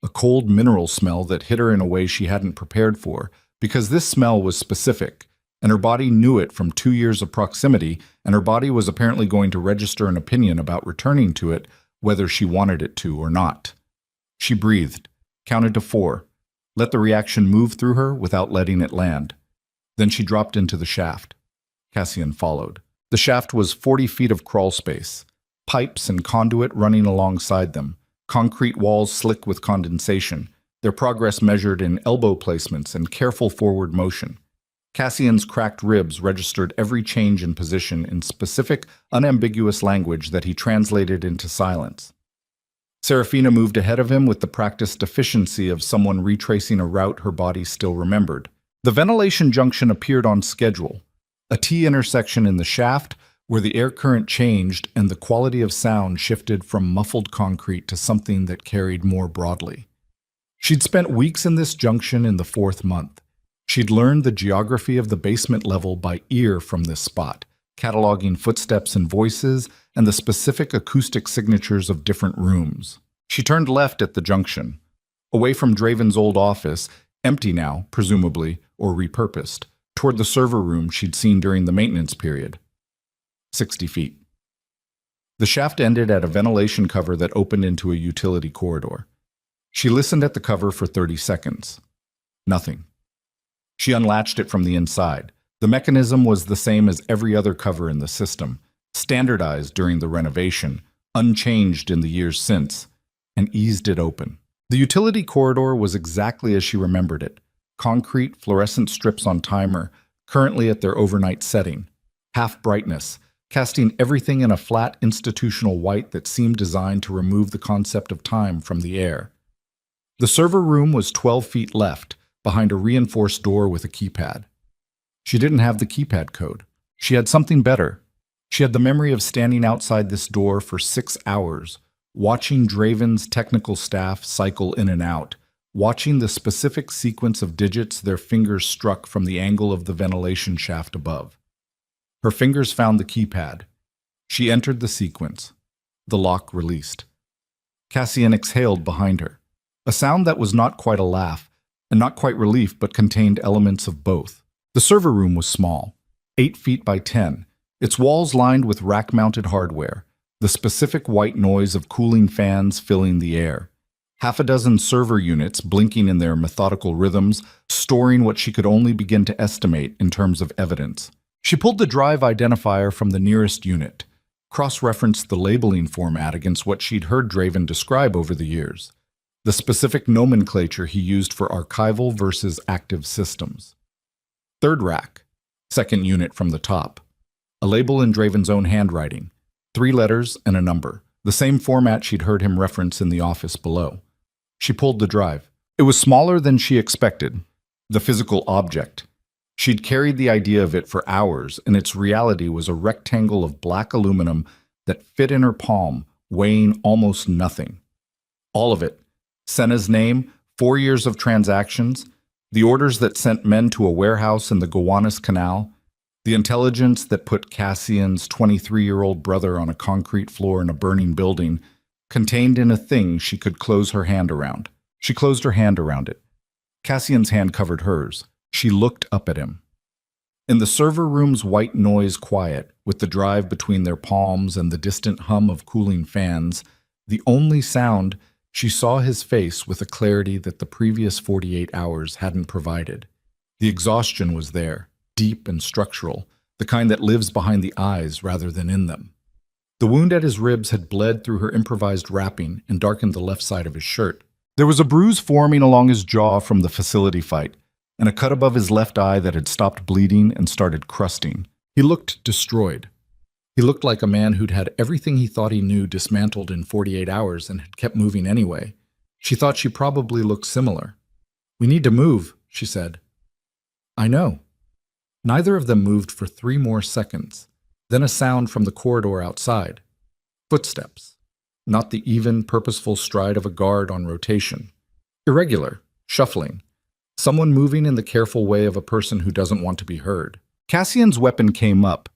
a cold mineral smell that hit her in a way she hadn't prepared for, because this smell was specific, and her body knew it from 2 years of proximity, and her body was apparently going to register an opinion about returning to it, whether she wanted it to or not. She breathed, counted to 4, let the reaction move through her without letting it land. Then she dropped into the shaft. Cassian followed. The shaft was 40 feet of crawl space, pipes and conduit running alongside them, concrete walls slick with condensation, their progress measured in elbow placements and careful forward motion. Cassian's cracked ribs registered every change in position in specific, unambiguous language that he translated into silence. Serafina moved ahead of him with the practiced efficiency of someone retracing a route her body still remembered. The ventilation junction appeared on schedule, a T-intersection in the shaft where the air current changed and the quality of sound shifted from muffled concrete to something that carried more broadly. She'd spent weeks in this junction in the 4th month. She'd learned the geography of the basement level by ear from this spot, cataloging footsteps and voices and the specific acoustic signatures of different rooms. She turned left at the junction, away from Draven's old office, empty now, presumably, or repurposed, toward the server room she'd seen during the maintenance period. 60 feet. The shaft ended at a ventilation cover that opened into a utility corridor. She listened at the cover for 30 seconds. Nothing. She unlatched it from the inside. The mechanism was the same as every other cover in the system, standardized during the renovation, unchanged in the years since, and eased it open. The utility corridor was exactly as she remembered it. Concrete fluorescent strips on timer, currently at their overnight setting. Half brightness, casting everything in a flat institutional white that seemed designed to remove the concept of time from the air. The server room was 12 feet left, behind a reinforced door with a keypad. She didn't have the keypad code. She had something better. She had the memory of standing outside this door for 6 hours, watching Draven's technical staff cycle in and out, watching the specific sequence of digits their fingers struck from the angle of the ventilation shaft above. Her fingers found the keypad. She entered the sequence. The lock released. Cassian exhaled behind her, a sound that was not quite a laugh, and not quite relief, but contained elements of both. The server room was small, 8 feet by 10, its walls lined with rack-mounted hardware, the specific white noise of cooling fans filling the air. Half a dozen server units blinking in their methodical rhythms, storing what she could only begin to estimate in terms of evidence. She pulled the drive identifier from the nearest unit, cross-referenced the labeling format against what she'd heard Draven describe over the years, the specific nomenclature he used for archival versus active systems. Third rack, second unit from the top. A label in Draven's own handwriting, 3 letters and a number, the same format she'd heard him reference in the office below. She pulled the drive. It was smaller than she expected, the physical object. She'd carried the idea of it for hours, and its reality was a rectangle of black aluminum that fit in her palm, weighing almost nothing. All of it. Senna's name, 4 years of transactions, the orders that sent men to a warehouse in the Gowanus Canal, the intelligence that put Cassian's 23-year-old brother on a concrete floor in a burning building, contained in a thing she could close her hand around. She closed her hand around it. Cassian's hand covered hers. She looked up at him. In the server room's white noise quiet, with the drive between their palms and the distant hum of cooling fans, the only sound, she saw his face with a clarity that the previous 48 hours hadn't provided. The exhaustion was there, deep and structural, the kind that lives behind the eyes rather than in them. The wound at his ribs had bled through her improvised wrapping and darkened the left side of his shirt. There was a bruise forming along his jaw from the facility fight, and a cut above his left eye that had stopped bleeding and started crusting. He looked destroyed. He looked like a man who'd had everything he thought he knew dismantled in 48 hours and had kept moving anyway. She thought she probably looked similar. "We need to move," she said. "I know." Neither of them moved for 3 more seconds. Then a sound from the corridor outside. Footsteps. Not the even, purposeful stride of a guard on rotation. Irregular, shuffling. Someone moving in the careful way of a person who doesn't want to be heard. Cassian's weapon came up.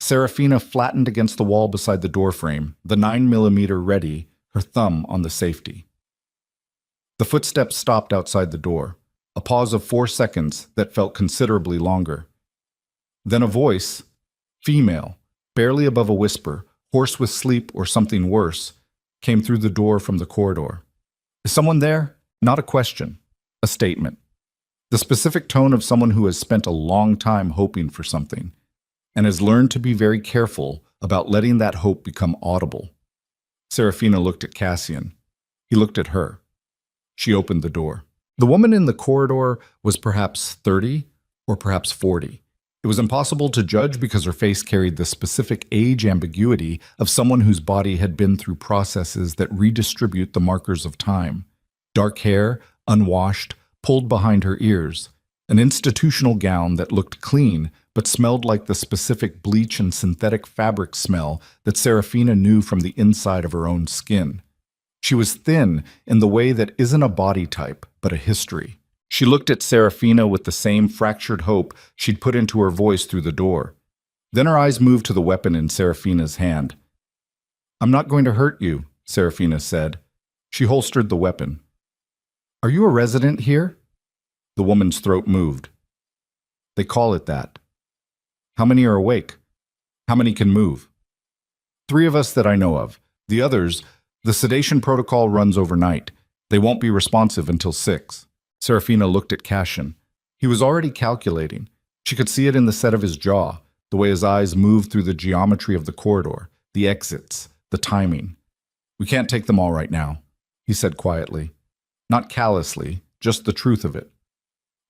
Serafina flattened against the wall beside the doorframe, the 9mm ready, her thumb on the safety. The footsteps stopped outside the door, a pause of 4 seconds that felt considerably longer. Then a voice, female, barely above a whisper, hoarse with sleep or something worse, came through the door from the corridor. "Is someone there?" Not a question, a statement. The specific tone of someone who has spent a long time hoping for something, and has learned to be very careful about letting that hope become audible. Serafina looked at Cassian. He looked at her. She opened the door. The woman in the corridor was perhaps 30 or perhaps 40. It was impossible to judge because her face carried the specific age ambiguity of someone whose body had been through processes that redistribute the markers of time. Dark hair, unwashed, pulled behind her ears, an institutional gown that looked clean but smelled like the specific bleach and synthetic fabric smell that Serafina knew from the inside of her own skin. She was thin in the way that isn't a body type, but a history. She looked at Serafina with the same fractured hope she'd put into her voice through the door. Then her eyes moved to the weapon in Serafina's hand. "I'm not going to hurt you," Serafina said. She holstered the weapon. "Are you a resident here?" The woman's throat moved. "They call it that." "How many are awake? How many can move?" "3 of us that I know of. The others, the sedation protocol runs overnight. They won't be responsive until 6. Serafina looked at Cassian. He was already calculating. She could see it in the set of his jaw, the way his eyes moved through the geometry of the corridor, the exits, the timing. "We can't take them all right now," he said quietly. Not callously, just the truth of it.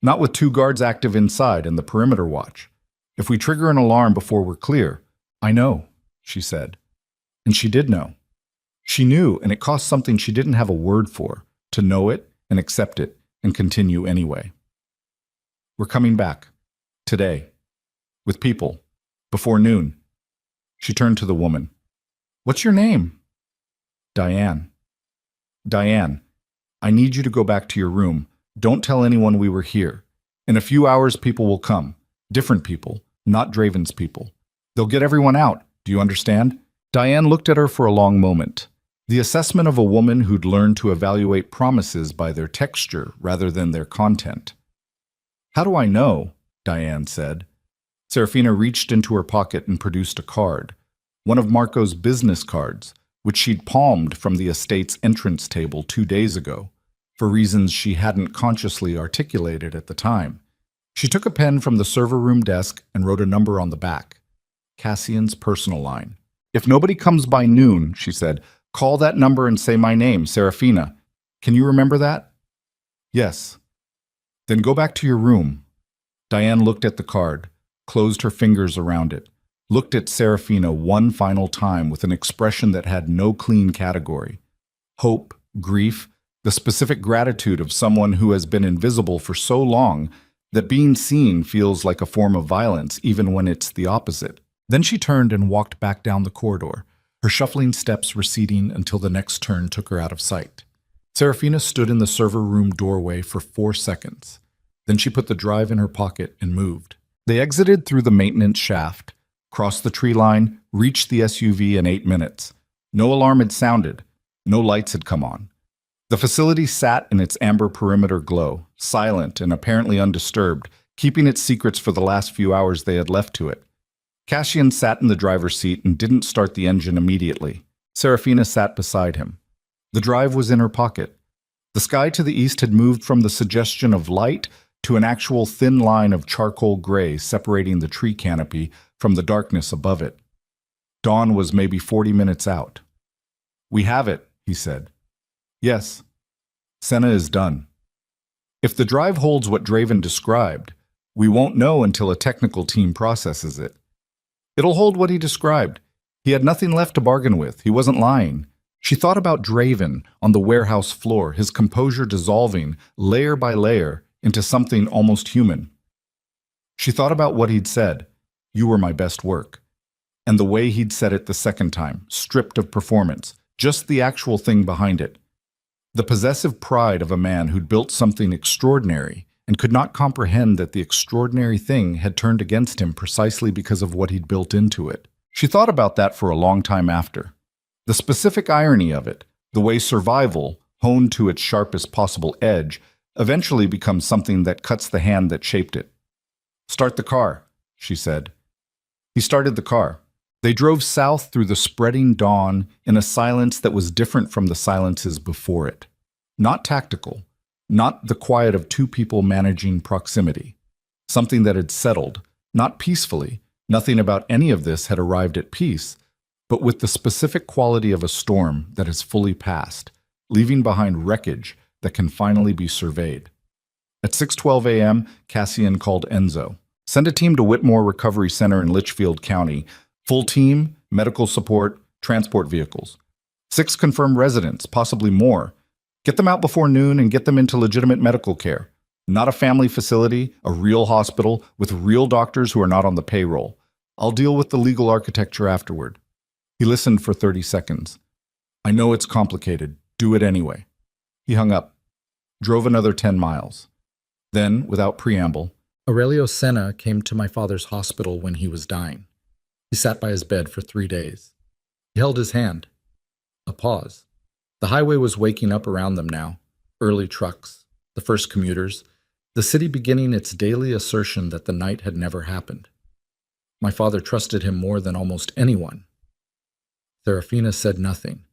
"Not with 2 guards active inside and the perimeter watch. If we trigger an alarm before we're clear—" "I know," she said. And she did know. She knew, and it cost something she didn't have a word for, to know it and accept it and continue anyway. "We're coming back. Today. With people. Before noon." She turned to the woman. "What's your name?" "Diane." "Diane, I need you to go back to your room. Don't tell anyone we were here. In a few hours, people will come. Different people, not Draven's people. They'll get everyone out. Do you understand?" Diane looked at her for a long moment. The assessment of a woman who'd learned to evaluate promises by their texture rather than their content. "How do I know?" Diane said. Serafina reached into her pocket and produced a card, one of Marco's business cards, which she'd palmed from the estate's entrance table 2 days ago, for reasons she hadn't consciously articulated at the time. She took a pen from the server room desk and wrote a number on the back. Cassian's personal line. "If nobody comes by noon," she said, "call that number and say my name, Serafina. Can you remember that?" "Yes." "Then go back to your room." Diane looked at the card, closed her fingers around it, looked at Serafina one final time with an expression that had no clean category. Hope, grief, the specific gratitude of someone who has been invisible for so long that being seen feels like a form of violence even when it's the opposite. Then she turned and walked back down the corridor, her shuffling steps receding until the next turn took her out of sight. Serafina stood in the server room doorway for 4 seconds. Then she put the drive in her pocket and moved. They exited through the maintenance shaft, crossed the tree line, reached the SUV in 8 minutes. No alarm had sounded. No lights had come on. The facility sat in its amber perimeter glow, silent and apparently undisturbed, keeping its secrets for the last few hours they had left to it. Cassian sat in the driver's seat and didn't start the engine immediately. Serafina sat beside him. The drive was in her pocket. The sky to the east had moved from the suggestion of light to an actual thin line of charcoal gray separating the tree canopy from the darkness above it. Dawn was maybe 40 minutes out. "We have it," he said. "Yes." Senna is done. If the drive holds what Draven described, we won't know until a technical team processes it. It'll hold what he described. He had nothing left to bargain with. He wasn't lying. She thought about Draven on the warehouse floor, his composure dissolving, layer by layer, into something almost human. She thought about what he'd said, "You were my best work," and the way he'd said it the second time, stripped of performance, just the actual thing behind it. The possessive pride of a man who'd built something extraordinary and could not comprehend that the extraordinary thing had turned against him precisely because of what he'd built into it. She thought about that for a long time after. The specific irony of it, the way survival, honed to its sharpest possible edge, eventually becomes something that cuts the hand that shaped it. "Start the car," she said. He started the car. They drove south through the spreading dawn in a silence that was different from the silences before it. Not tactical, not the quiet of two people managing proximity. Something that had settled, not peacefully. Nothing about any of this had arrived at peace, but with the specific quality of a storm that has fully passed, leaving behind wreckage that can finally be surveyed. At 6:12 a.m., Cassian called Enzo. "Send a team to Whitmore Recovery Center in Litchfield County. Full team, medical support, transport vehicles. 6 confirmed residents, possibly more. Get them out before noon and get them into legitimate medical care. Not a family facility, a real hospital with real doctors who are not on the payroll. I'll deal with the legal architecture afterward." He listened for 30 seconds. "I know it's complicated. Do it anyway." He hung up, drove another 10 miles. Then, without preamble, Aurelio Senna came to my father's hospital when he was dying. He sat by his bed for 3 days. He held his hand. A pause. The highway was waking up around them now. Early trucks, the first commuters, the city beginning its daily assertion that the night had never happened. My father trusted him more than almost anyone. Serafina said nothing.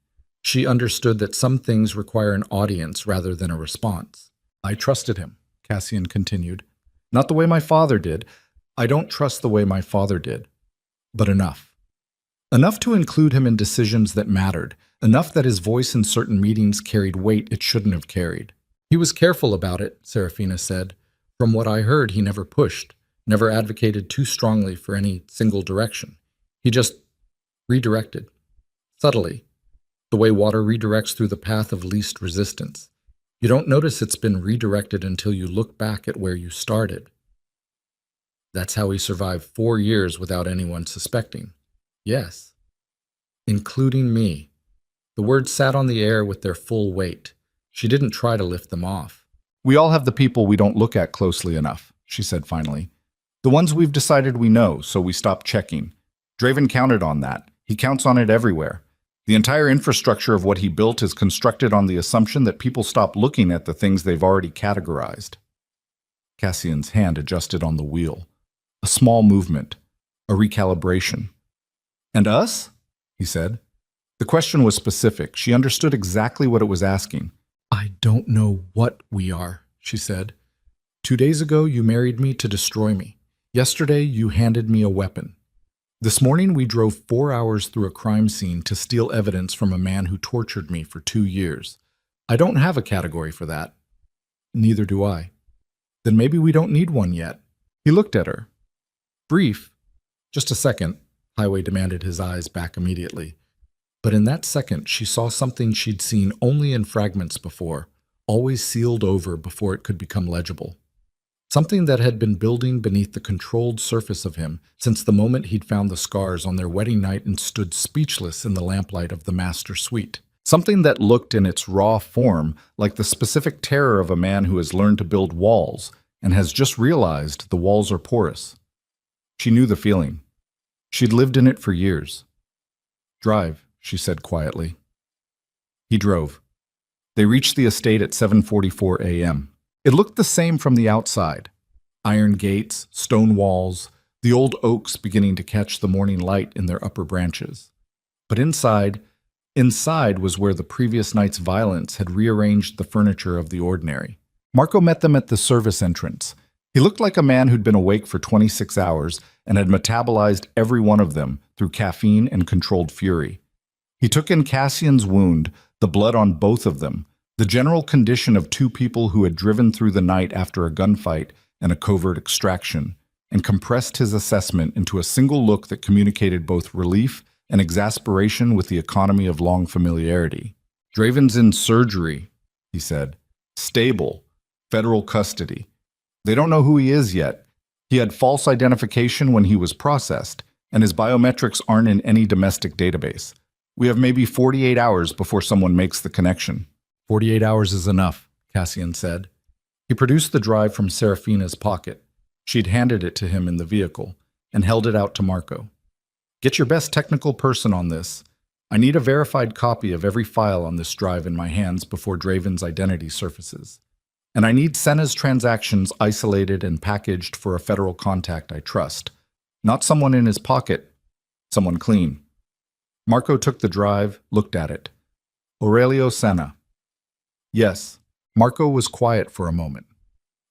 She understood that some things require an audience rather than a response. "I trusted him," Cassian continued. "Not the way my father did. I don't trust the way my father did. But enough. Enough to include him in decisions that mattered. Enough that his voice in certain meetings carried weight it shouldn't have carried. He was careful about it," Serafina said. "From what I heard, he never pushed, never advocated too strongly for any single direction. He just redirected. Subtly. The way water redirects through the path of least resistance. You don't notice it's been redirected until you look back at where you started. That's how he survived 4 years without anyone suspecting. Yes. Including me." The words sat on the air with their full weight. She didn't try to lift them off. "We all have the people we don't look at closely enough," she said finally. "The ones we've decided we know, so we stop checking. Draven counted on that. He counts on it everywhere. The entire infrastructure of what he built is constructed on the assumption that people stop looking at the things they've already categorized." Cassian's hand adjusted on the wheel. A small movement. A recalibration. "And us?" he said. The question was specific. She understood exactly what it was asking. "I don't know what we are," she said. 2 days ago, you married me to destroy me. Yesterday, you handed me a weapon. This morning, we drove 4 hours through a crime scene to steal evidence from a man who tortured me for 2 years. I don't have a category for that." "Neither do I." "Then maybe we don't need one yet." He looked at her. Brief. "Just a second," Highway demanded, his eyes back immediately. But in that second, she saw something she'd seen only in fragments before, always sealed over before it could become legible. Something that had been building beneath the controlled surface of him since the moment he'd found the scars on their wedding night and stood speechless in the lamplight of the master suite. Something that looked in its raw form like the specific terror of a man who has learned to build walls and has just realized the walls are porous. She knew the feeling. She'd lived in it for years. "Drive," she said quietly. He drove. They reached the estate at 7:44 a.m. It looked the same from the outside. Iron gates, stone walls, the old oaks beginning to catch the morning light in their upper branches. But inside was where the previous night's violence had rearranged the furniture of the ordinary. Marco met them at the service entrance. He looked like a man who'd been awake for 26 hours and had metabolized every one of them through caffeine and controlled fury. He took in Cassian's wound, the blood on both of them, The general condition of two people who had driven through the night after a gunfight and a covert extraction, and compressed his assessment into a single look that communicated both relief and exasperation with the economy of long familiarity. "Draven's in surgery," he said. "Stable. Federal custody. They don't know who he is yet. He had false identification when he was processed, and his biometrics aren't in any domestic database. We have maybe 48 hours before someone makes the connection." 48 hours is enough, Cassian said. He produced the drive from Serafina's pocket. She'd handed it to him in the vehicle and held it out to Marco. "Get your best technical person on this. I need a verified copy of every file on this drive in my hands before Draven's identity surfaces. And I need Senna's transactions isolated and packaged for a federal contact I trust. Not someone in his pocket, someone clean." Marco took the drive, looked at it. "Aurelio Senna." Yes. Marco was quiet for a moment.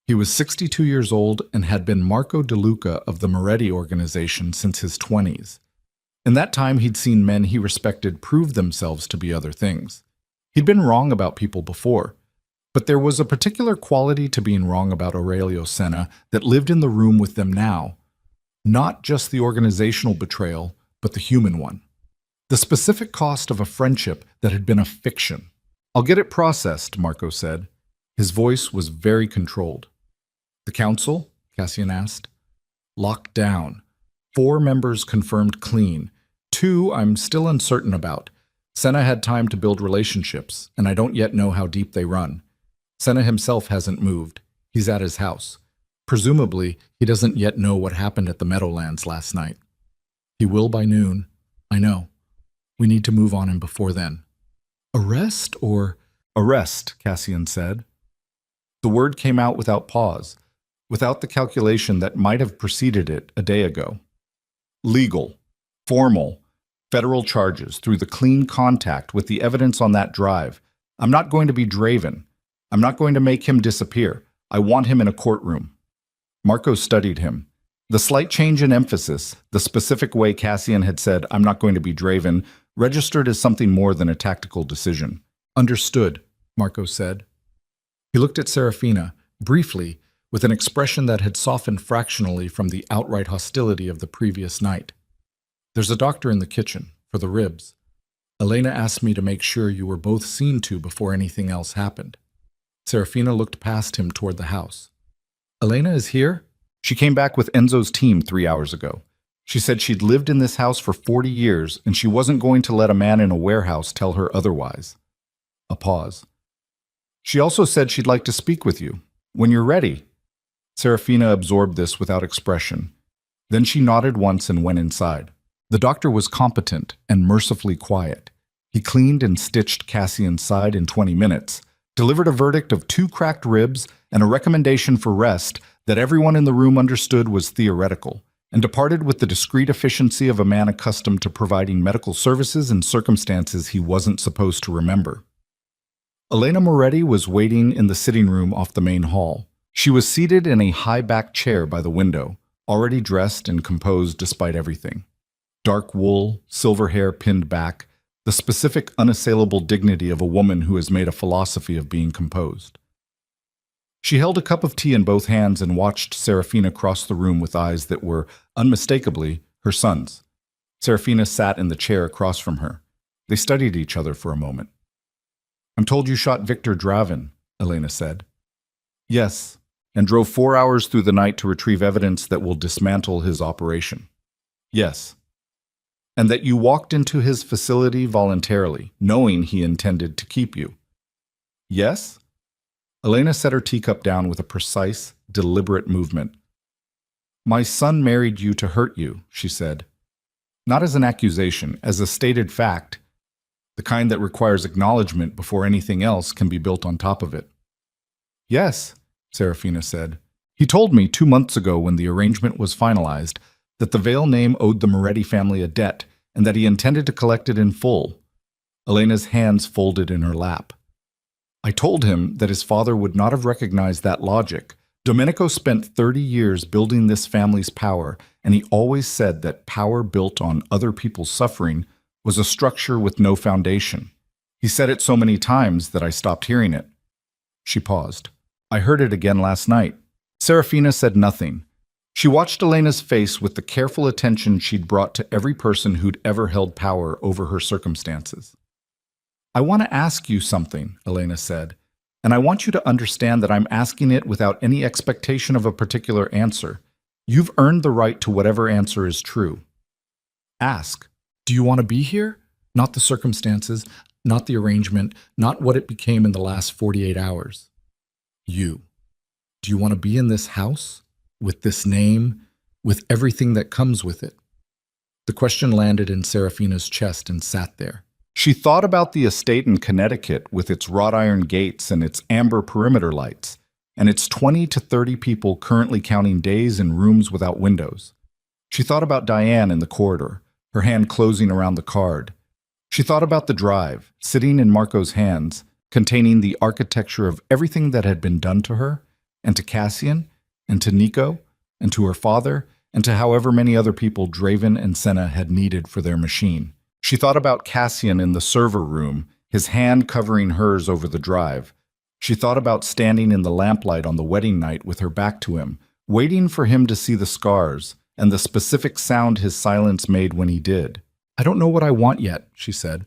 He was 62 years old and had been Marco De Luca of the Moretti organization since his 20s. In that time, he'd seen men he respected prove themselves to be other things. He'd been wrong about people before, but there was a particular quality to being wrong about Aurelio Senna that lived in the room with them now. Not just the organizational betrayal, but the human one. The specific cost of a friendship that had been a fiction. "I'll get it processed," Marco said. His voice was very controlled. "The council?" Cassian asked. "Locked down. 4 members confirmed clean. 2 I'm still uncertain about. Senna had time to build relationships, and I don't yet know how deep they run. Senna himself hasn't moved. He's at his house. Presumably, he doesn't yet know what happened at the Meadowlands last night. He will by noon. I know. We need to move on him before then." "Arrest or—" "Arrest," Cassian said. The word came out without pause, without the calculation that might have preceded it a day ago. "Legal, formal, federal charges through the clean contact with the evidence on that drive. I'm not going to be Draven. I'm not going to make him disappear. I want him in a courtroom." Marco studied him. The slight change in emphasis, the specific way Cassian had said, "I'm not going to be Draven," registered as something more than a tactical decision. "Understood," Marco said. He looked at Serafina, briefly, with an expression that had softened fractionally from the outright hostility of the previous night. "There's a doctor in the kitchen, for the ribs. Elena asked me to make sure you were both seen to before anything else happened." Serafina looked past him toward the house. "Elena is here? She came back with Enzo's team 3 hours ago. She said she'd lived in this house for 40 years, and she wasn't going to let a man in a warehouse tell her otherwise." A pause. "She also said she'd like to speak with you. When you're ready." Serafina absorbed this without expression. Then she nodded once and went inside. The doctor was competent and mercifully quiet. He cleaned and stitched Cassian's side in 20 minutes, delivered a verdict of 2 cracked ribs and a recommendation for rest that everyone in the room understood was theoretical, and departed with the discreet efficiency of a man accustomed to providing medical services in circumstances he wasn't supposed to remember. Elena Moretti was waiting in the sitting room off the main hall. She was seated in a high-backed chair by the window, already dressed and composed despite everything. Dark wool, silver hair pinned back, the specific unassailable dignity of a woman who has made a philosophy of being composed. She held a cup of tea in both hands and watched Serafina cross the room with eyes that were, unmistakably, her son's. Serafina sat in the chair across from her. They studied each other for a moment. "I'm told you shot Victor Draven," Elena said. "Yes, and drove 4 hours through the night to retrieve evidence that will dismantle his operation." "Yes." "And that you walked into his facility voluntarily, knowing he intended to keep you." "Yes?" Elena set her teacup down with a precise, deliberate movement. "My son married you to hurt you," she said. "Not as an accusation, as a stated fact, the kind that requires acknowledgement before anything else can be built on top of it." "Yes," Serafina said. "He told me 2 months ago when the arrangement was finalized that the Vale name owed the Moretti family a debt and that he intended to collect it in full." Elena's hands folded in her lap. "I told him that his father would not have recognized that logic. Domenico spent 30 years building this family's power, and he always said that power built on other people's suffering was a structure with no foundation. He said it so many times that I stopped hearing it. She paused. I heard it again last night. Serafina said nothing. She watched Elena's face with the careful attention she'd brought to every person who'd ever held power over her circumstances. I want to ask you something, Elena said, and I want you to understand that I'm asking it without any expectation of a particular answer. You've earned the right to whatever answer is true. Ask. Do you want to be here? Not the circumstances, not the arrangement, not what it became in the last 48 hours. You. Do you want to be in this house? With this name? With everything that comes with it? The question landed in Serafina's chest and sat there. She thought about the estate in Connecticut with its wrought iron gates and its amber perimeter lights, and its 20 to 30 people currently counting days in rooms without windows. She thought about Diane in the corridor, her hand closing around the card. She thought about the drive, sitting in Marco's hands, containing the architecture of everything that had been done to her, and to Cassian, and to Nico, and to her father, and to however many other people Draven and Senna had needed for their machine. She thought about Cassian in the server room, his hand covering hers over the drive. She thought about standing in the lamplight on the wedding night with her back to him, waiting for him to see the scars and the specific sound his silence made when he did. I don't know what I want yet, she said.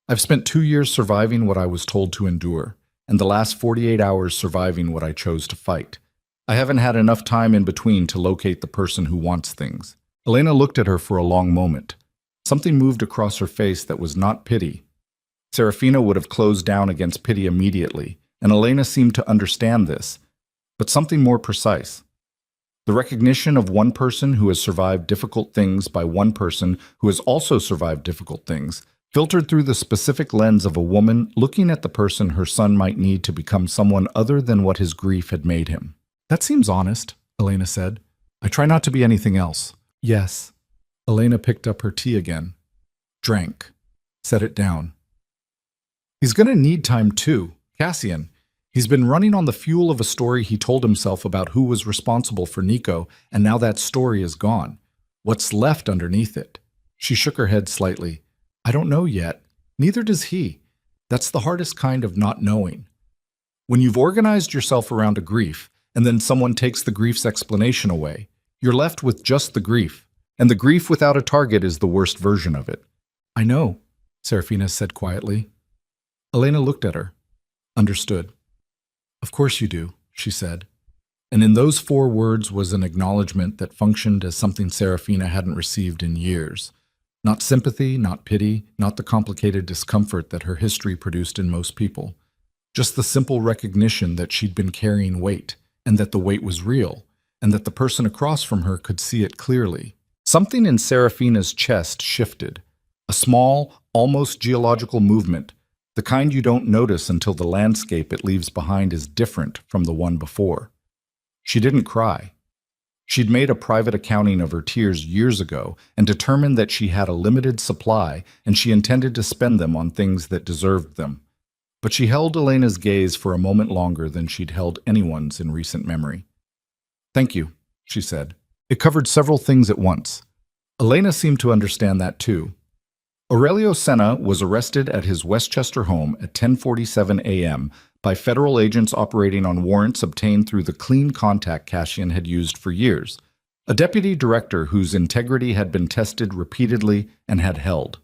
I've spent 2 years surviving what I was told to endure, and the last 48 hours surviving what I chose to fight. I haven't had enough time in between to locate the person who wants things. Elena looked at her for a long moment. Something moved across her face that was not pity. Serafina would have closed down against pity immediately, and Elena seemed to understand this, but something more precise. The recognition of one person who has survived difficult things by one person who has also survived difficult things, filtered through the specific lens of a woman looking at the person her son might need to become someone other than what his grief had made him. That seems honest, Elena said. I try not to be anything else. Yes. Elena picked up her tea again. Drank. Set it down. He's going to need time too, Cassian. He's been running on the fuel of a story he told himself about who was responsible for Nico, and now that story is gone. What's left underneath it? She shook her head slightly. I don't know yet. Neither does he. That's the hardest kind of not knowing. When you've organized yourself around a grief, and then someone takes the grief's explanation away, you're left with just the grief. And the grief without a target is the worst version of it. I know, Serafina said quietly. Elena looked at her. Understood. Of course you do, she said. And in those 4 words was an acknowledgement that functioned as something Serafina hadn't received in years. Not sympathy, not pity, not the complicated discomfort that her history produced in most people. Just the simple recognition that she'd been carrying weight, and that the weight was real, and that the person across from her could see it clearly. Something in Serafina's chest shifted. A small, almost geological movement, the kind you don't notice until the landscape it leaves behind is different from the one before. She didn't cry. She'd made a private accounting of her tears years ago and determined that she had a limited supply and she intended to spend them on things that deserved them. But she held Elena's gaze for a moment longer than she'd held anyone's in recent memory. Thank you, she said. It covered several things at once. Elena seemed to understand that too. Aurelio Senna was arrested at his Westchester home at 10:47 a.m. by federal agents operating on warrants obtained through the clean contact Cassian had used for years, a deputy director whose integrity had been tested repeatedly and had held.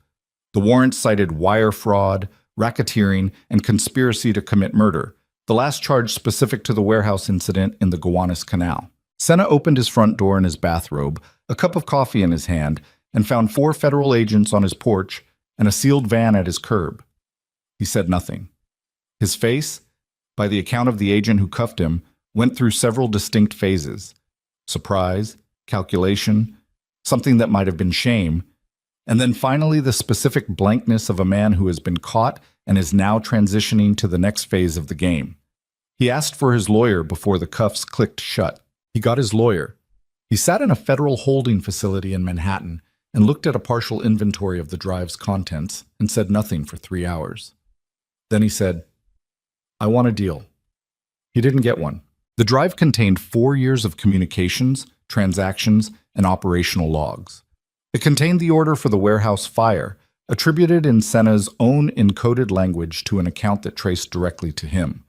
The warrants cited wire fraud, racketeering, and conspiracy to commit murder, the last charge specific to the warehouse incident in the Gowanus Canal. Senna opened his front door in his bathrobe, a cup of coffee in his hand, and found 4 federal agents on his porch and a sealed van at his curb. He said nothing. His face, by the account of the agent who cuffed him, went through several distinct phases: surprise, calculation, something that might have been shame, and then finally the specific blankness of a man who has been caught and is now transitioning to the next phase of the game. He asked for his lawyer before the cuffs clicked shut. He got his lawyer. He sat in a federal holding facility in Manhattan and looked at a partial inventory of the drive's contents and said nothing for 3 hours. Then he said, I want a deal. He didn't get one. The drive contained 4 years of communications, transactions, and operational logs. It contained the order for the warehouse fire, attributed in Senna's own encoded language to an account that traced directly to him.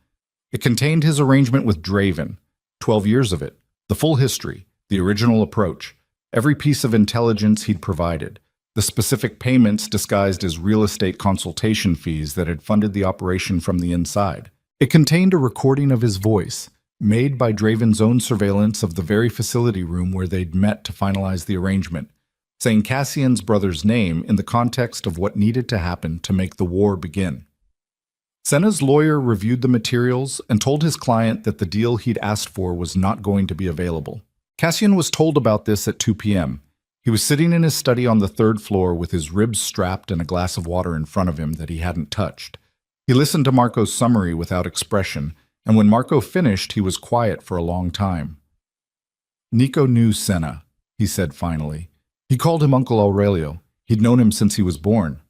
It contained his arrangement with Draven, 12 years of it, the full history, the original approach, every piece of intelligence he'd provided, the specific payments disguised as real estate consultation fees that had funded the operation from the inside. It contained a recording of his voice, made by Draven's own surveillance of the very facility room where they'd met to finalize the arrangement, saying Cassian's brother's name in the context of what needed to happen to make the war begin. Senna's lawyer reviewed the materials and told his client that the deal he'd asked for was not going to be available. Cassian was told about this at 2 p.m. He was sitting in his study on the third floor with his ribs strapped and a glass of water in front of him that he hadn't touched. He listened to Marco's summary without expression, and when Marco finished, he was quiet for a long time. Nico knew Senna, he said finally. He called him Uncle Aurelio. He'd known him since he was born.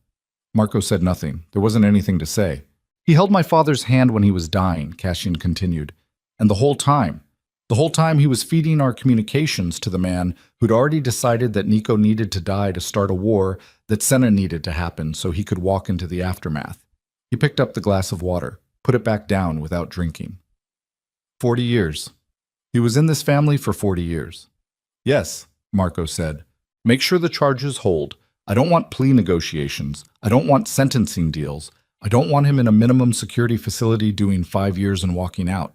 Marco said nothing. There wasn't anything to say. He held my father's hand when he was dying, Cassian continued, and the whole time he was feeding our communications to the man who'd already decided that Nico needed to die to start a war that Senna needed to happen so he could walk into the aftermath. He picked up the glass of water, put it back down without drinking. 40 years. He was in this family for 40 years. Yes, Marco said. Make sure the charges hold. I don't want plea negotiations. I don't want sentencing deals. I don't want him in a minimum security facility doing 5 years and walking out.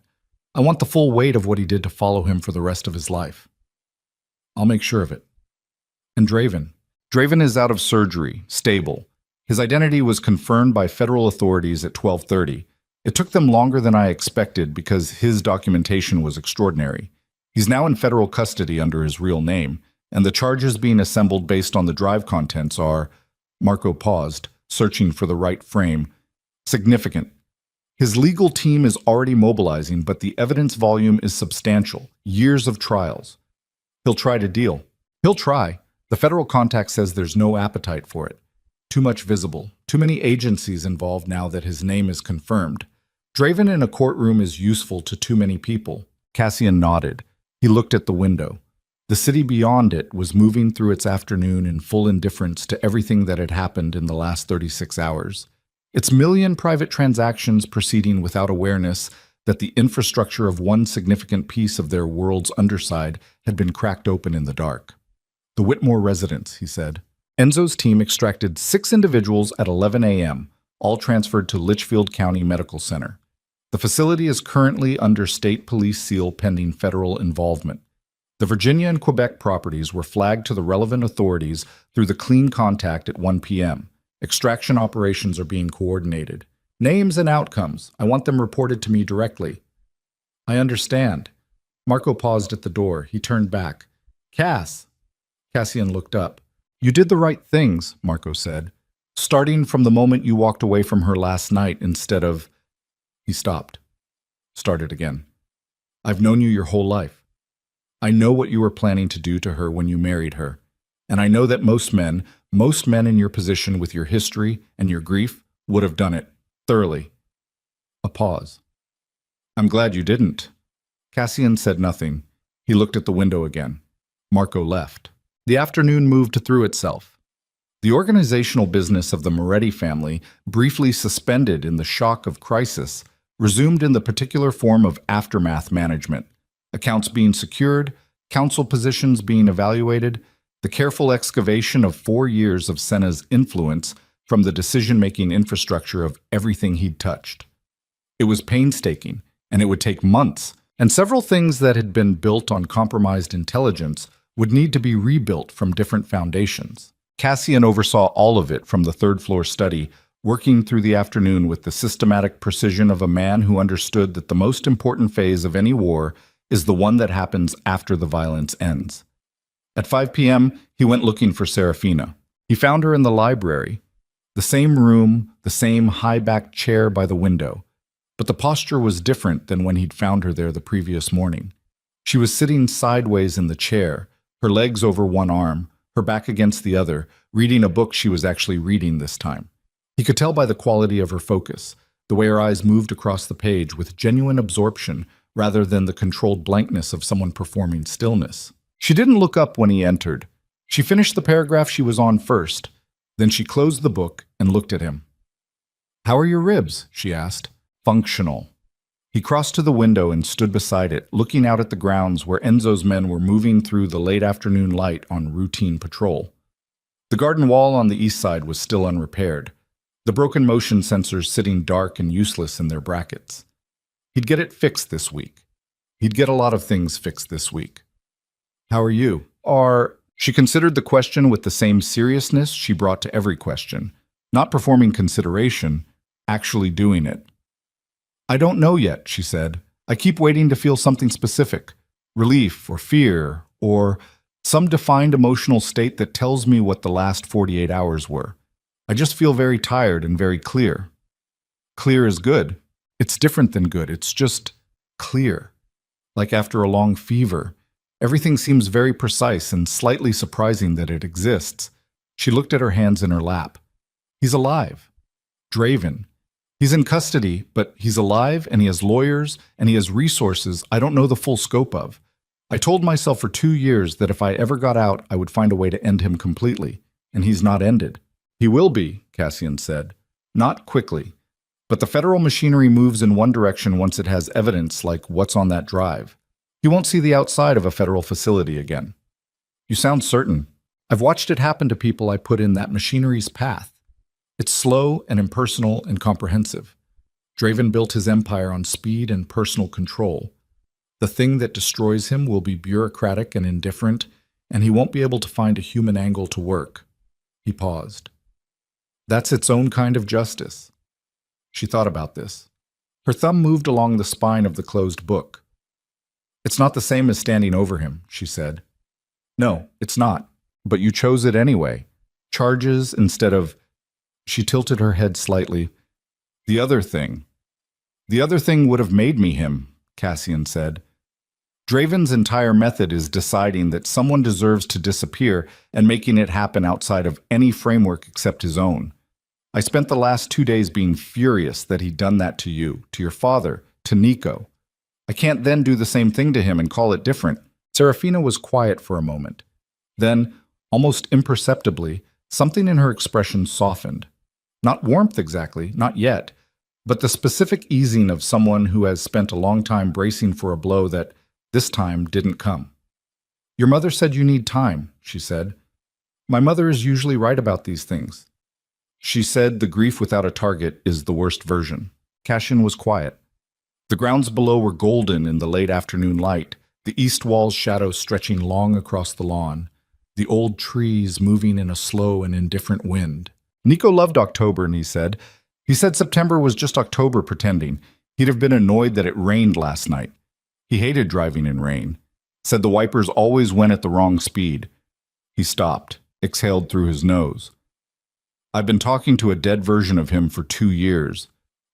I want the full weight of what he did to follow him for the rest of his life. I'll make sure of it. And Draven. Draven is out of surgery, stable. His identity was confirmed by federal authorities at 12:30. It took them longer than I expected because his documentation was extraordinary. He's now in federal custody under his real name, and the charges being assembled based on the drive contents are, Marco paused, searching for the right frame, significant. His legal team is already mobilizing, but the evidence volume is substantial, years of trials. He'll try to deal. He'll try. The federal contact says there's no appetite for it. Too much visible, too many agencies involved now that his name is confirmed. Draven in a courtroom is useful to too many people. Cassian nodded. He looked at the window. The city beyond it was moving through its afternoon in full indifference to everything that had happened in the last 36 hours. Its million private transactions proceeding without awareness that the infrastructure of one significant piece of their world's underside had been cracked open in the dark. The Whitmore residence, he said. Enzo's team extracted 6 individuals at 11 a.m., all transferred to Litchfield County Medical Center. The facility is currently under state police seal pending federal involvement. The Virginia and Quebec properties were flagged to the relevant authorities through the clean contact at 1 p.m. Extraction operations are being coordinated. Names and outcomes. I want them reported to me directly. I understand. Marco paused at the door. He turned back. Cass. Cassian looked up. You did the right things, Marco said. Starting from the moment you walked away from her last night instead of... He stopped. Started again. I've known you your whole life. I know what you were planning to do to her when you married her. And I know that most men in your position with your history and your grief would have done it thoroughly. A pause. I'm glad you didn't. Cassian said nothing. He looked at the window again. Marco left. The afternoon moved through itself. The organizational business of the Moretti family, briefly suspended in the shock of crisis, resumed in the particular form of aftermath management. Accounts being secured, council positions being evaluated, the careful excavation of 4 years of Senna's influence from the decision-making infrastructure of everything he'd touched. It was painstaking, and it would take months, and several things that had been built on compromised intelligence would need to be rebuilt from different foundations. Cassian oversaw all of it from the third-floor study, working through the afternoon with the systematic precision of a man who understood that the most important phase of any war is the one that happens after the violence ends. At 5 p.m., he went looking for Serafina. He found her in the library, the same room, the same high-backed chair by the window. But the posture was different than when he'd found her there the previous morning. She was sitting sideways in the chair, her legs over one arm, her back against the other, reading a book she was actually reading this time. He could tell by the quality of her focus, the way her eyes moved across the page with genuine absorption rather than the controlled blankness of someone performing stillness. She didn't look up when he entered. She finished the paragraph she was on first. Then she closed the book and looked at him. "How are your ribs?" she asked. "Functional." He crossed to the window and stood beside it, looking out at the grounds where Enzo's men were moving through the late afternoon light on routine patrol. The garden wall on the east side was still unrepaired, the broken motion sensors sitting dark and useless in their brackets. He'd get it fixed this week. He'd get a lot of things fixed this week. "How are you?" She considered the question with the same seriousness she brought to every question, not performing consideration, actually doing it. "I don't know yet," she said. "I keep waiting to feel something specific, relief or fear, or some defined emotional state that tells me what the last 48 hours were. I just feel very tired and very clear." Clear is good. It's different than good. It's just clear. Like after a long fever. Everything seems very precise and slightly surprising that it exists. She looked at her hands in her lap. He's alive. Draven. He's in custody, but he's alive and he has lawyers and he has resources I don't know the full scope of. I told myself for 2 years that if I ever got out, I would find a way to end him completely. And he's not ended. "He will be," Cassian said. "Not quickly. But the federal machinery moves in one direction once it has evidence like what's on that drive. He won't see the outside of a federal facility again." "You sound certain. I've watched it happen to people I put in that machinery's path. It's slow and impersonal and comprehensive. Draven built his empire on speed and personal control. The thing that destroys him will be bureaucratic and indifferent, and he won't be able to find a human angle to work." He paused. "That's its own kind of justice." She thought about this. Her thumb moved along the spine of the closed book. "It's not the same as standing over him," she said. "No, it's not. But you chose it anyway. Charges instead of—" She tilted her head slightly. "The other thing. The other thing would have made me him," Cassian said. "Draven's entire method is deciding that someone deserves to disappear and making it happen outside of any framework except his own. I spent the last 2 days being furious that he'd done that to you, to your father, to Nico. I can't then do the same thing to him and call it different." Serafina was quiet for a moment. Then, almost imperceptibly, something in her expression softened. Not warmth exactly, not yet, but the specific easing of someone who has spent a long time bracing for a blow that, this time, didn't come. "Your mother said you need time," she said. "My mother is usually right about these things." She said the grief without a target is the worst version. Cassian was quiet. The grounds below were golden in the late afternoon light, the east wall's shadow stretching long across the lawn, the old trees moving in a slow and indifferent wind. Nico loved October, and he said September was just October pretending. He'd have been annoyed that it rained last night. He hated driving in rain. Said the wipers always went at the wrong speed. He stopped, exhaled through his nose. "I've been talking to a dead version of him for 2 years.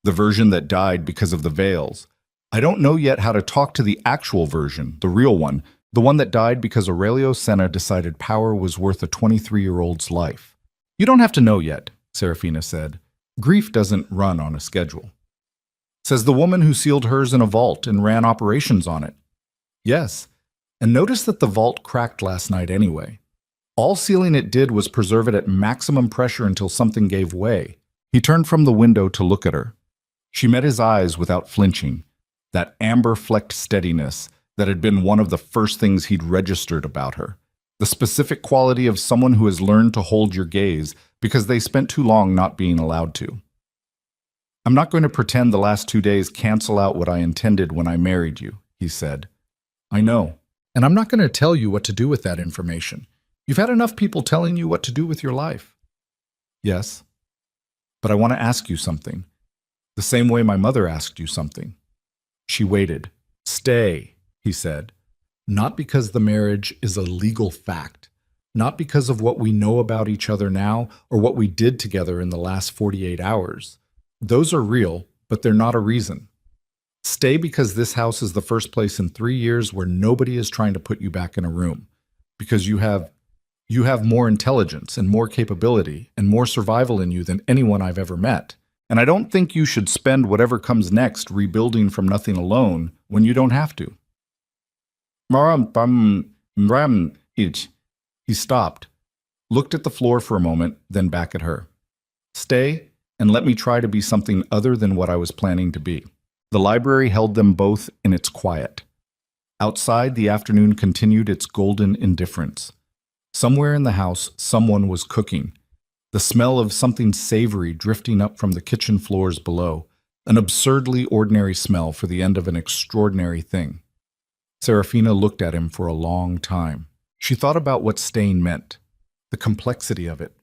The version that died because of the veils. I don't know yet how to talk to the actual version, the real one, the one that died because Aurelio Senna decided power was worth a 23-year-old's life." "You don't have to know yet," Serafina said. "Grief doesn't run on a schedule." "Says the woman who sealed hers in a vault and ran operations on it." "Yes, and notice that the vault cracked last night anyway. All sealing it did was preserve it at maximum pressure until something gave way." He turned from the window to look at her. She met his eyes without flinching, that amber-flecked steadiness that had been one of the first things he'd registered about her, the specific quality of someone who has learned to hold your gaze because they spent too long not being allowed to. "I'm not going to pretend the last 2 days cancel out what I intended when I married you," he said. "I know, and I'm not going to tell you what to do with that information. You've had enough people telling you what to do with your life." "Yes, but I want to ask you something. The same way my mother asked you something." She waited. "Stay," he said. "Not because the marriage is a legal fact. Not because of what we know about each other now or what we did together in the last 48 hours. Those are real, but they're not a reason. Stay because this house is the first place in 3 years where nobody is trying to put you back in a room. Because you have more intelligence and more capability and more survival in you than anyone I've ever met. And I don't think you should spend whatever comes next rebuilding from nothing alone when you don't have to." He stopped, looked at the floor for a moment, then back at her. Stay, and let me try to be something other than what I was planning to be. The library held them both in its quiet. Outside, the afternoon continued its golden indifference. Somewhere in the house, someone was cooking. The smell of something savory drifting up from the kitchen floors below, an absurdly ordinary smell for the end of an extraordinary thing. Serafina looked at him for a long time. She thought about what staying meant, the complexity of it,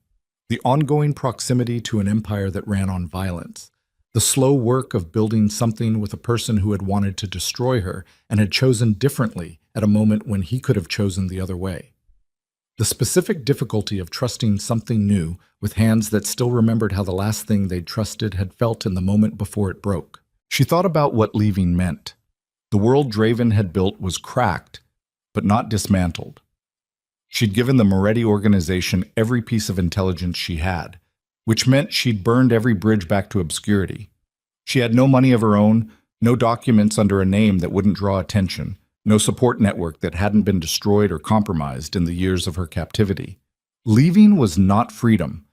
the ongoing proximity to an empire that ran on violence, the slow work of building something with a person who had wanted to destroy her and had chosen differently at a moment when he could have chosen the other way. The specific difficulty of trusting something new with hands that still remembered how the last thing they'd trusted had felt in the moment before it broke. She thought about what leaving meant. The world Draven had built was cracked, but not dismantled. She'd given the Moretti organization every piece of intelligence she had, which meant she'd burned every bridge back to obscurity. She had no money of her own, no documents under a name that wouldn't draw attention, no support network that hadn't been destroyed or compromised in the years of her captivity. Leaving was not freedom.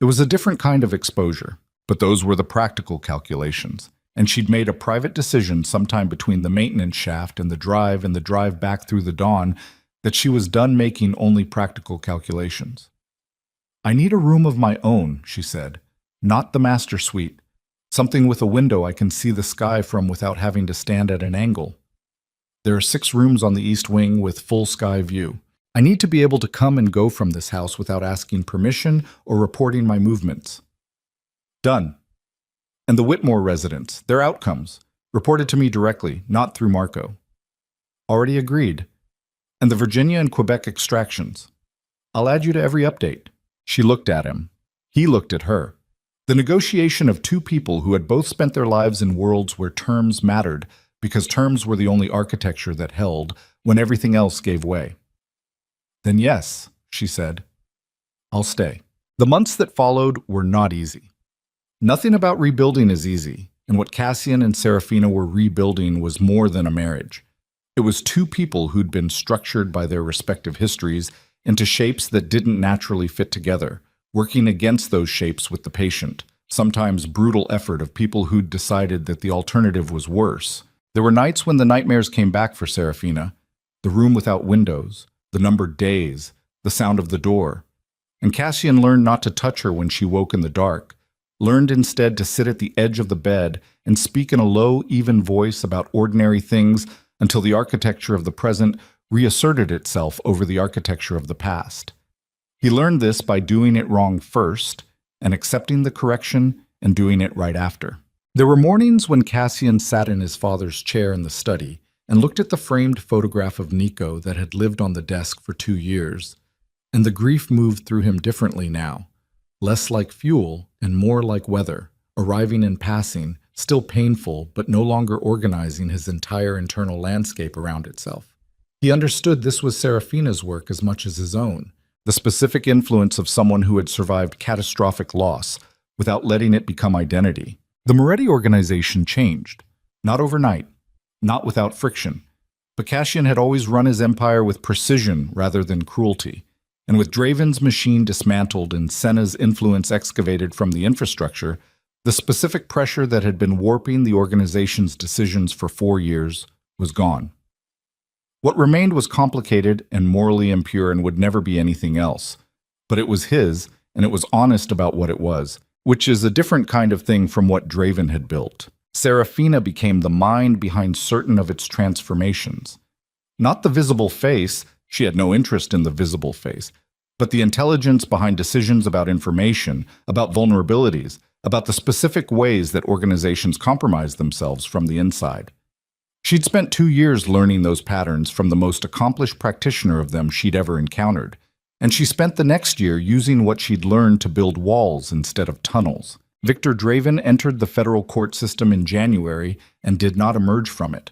It was a different kind of exposure, but those were the practical calculations, and she'd made a private decision sometime between the maintenance shaft and the drive back through the dawn that she was done making only practical calculations. I need a room of my own, she said, not the master suite, something with a window I can see the sky from without having to stand at an angle. There are 6 rooms on the east wing with full sky view. I need to be able to come and go from this house without asking permission or reporting my movements. Done. And the Whitmore residents, their outcomes, reported to me directly, not through Marco. Already agreed. And the Virginia and Quebec extractions. I'll add you to every update. She looked at him. He looked at her. The negotiation of 2 people who had both spent their lives in worlds where terms mattered, because terms were the only architecture that held when everything else gave way. Then yes, she said. I'll stay. The months that followed were not easy. Nothing about rebuilding is easy, and what Cassian and Serafina were rebuilding was more than a marriage. It was 2 people who'd been structured by their respective histories into shapes that didn't naturally fit together, working against those shapes with the patient, sometimes brutal effort of people who'd decided that the alternative was worse. There were nights when the nightmares came back for Serafina, the room without windows, the numbered days, the sound of the door. And Cassian learned not to touch her when she woke in the dark, learned instead to sit at the edge of the bed and speak in a low, even voice about ordinary things until the architecture of the present reasserted itself over the architecture of the past. He learned this by doing it wrong first and accepting the correction and doing it right after. There were mornings when Cassian sat in his father's chair in the study and looked at the framed photograph of Nico that had lived on the desk for 2 years, and the grief moved through him differently now, less like fuel and more like weather, arriving in passing, still painful but no longer organizing his entire internal landscape around itself. He understood this was Serafina's work as much as his own, the specific influence of someone who had survived catastrophic loss without letting it become identity. The Moretti organization changed, not overnight, not without friction, but Cassian had always run his empire with precision rather than cruelty, and with Draven's machine dismantled and Senna's influence excavated from the infrastructure, the specific pressure that had been warping the organization's decisions for 4 years was gone. What remained was complicated and morally impure and would never be anything else, but it was his, and it was honest about what it was, which is a different kind of thing from what Draven had built. Serafina became the mind behind certain of its transformations. Not the visible face, she had no interest in the visible face, but the intelligence behind decisions about information, about vulnerabilities, about the specific ways that organizations compromise themselves from the inside. She'd spent 2 years learning those patterns from the most accomplished practitioner of them she'd ever encountered, and she spent the next year using what she'd learned to build walls instead of tunnels. Victor Draven entered the federal court system in January and did not emerge from it.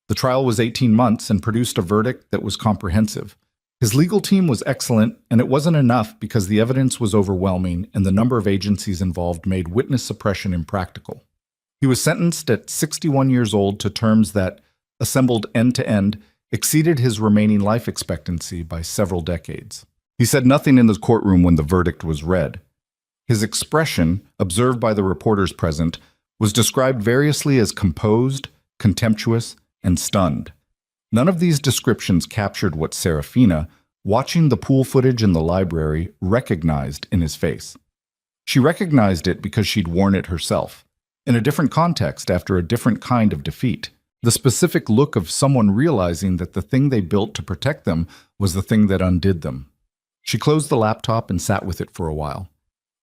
The trial was 18 months and produced a verdict that was comprehensive. His legal team was excellent, and it wasn't enough because the evidence was overwhelming and the number of agencies involved made witness suppression impractical. He was sentenced at 61 years old to terms that, assembled end to end, exceeded his remaining life expectancy by several decades. He said nothing in the courtroom when the verdict was read. His expression, observed by the reporters present, was described variously as composed, contemptuous, and stunned. None of these descriptions captured what Serafina, watching the pool footage in the library, recognized in his face. She recognized it because she'd worn it herself, in a different context after a different kind of defeat. The specific look of someone realizing that the thing they built to protect them was the thing that undid them. She closed the laptop and sat with it for a while.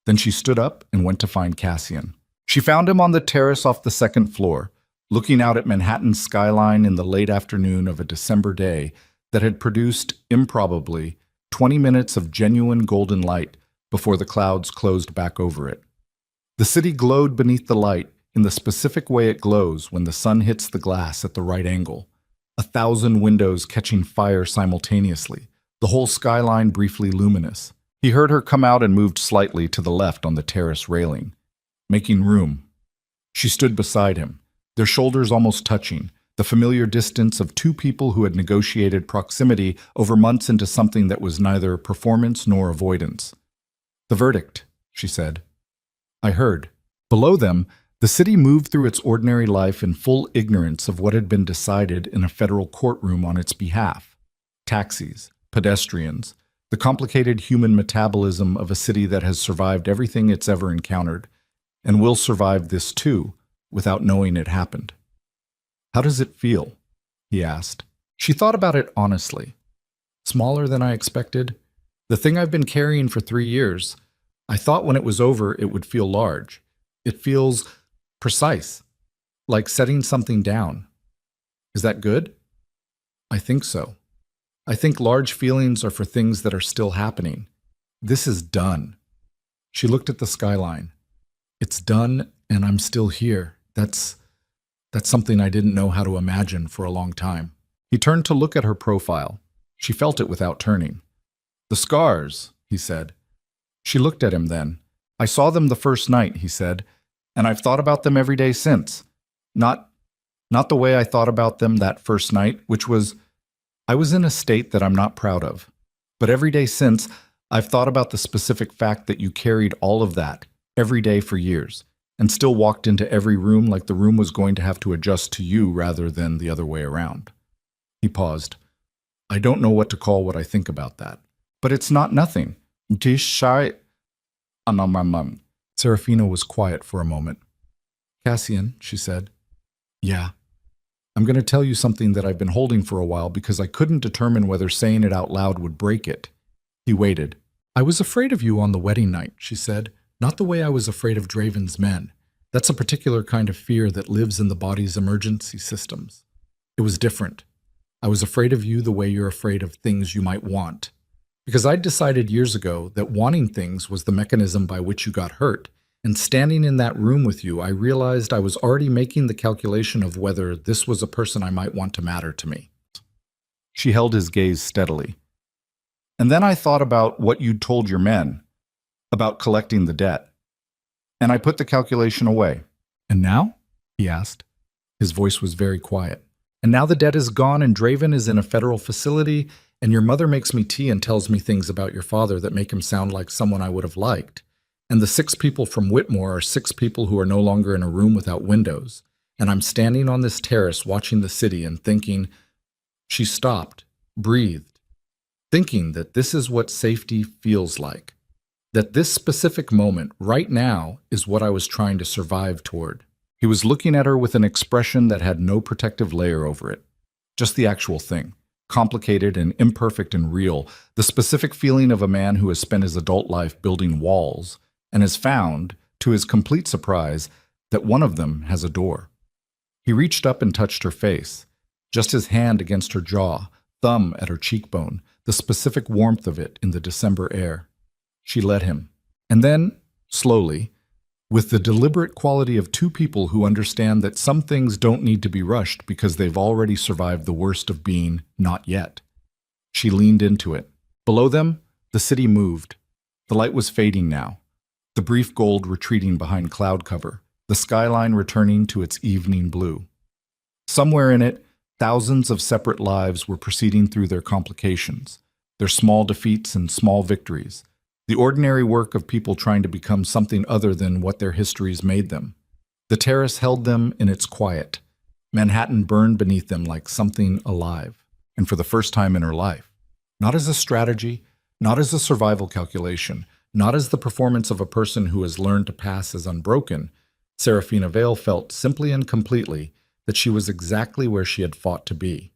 Then she stood up and went to find Cassian. She found him on the terrace off the second floor, looking out at Manhattan's skyline in the late afternoon of a December day that had produced, improbably, 20 minutes of genuine golden light before the clouds closed back over it. The city glowed beneath the light in the specific way it glows when the sun hits the glass at the right angle, 1,000 windows catching fire simultaneously, the whole skyline briefly luminous. He heard her come out and moved slightly to the left on the terrace railing, making room. She stood beside him, their shoulders almost touching, the familiar distance of two people who had negotiated proximity over months into something that was neither performance nor avoidance. "The verdict," she said. "I heard." Below them, the city moved through its ordinary life in full ignorance of what had been decided in a federal courtroom on its behalf. Taxis, pedestrians, the complicated human metabolism of a city that has survived everything it's ever encountered, and will survive this too, without knowing it happened. "How does it feel?" he asked. She thought about it honestly. "Smaller than I expected. The thing I've been carrying for 3 years. I thought when it was over it would feel large. It feels precise, like setting something down. Is that good?" "I think so. I think large feelings are for things that are still happening. This is done." She looked at the skyline. "It's done, and I'm still here. That's something I didn't know how to imagine for a long time." He turned to look at her profile. She felt it without turning. "The scars," he said. She looked at him then. "I saw them the first night," he said, "and I've thought about them every day since. Not the way I thought about them that first night, which was, I was in a state that I'm not proud of. But every day since, I've thought about the specific fact that you carried all of that every day for years, and still walked into every room like the room was going to have to adjust to you rather than the other way around." He paused. "I don't know what to call what I think about that. But it's not nothing. Serafina was quiet for a moment. "Cassian," she said. "Yeah. I'm going to tell you something that I've been holding for a while because I couldn't determine whether saying it out loud would break it." He waited. "I was afraid of you on the wedding night," she said. "Not the way I was afraid of Draven's men. That's a particular kind of fear that lives in the body's emergency systems. It was different. I was afraid of you the way you're afraid of things you might want. Because I'd decided years ago that wanting things was the mechanism by which you got hurt. And standing in that room with you, I realized I was already making the calculation of whether this was a person I might want to matter to me." She held his gaze steadily. "And then I thought about what you'd told your men, about collecting the debt. And I put the calculation away." "And now?" he asked. His voice was very quiet. "And now the debt is gone and Draven is in a federal facility, and your mother makes me tea and tells me things about your father that make him sound like someone I would have liked. And the 6 people from Whitmore are 6 people who are no longer in a room without windows. And I'm standing on this terrace watching the city and thinking," she stopped, breathed, "thinking that this is what safety feels like. That this specific moment, right now, is what I was trying to survive toward." He was looking at her with an expression that had no protective layer over it. Just the actual thing. Complicated and imperfect and real. The specific feeling of a man who has spent his adult life building walls and has found, to his complete surprise, that one of them has a door. He reached up and touched her face, just his hand against her jaw, thumb at her cheekbone, the specific warmth of it in the December air. She let him. And then, slowly, with the deliberate quality of 2 people who understand that some things don't need to be rushed because they've already survived the worst of being not yet, she leaned into it. Below them, the city moved. The light was fading now, the brief gold retreating behind cloud cover, the skyline returning to its evening blue. Somewhere in it, thousands of separate lives were proceeding through their complications, their small defeats and small victories, the ordinary work of people trying to become something other than what their histories made them. The terrace held them in its quiet. Manhattan burned beneath them like something alive, and for the first time in her life. Not as a strategy, not as a survival calculation, not as the performance of a person who has learned to pass as unbroken, Serafina Vale felt simply and completely that she was exactly where she had fought to be.